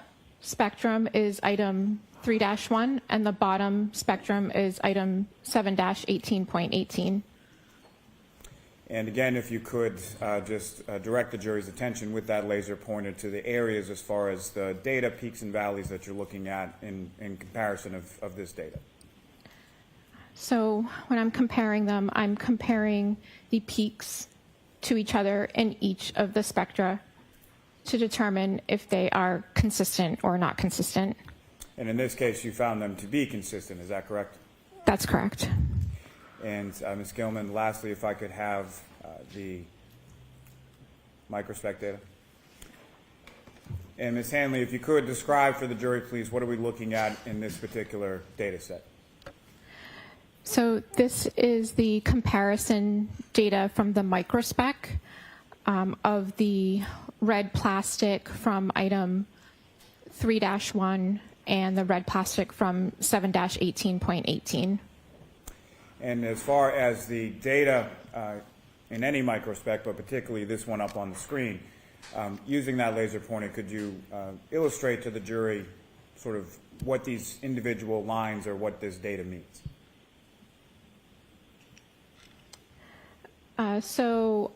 spectrum is item 3-1, and the bottom spectrum is item 7-18.18. And again, if you could just direct the jury's attention with that laser pointer to the areas as far as the data peaks and valleys that you're looking at in comparison of this data. So when I'm comparing them, I'm comparing the peaks to each other in each of the spectra to determine if they are consistent or not consistent. And in this case, you found them to be consistent, is that correct? That's correct. And Ms. Gilman, lastly, if I could have the microspec data. And Ms. Hanley, if you could describe for the jury, please, what are we looking at in this particular data set? So this is the comparison data from the microspec of the red plastic from item 3-1 and the red plastic from 7-18.18. And as far as the data in any microspec, but particularly this one up on the screen, using that laser pointer, could you illustrate to the jury sort of what these individual lines or what this data means? So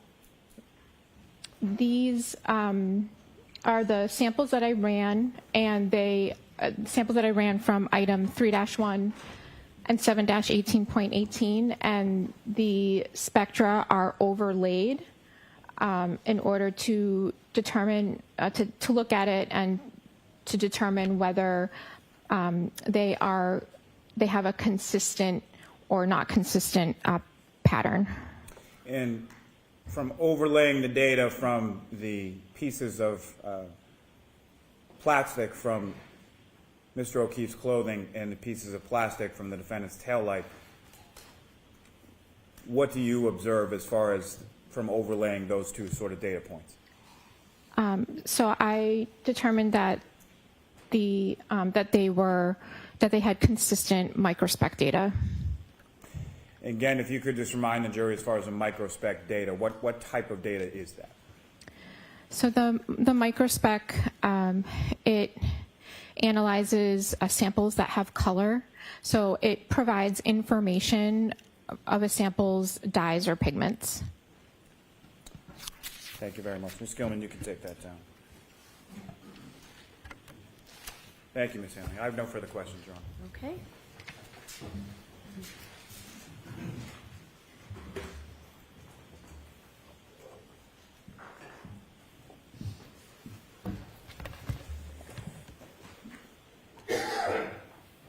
these are the samples that I ran, and samples that I ran from item 3-1 and 7-18.18, and the spectra are overlaid in order to determine, to look at it and to determine whether they have a consistent or not consistent pattern. And from overlaying the data from the pieces of plastic from Mr. O'Keefe's clothing and the pieces of plastic from the defendant's taillight, what do you observe as far as from overlaying those two sort of data points? So I determined that they had consistent microspec data. Again, if you could just remind the jury as far as the microspec data, what type of data is that? So the microspec, it analyzes samples that have color. So it provides information of a sample's dyes or pigments. Thank you very much. Ms. Gilman, you can take that down. Thank you, Ms. Hanley. I have no further questions, Your Honor. Okay.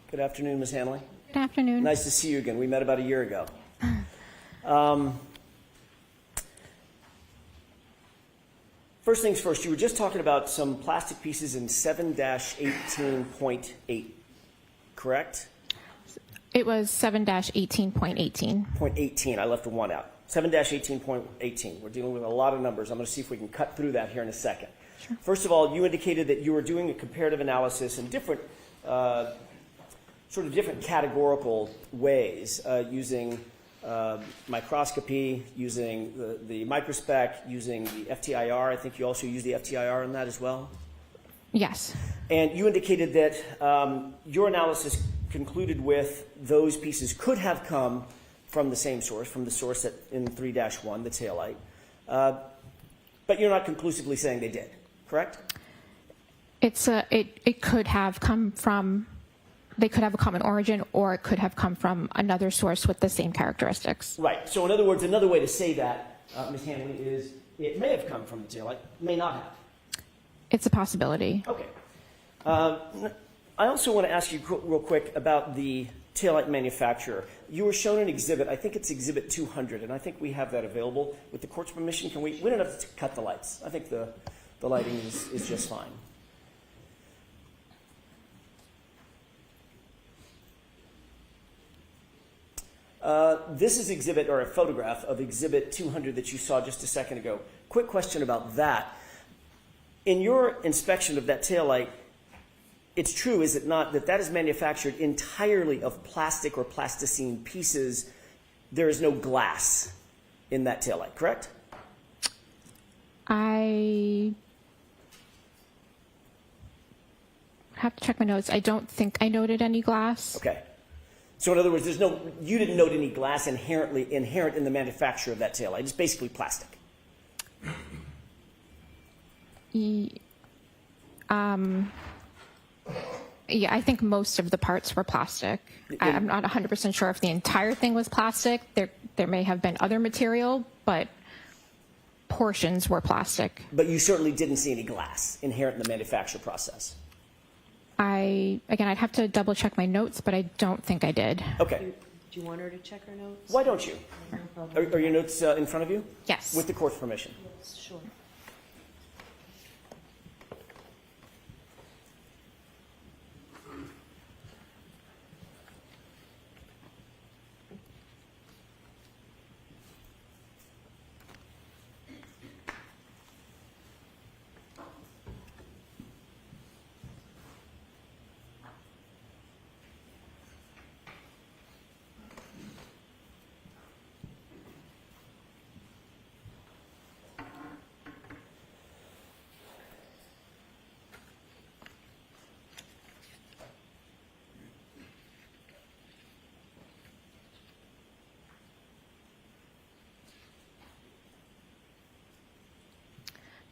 Could Good afternoon, Ms. Hanley. Good afternoon. Nice to see you again. We met about a year ago. First things first, you were just talking about some plastic pieces in 7-18.8, correct? It was 7-18.18. 0.18, I left the one out. 7-18.18. We're dealing with a lot of numbers. I'm going to see if we can cut through that here in a second. Sure. First of all, you indicated that you were doing a comparative analysis in different, different categorical ways, using microscopy, using the microspec, using the FTIR. I think you also use the FTIR in that as well? Yes. And you indicated that your analysis concluded with those pieces could have come from the same source, from the source in 3-1, the taillight. But you're not conclusively saying they did, correct? It could have come from, they could have a common origin, or it could have come from another source with the same characteristics. Right. So in other words, another way to say that, Ms. Hanley, is it may have come from the taillight, may not have. It's a possibility. Okay. I also want to ask you real quick about the taillight manufacturer. You were shown an exhibit, I think it's exhibit 200, and I think we have that available. With the court's permission, we don't have to cut the lights. I think the lighting is just fine. This is exhibit, or a photograph of exhibit 200 that you saw just a second ago. Quick question about that. In your inspection of that taillight, it's true, is it not, that is manufactured entirely of plastic or plasticine pieces. There is no glass in that taillight, correct? I have to check my notes. I don't think I noted any glass. Okay. So in other words, you didn't note any glass inherent in the manufacture of that taillight. It's basically plastic. Yeah, I think most of the parts were plastic. I'm not 100% sure if the entire thing was plastic. There may have been other material, but portions were plastic. But you certainly didn't see any glass inherent in the manufacture process. I'd have to double check my notes, but I don't think I did. Okay. Do you want her to check her notes? Why don't you? Are your notes in front of you? Yes. With the court's permission. Yes, sure.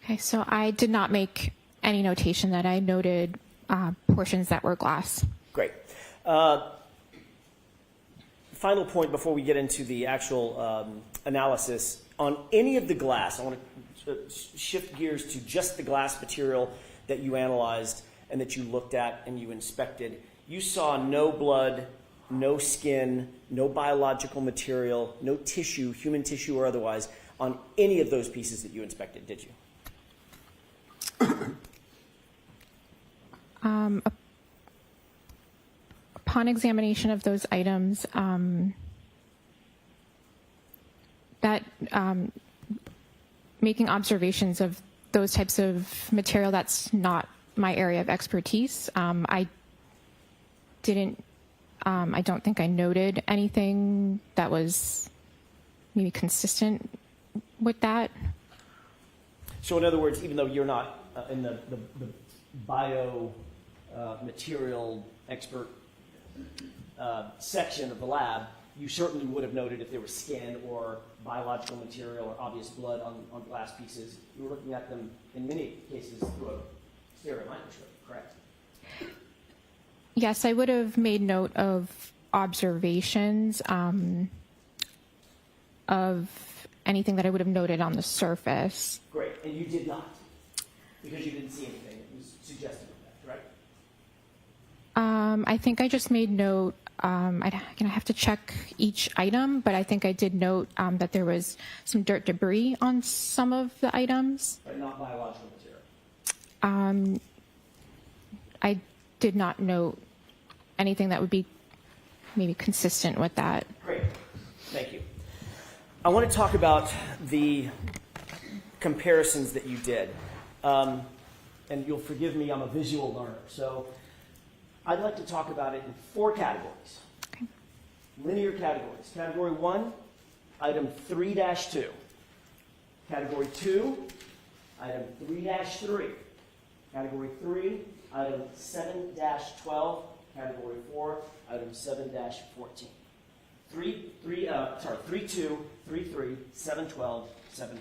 Okay, so I did not make any notation that I noted portions that were glass. Great. Final point before we get into the actual analysis. On any of the glass, I want to shift gears to just the glass material that you analyzed and that you looked at and you inspected. You saw no blood, no skin, no biological material, no tissue, human tissue or otherwise, on any of those pieces that you inspected, did you? Upon examination of those items, making observations of those types of material, that's not my area of expertise. I don't think I noted anything that was maybe consistent with that. So in other words, even though you're not in the bio material expert section of the lab, you certainly would have noted if there was skin or biological material or obvious blood on glass pieces. You were looking at them in many cases through a stereo microscope, correct? Yes, I would have made note of observations of anything that I would have noted on the surface. Great, and you did not, because you didn't see anything that was suggestive of that, correct? I think I just made note. I have to check each item, but I think I did note that there was some dirt debris on some of the items. But not biological material. I did not note anything that would be maybe consistent with that. Great. Thank you. I want to talk about the comparisons that you did. And you'll forgive me, I'm a visual learner. So I'd like to talk about it in 4 categories. Okay. Linear categories. Category 1, item 3-2. Category 2, item 3-3. Category 3, item 7-12. Category 4, item 7-14. 3-2, 3-3, 7-12, 7-14.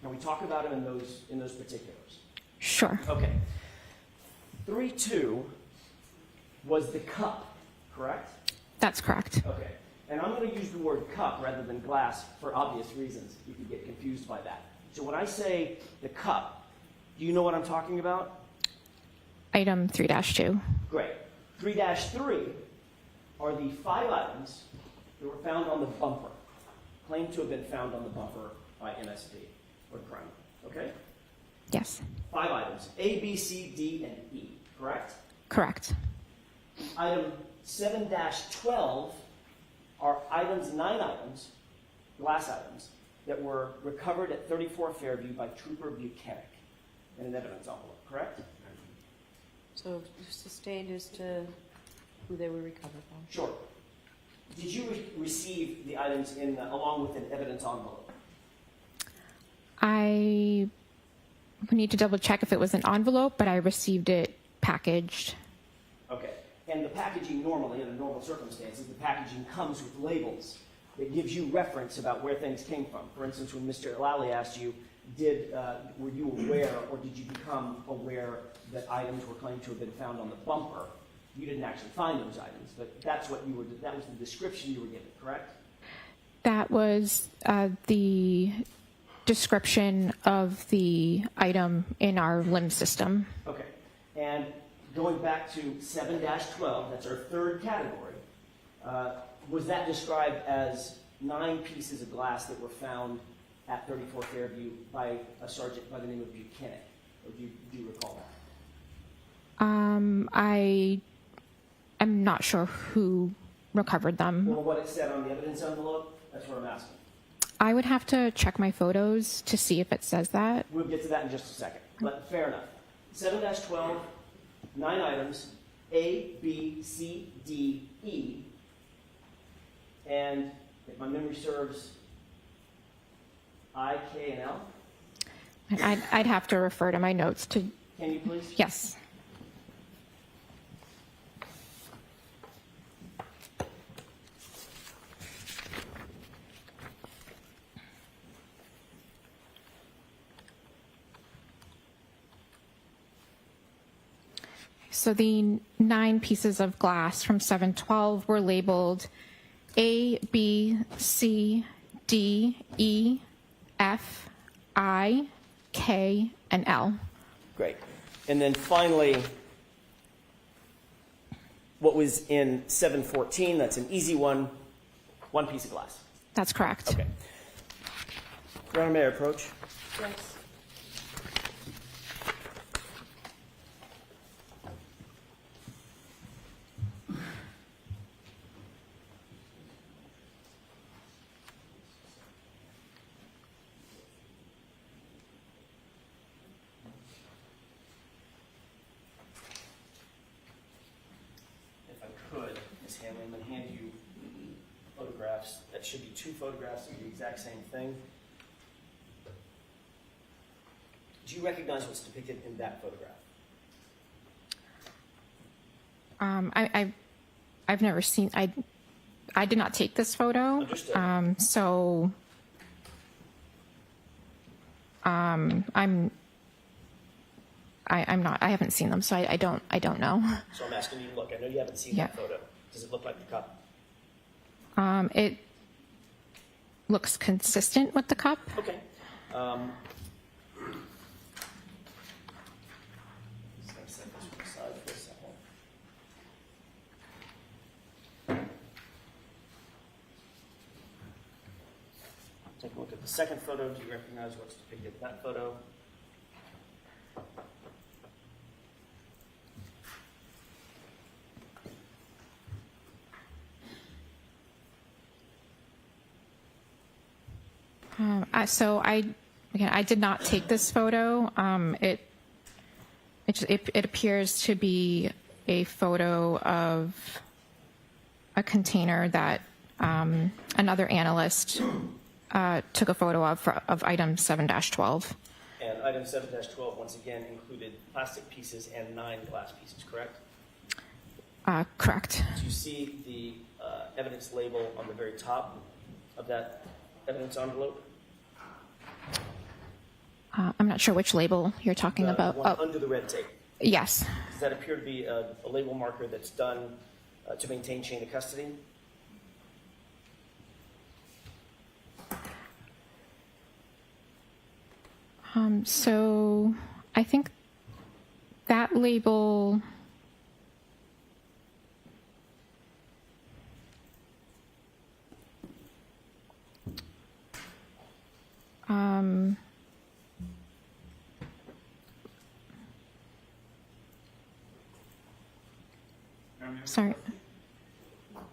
Can we talk about them in those particulars? Sure. Okay. 3-2 was the cup, correct? That's correct. Okay. And I'm going to use the word cup rather than glass for obvious reasons. You can get confused by that. So when I say the cup, do you know what I'm talking about? Item 3-2. Great. 3-3 are the 5 items that were found on the bumper, claimed to have been found on the bumper by MSP or crime. Okay? Yes. 5 items, A, B, C, D, and E, correct? Correct. Item 7-12 are 9 items, glass items, that were recovered at 34 Fairview by Trooper Buchanan in an evidence envelope, correct? So sustained as to who they were recovered from? Sure. Did you receive the items along with an evidence envelope? I need to double check if it was an envelope, but I received it packaged. Okay. And the packaging normally, under normal circumstances, the packaging comes with labels that gives you reference about where things came from. For instance, when Mr. Lally asked you, were you aware or did you become aware that items were claimed to have been found on the bumper? You didn't actually find those items, but that was the description you were given, correct? That was the description of the item in our limb system. Okay. And going back to 7-12, that's our 3rd category, was that described as 9 pieces of glass that were found at 34 Fairview by a sergeant by the name of Buchanan? Or do you recall that? I am not sure who recovered them. Or what it said on the evidence envelope? That's what I'm asking. I would have to check my photos to see if it says that. We'll get to that in just a second, but fair enough. 7-12, 9 items, A, B, C, D, E, and if my memory serves, I, K, and L. I'd have to refer to my notes to. Can you please? Yes. So the 9 pieces of glass from 7-12 were labeled A, B, C, D, E, F, I, K, and L. Great. And then finally, what was in 7-14, that's an easy one, 1 piece of glass. That's correct. Okay. Your Honor, may I approach? Yes. That should be 2 photographs of the exact same thing. Do you recognize what's depicted in that photograph? I've never seen. I did not take this photo. Understood. So I'm not. I haven't seen them, so I don't know. So I'm asking you to look. I know you haven't seen that photo. Does it look like the cup? It looks consistent with the cup. Okay. take a look at the second photo. Do you recognize what's depicted in that photo? So I did not take this photo. It appears to be a photo of a container that another analyst took a photo of item 7-12. And item 7-12 once again included plastic pieces and 9 glass pieces, correct? Correct. Do you see the evidence label on the very top of that evidence envelope? I'm not sure which label you're talking The about. one under the red tape. Yes. Does that appear to be a label marker that's done to maintain chain of custody? So I think that label. Sorry.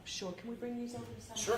Sure, can we bring these over to the side? Sure.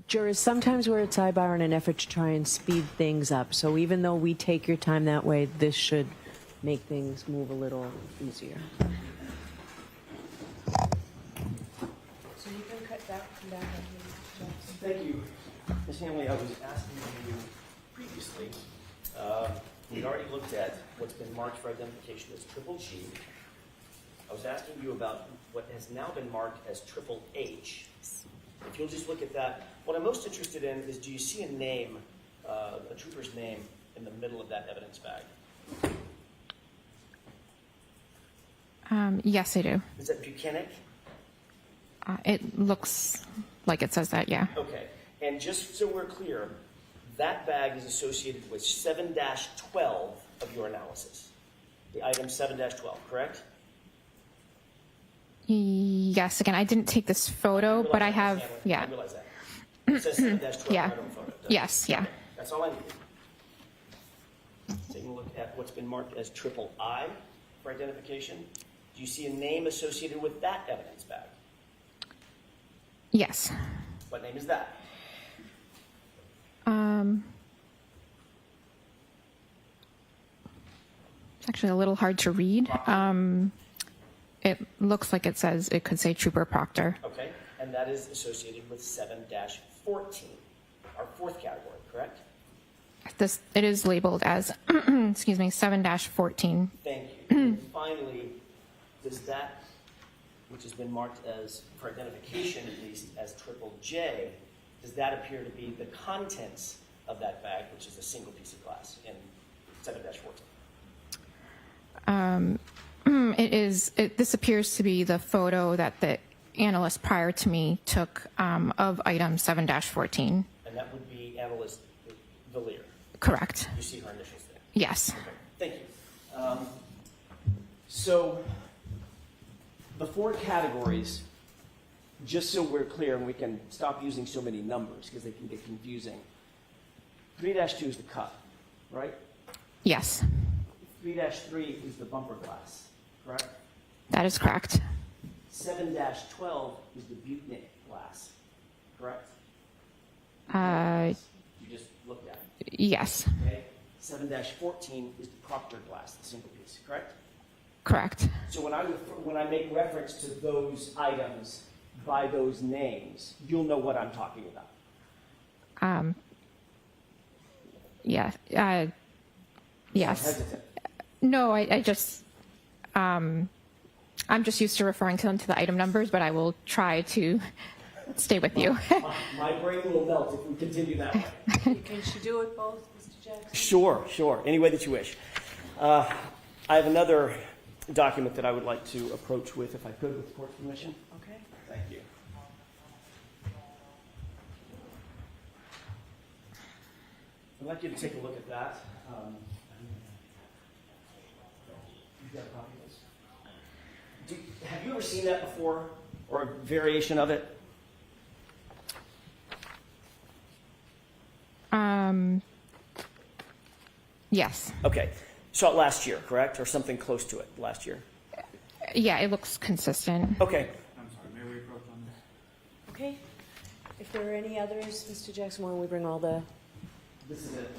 Jurors, sometimes we're at sidebar in an effort to try and speed things up. So even though we take your time that way, this should make things move a little easier. So you can cut that, come back. Thank you. Ms. Hanley, I was asking you previously, we'd already looked at what's been marked for identification as triple G. I was asking you about what has now been marked as triple H. If you'll just look at that, what I'm most interested in is, do you see a name, a trooper's name, in the middle of that evidence bag? Yes, I do. Is that Buchanan? It looks like it says that, yeah. Okay. And just so we're clear, that bag is associated with 7-12 of your analysis. The item 7-12, correct? Yes, again, I didn't take this photo, but I have, yeah. I realize that. It says 7-12 Yeah. right on the photo. doesn't it? Yes, yeah. Okay. That's all I need. Taking a look at what's been marked as triple I for identification. Do you see a name associated with that evidence bag? Yes. What name is that? It's actually a little hard to read. It looks like it could say Trooper Proctor. Okay. And that is associated with 7-14, our fourth category, correct? It is labeled as, excuse me, 7-14. Thank you. And finally, does that, which has been marked as, for identification at least, as triple J, does that appear to be the contents of that bag, which is a single piece of glass in 7-14? This appears to be the photo that the analyst prior to me took of item 7-14. And that would be analyst Valier. Correct. You see her initials there. Yes. Okay. Thank you. So the four categories, just so we're clear and we can stop using so many numbers because they can get confusing. 3-2 is the cup, right? Yes. 3-3 is the bumper glass, correct? That is correct. 7-12 is the Buchanan glass, correct? You just looked at it. Yes. Okay. 7-14 is the Proctor glass, the single piece, correct? Correct. So when I make reference to those items by those names, you'll know what I'm talking about. Yeah. Yes. Hesitant. No, I just, I'm just used to referring to them to the item numbers, but I will try to stay with you. My brain will melt if we continue that way. Can she do it both, Mr. Jackson? Sure. Any way that you wish. I have another document that I would like to approach with, if I could, with the court's permission. Okay. Thank you. I'd like you to take a look at that. You've got a copy of this. Have you ever seen that before, or a variation of it? Yes. Okay. Saw it last year, correct? Or something close to it last year? Yeah, it looks consistent. Okay. I'm sorry, may we approach on this? Okay. If there are any others, Mr. Jackson, why don't we bring all the... This is it.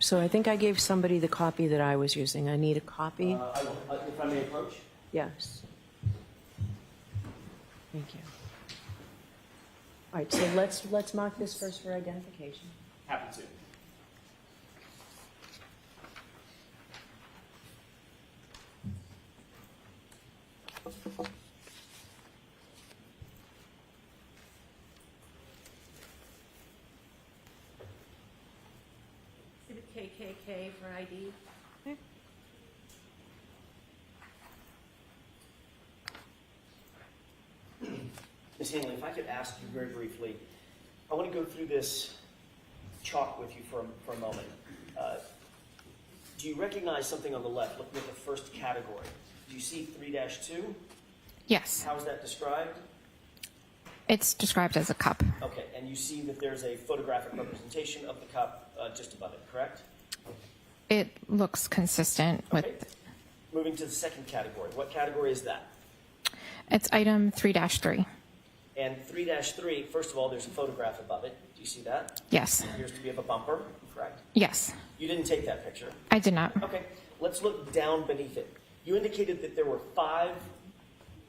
So I think I gave somebody the copy that I was using. I need a copy. If I may approach? Yes. Thank you. All right, so let's mark this first for identification. Happy to. Exhibit KKK for ID. Ms. Hanley, if I could ask you very briefly, I want to go through this chalk with you for a moment. Do you recognize something on the left, looking at the first category? Do you see 3-2? Yes. How is that described? It's described as a cup. Okay, and you see that there's a photographic representation of the cup just above it, correct? It looks consistent with. Okay. Moving to the second category. What category is that? It's item 3-3. And 3-3, first of all, there's a photograph above it. Do you see that? Yes. It appears to be of a bumper, correct? Yes. You didn't take that picture. I did not. Okay, let's look down beneath it. You indicated that there were 5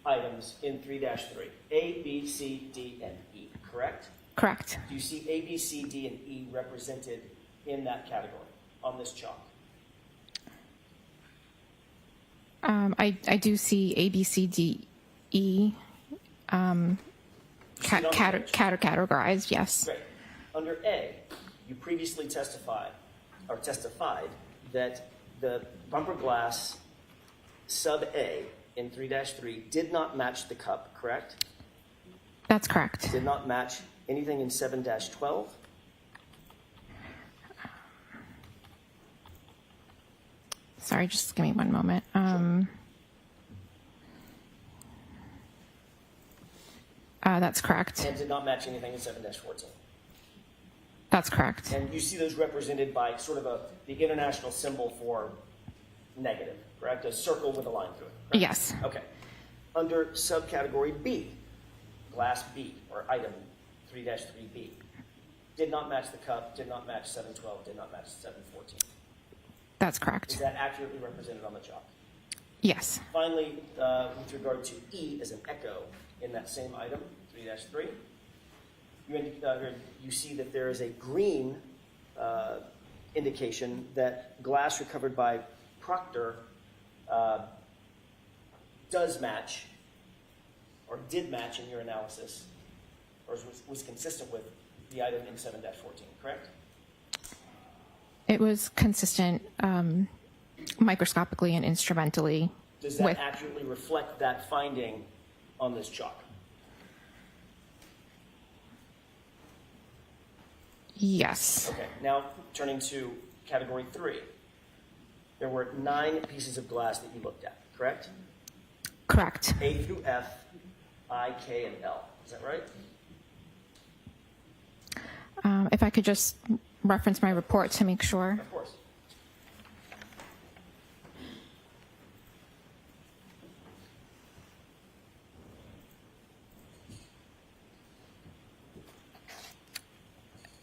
items in 3-3, A, B, C, D, and E, correct? Correct. Do you see A, B, C, D, and E represented in that category on this chalk? I do see A, B, C, D, E categorized, yes. Great. Under A, you previously testified that the bumper glass sub A in 3-3 did not match the cup, correct? That's correct. Did not match anything in 7-12? Sorry, just give me one moment. That's correct. And did not match anything in 7-14? That's correct. And you see those represented by sort of the international symbol for negative, correct? A circle with a line through it, correct? Yes. Okay. Under subcategory B, glass B, or item 3-3B, did not match the cup, did not match 7-12, did not match 7-14. That's correct. Is that accurately represented on the chalk? Yes. Finally, with regard to E as an echo in that same item, 3-3, you see that there is a green indication that glass recovered by Proctor does match, or did match in your analysis, or was consistent with the item in 7-14, correct? It was consistent microscopically and instrumentally. Does that accurately reflect that finding on this chalk? Yes. Okay, now turning to category 3. There were 9 pieces of glass that you looked at, correct? Correct. A through F, I, K, and L. Is that right? If I could just reference my report to make sure. Of course.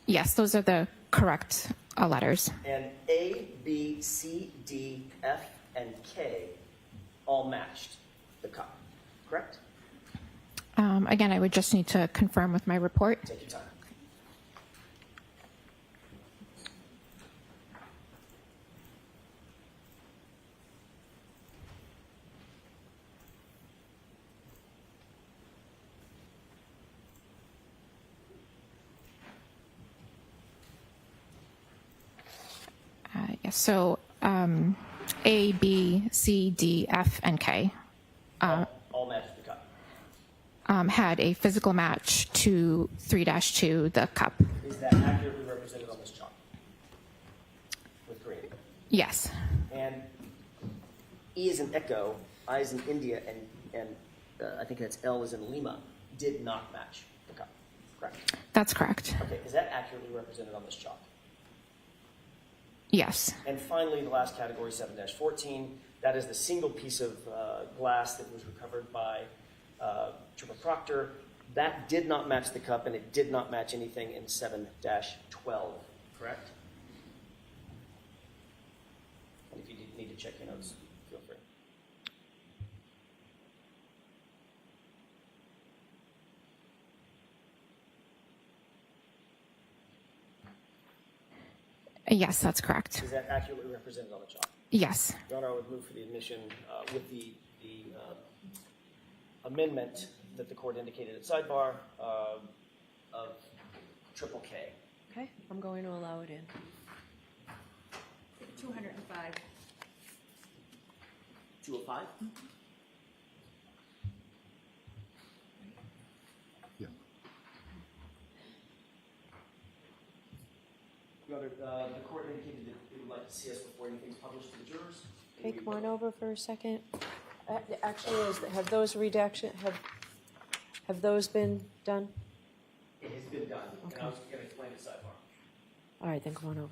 Yes, those are the correct letters. And A, B, C, D, F, and K all matched the cup, correct? Again, I would just need to confirm with my report. Take your time. Yes, so A, B, C, D, F, and K All matched the cup. had a physical match to 3-2, the cup. Is that accurately represented on this chart with green? Yes. And E is in echo, I is in India, and I think that's L is in Lima, did not match the cup, correct? That's correct. Okay, is that accurately represented on this chart? Yes. And finally, the last category, 7-14, that is the single piece of glass that was recovered by Trooper Proctor. That did not match the cup, and it did not match anything in 7-12, correct? check your notes. Feel free. Yes, that's correct. Is that accurately represented on the chart? Yes. Your Honor, I would move for the admission with the amendment that the court indicated at sidebar of triple K. Okay, I'm going to allow it in. 205. 205? Yeah. Your Honor, the court indicated that it would like to see us before anything's published to the jurors. Okay, come on over for a second. Actually, have those have those been done? It has been done, Okay. and I was going to explain at sidebar. All right, then come on over.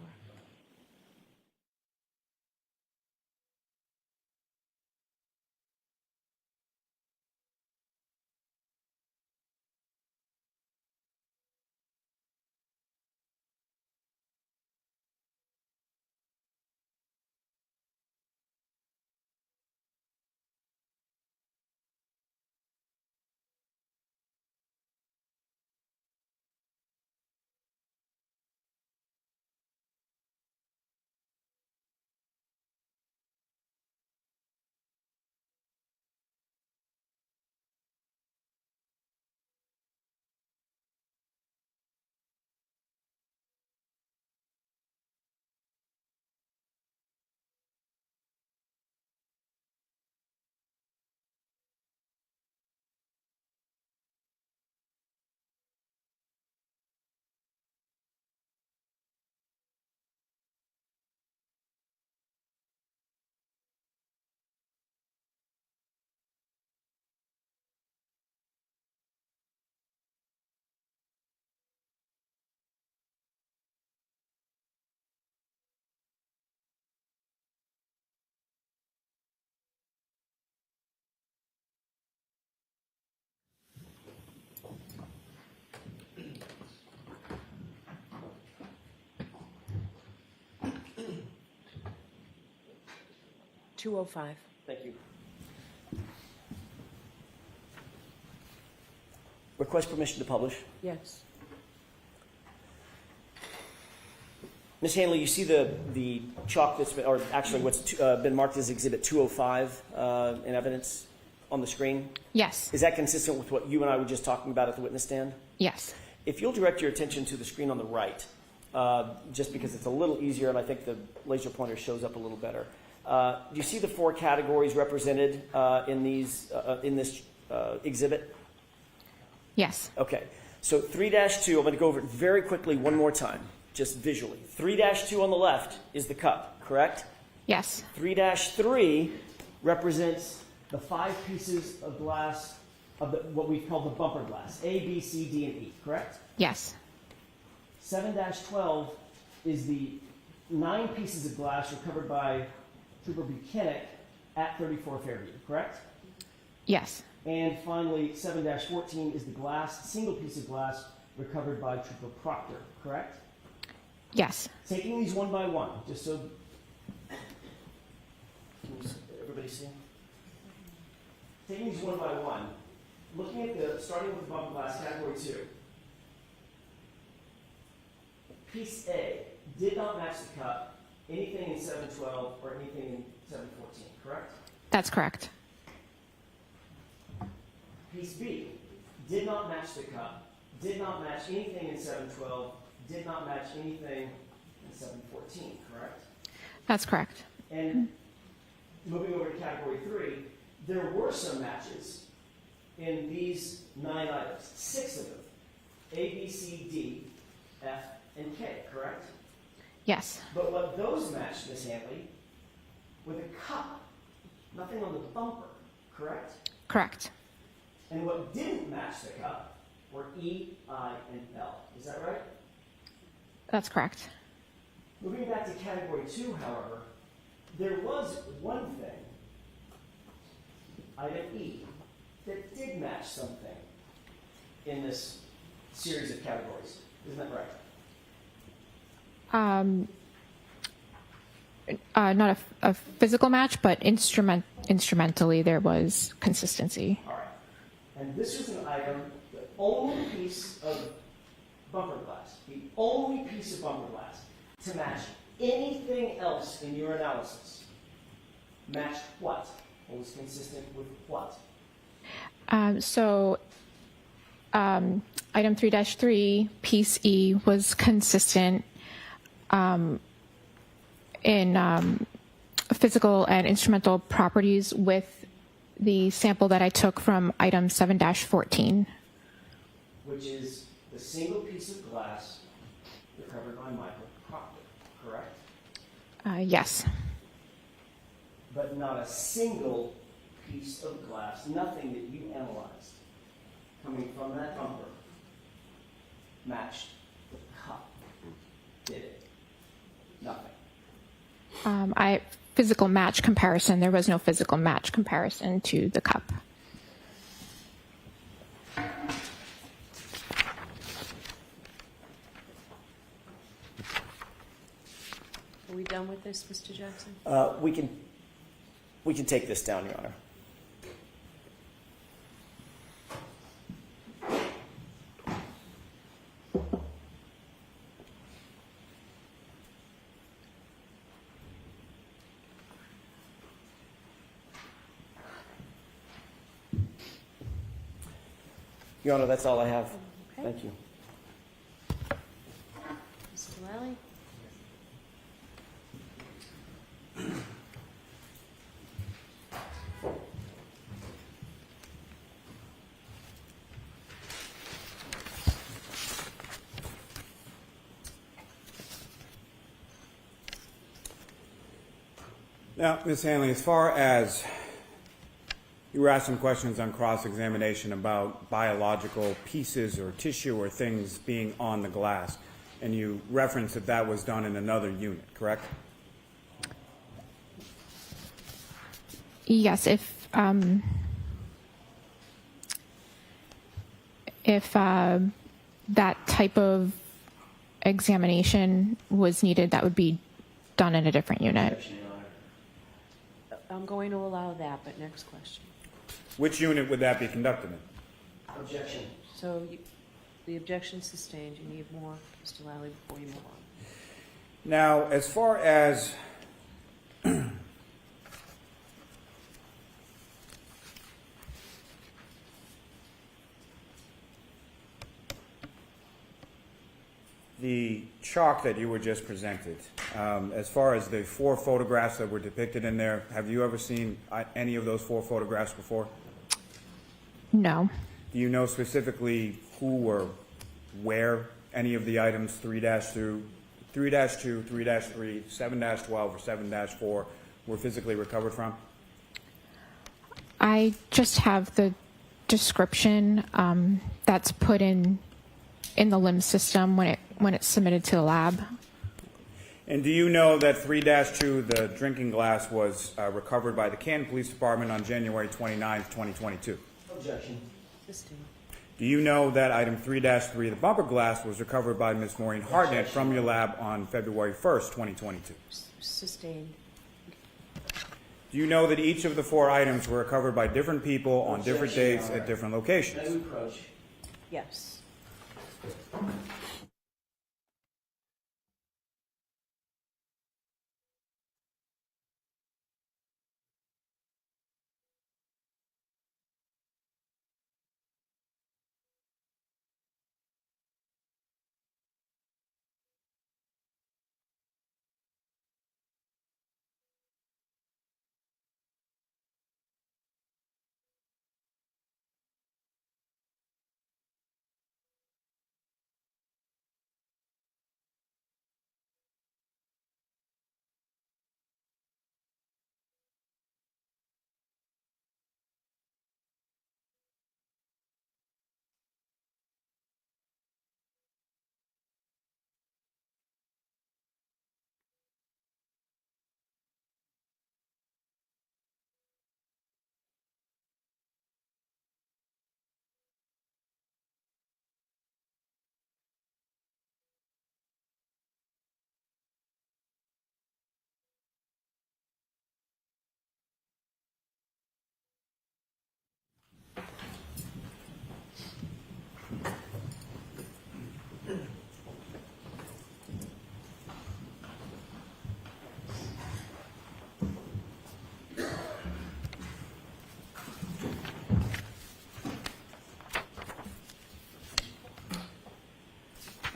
$205. Thank you. Request permission to publish. Yes. Ms. Hanley, you see the chalk that's been, or actually what's been marked as Exhibit 205 in evidence on the screen? Yes. Is that consistent with what you and I were just talking about at the witness stand? Yes. If you'll direct your attention to the screen on the right, just because it's a little easier and I think the laser pointer shows up a little better. Do you see the 4 categories represented in this exhibit? Yes. Okay. So 3-2, I'm going to go over it very quickly one more time, just visually. 3-2 on the left is the cup, correct? Yes. 3-3 represents the 5 pieces of glass of what we call the bumper glass, A, B, C, D, and E, correct? Yes. 7-12 is the 9 pieces of glass recovered by Trooper Buchanan at 34 Fairview, correct? Yes. And finally, 7-14 is the single piece of glass recovered by Trooper Proctor, correct? Yes. Taking these one by one, just so everybody see? Taking these one by one, looking at starting with the bumper glass, category 2. Piece A did not match the cup, anything in 712 or anything in 714, correct? That's correct. Piece B did not match the cup, did not match anything in 712, did not match anything in 714, correct? That's correct. And moving over to category 3, there were some matches in these 9 items, 6 of them, A, B, C, D, F, and K, correct? Yes. But what those matched, Ms. Hanley, were the cup, nothing on the bumper, correct? Correct. And what didn't match the cup were E, I, and L. Is that right? That's correct. Moving back to category 2, however, there was one thing, item E, that did match something in this series of categories. Isn't that right? not a physical match, but instrumentally there was consistency. All right. And this is an item, the only piece of bumper glass, the only piece of bumper glass to match anything else in your analysis. Matched what? Or was consistent with what? Item 3-3, piece E, was consistent in physical and instrumental properties with the sample that I took from item 7-14. Which is the single piece of glass recovered by Michael Proctor, correct? Yes. But not a single piece of glass, nothing that you analyzed coming from that bumper matched the cup, did it? Nothing. Physical match comparison, there was no physical match comparison to the cup. Are we done with this, Mr. Jackson? We can take this down, Your Honor. Your Honor, that's all I have. Okay. Thank you. Mr. Lally? Now, Ms. Hanley, as far as you were asked some questions on cross-examination about biological pieces or tissue or things being on the glass, and you referenced that that was done in another unit, correct? Yes, if that type of examination was needed, that would be done in a different unit. Objection, Your Honor. I'm going to allow that, but next question. Which unit would that be conducted in? Objection. So the objection sustained. You need more, Mr. Lally, before you move on. Now, as far as the chalk that you were just presented, as far as the 4 photographs that were depicted in there, have you ever seen any of those 4 photographs before? No. Do you know specifically who or where any of the items 3-2, 3-2, 3-3, 7-12, or 7-4 were physically recovered from? I just have the description that's put in the LIMS system when it's submitted to the lab. And do you know that 3-2, the drinking glass, was recovered by the Canton Police Department on January 29th, 2022? Objection. Sustained. Do you know that item 3-3, the bumper glass, was recovered by Ms. Maureen Hartnett from your lab on February 1st, 2022? Sustained. Do you know that each of the 4 items were recovered by different people on different Objection, dates Your Honor. at different No locations? approach. Yes.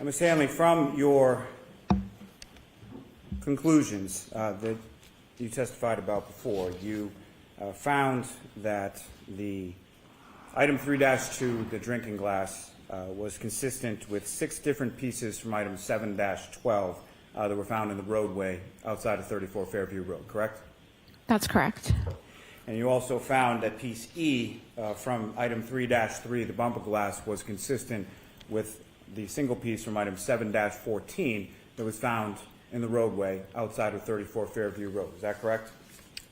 Ms. Hanley, from your conclusions that you testified about before, you found that the item 3-2, the drinking glass, was consistent with 6 different pieces from item 7-12 that were found in the roadway outside of 34 Fairview Road, correct? That's correct. And you also found that piece E from item 3-3, the bumper glass, was consistent with the single piece from item 7-14 that was found in the roadway outside of 34 Fairview Road. Is that correct?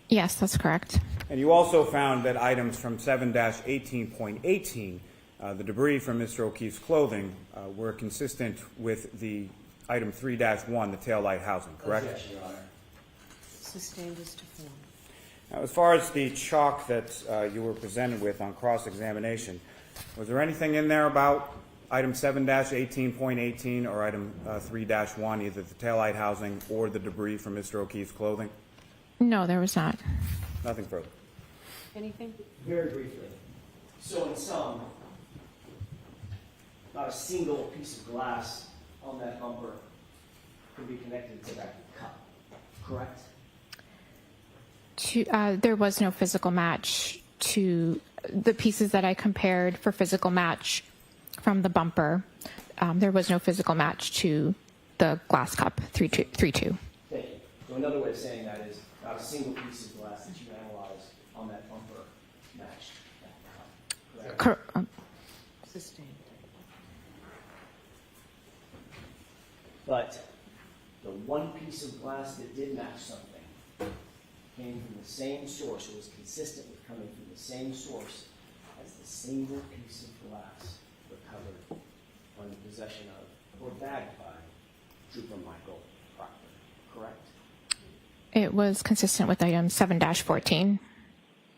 Yes, that's correct. And you also found that items from 7-18.18, the debris from Mr. O'Keefe's clothing, were consistent with the item 3-1, the taillight housing, correct? Yes, Your Honor. Sustained as to form. Now, as far as the chalk that you were presented with on cross-examination, was there anything in there about item 7-18.18 or item 3-1, either the taillight housing or the debris from Mr. O'Keefe's clothing? No, there was not. Nothing further. Anything? Very briefly. So in sum, not a single piece of glass on that bumper can be connected to that cup, correct? There was no physical match to the pieces that I compared for physical match from the bumper. There was no physical match to the glass cup 3-2. Thank you. So another way of saying that is not a single piece of glass that you analyzed on that bumper matched that cup, correct? Sustained. But the one piece of glass that did match something came from the same source, or was consistent with coming from the same source as the single piece of glass recovered on the possession of or bagged by Trooper Michael Proctor, correct? It was consistent with item 7-14.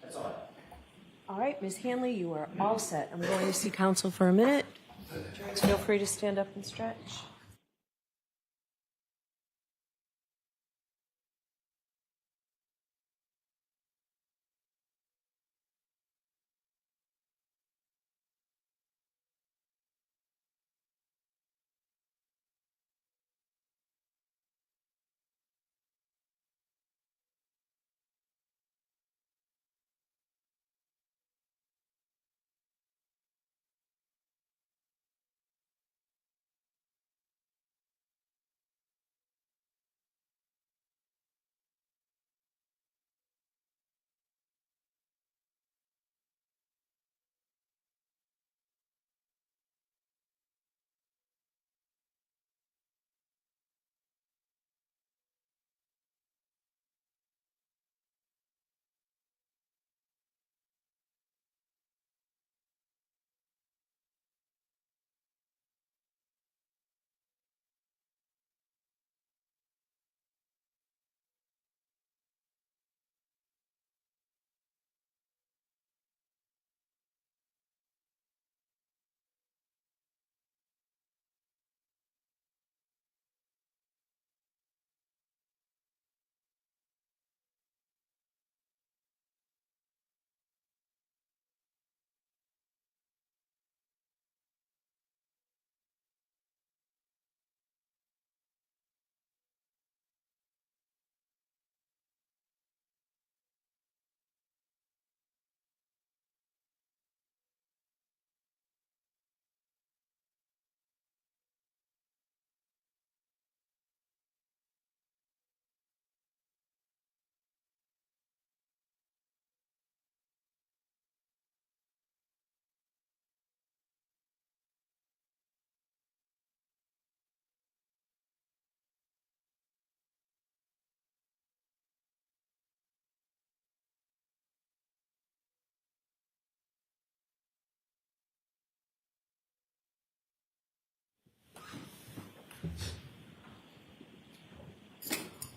That's all. All right, Ms. Hanley, you are all set. I'm going to see counsel for a minute. Feel free to stand up and stretch.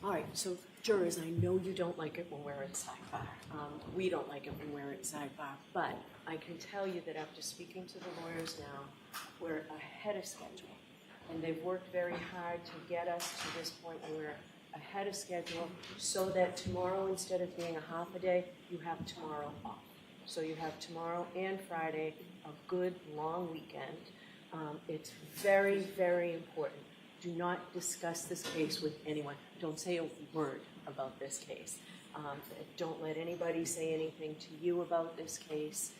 All right, so jurors, I know you don't like it when we're at sidebar. We don't like it when we're at sidebar, but I can tell you that after speaking to the lawyers now, we're ahead of schedule. And they've worked very hard to get us to this point where we're ahead of schedule so that tomorrow, instead of being a half a day, you have tomorrow off. So you have tomorrow and Friday, a good long weekend. It's very, very important. Do not discuss this case with anyone. Don't say a word about this case. Don't let anybody say anything to you about this case.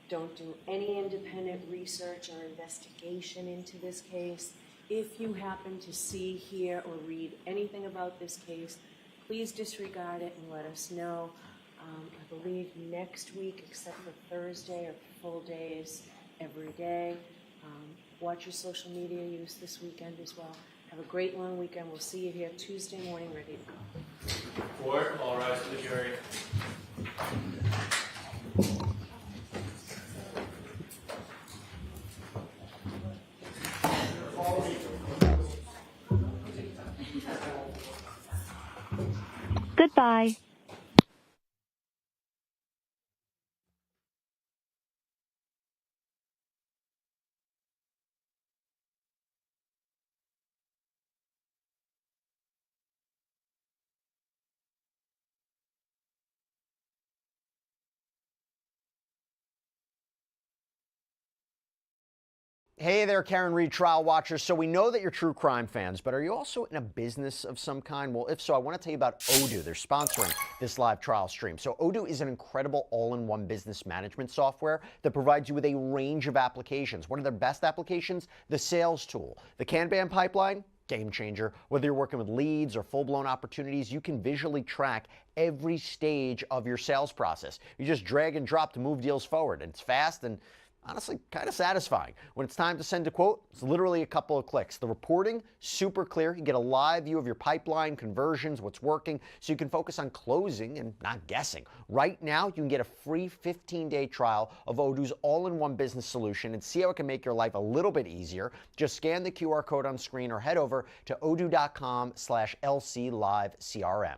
Don't do any independent research or investigation into this case. If you happen to see, hear, or read anything about this case, please disregard it and let us know. I believe next week, except for Thursday, are full days every day. Watch your social media use this weekend as well. Have a great long weekend. We'll see you here Tuesday morning ready to go. Court, all rise for the jury. Goodbye. Hey there, Karen Reed trial watchers. So we know that you're true crime fans, but are you also in a business of some kind? Well, if so, I want to tell you about Odoo. They're sponsoring this live trial stream. So Odoo is an incredible all-in-one business management software that provides you with a range of applications. One of their best applications, the sales tool. The Kanban pipeline, game changer. Whether you're working with leads or full-blown opportunities, you can visually track every stage of your sales process. You just drag and drop to move deals forward, and it's fast and honestly kind of satisfying. When it's time to send a quote, it's literally a couple of clicks. The reporting, super clear. You get a live view of your pipeline, conversions, what's working, so you can focus on closing and not guessing. Right now, you can get a free 15-day trial of Odoo's all-in-one business solution and see how it can make your life a little bit easier. Just scan the QR code on screen or head over to odoo.com/LCLiveCRM.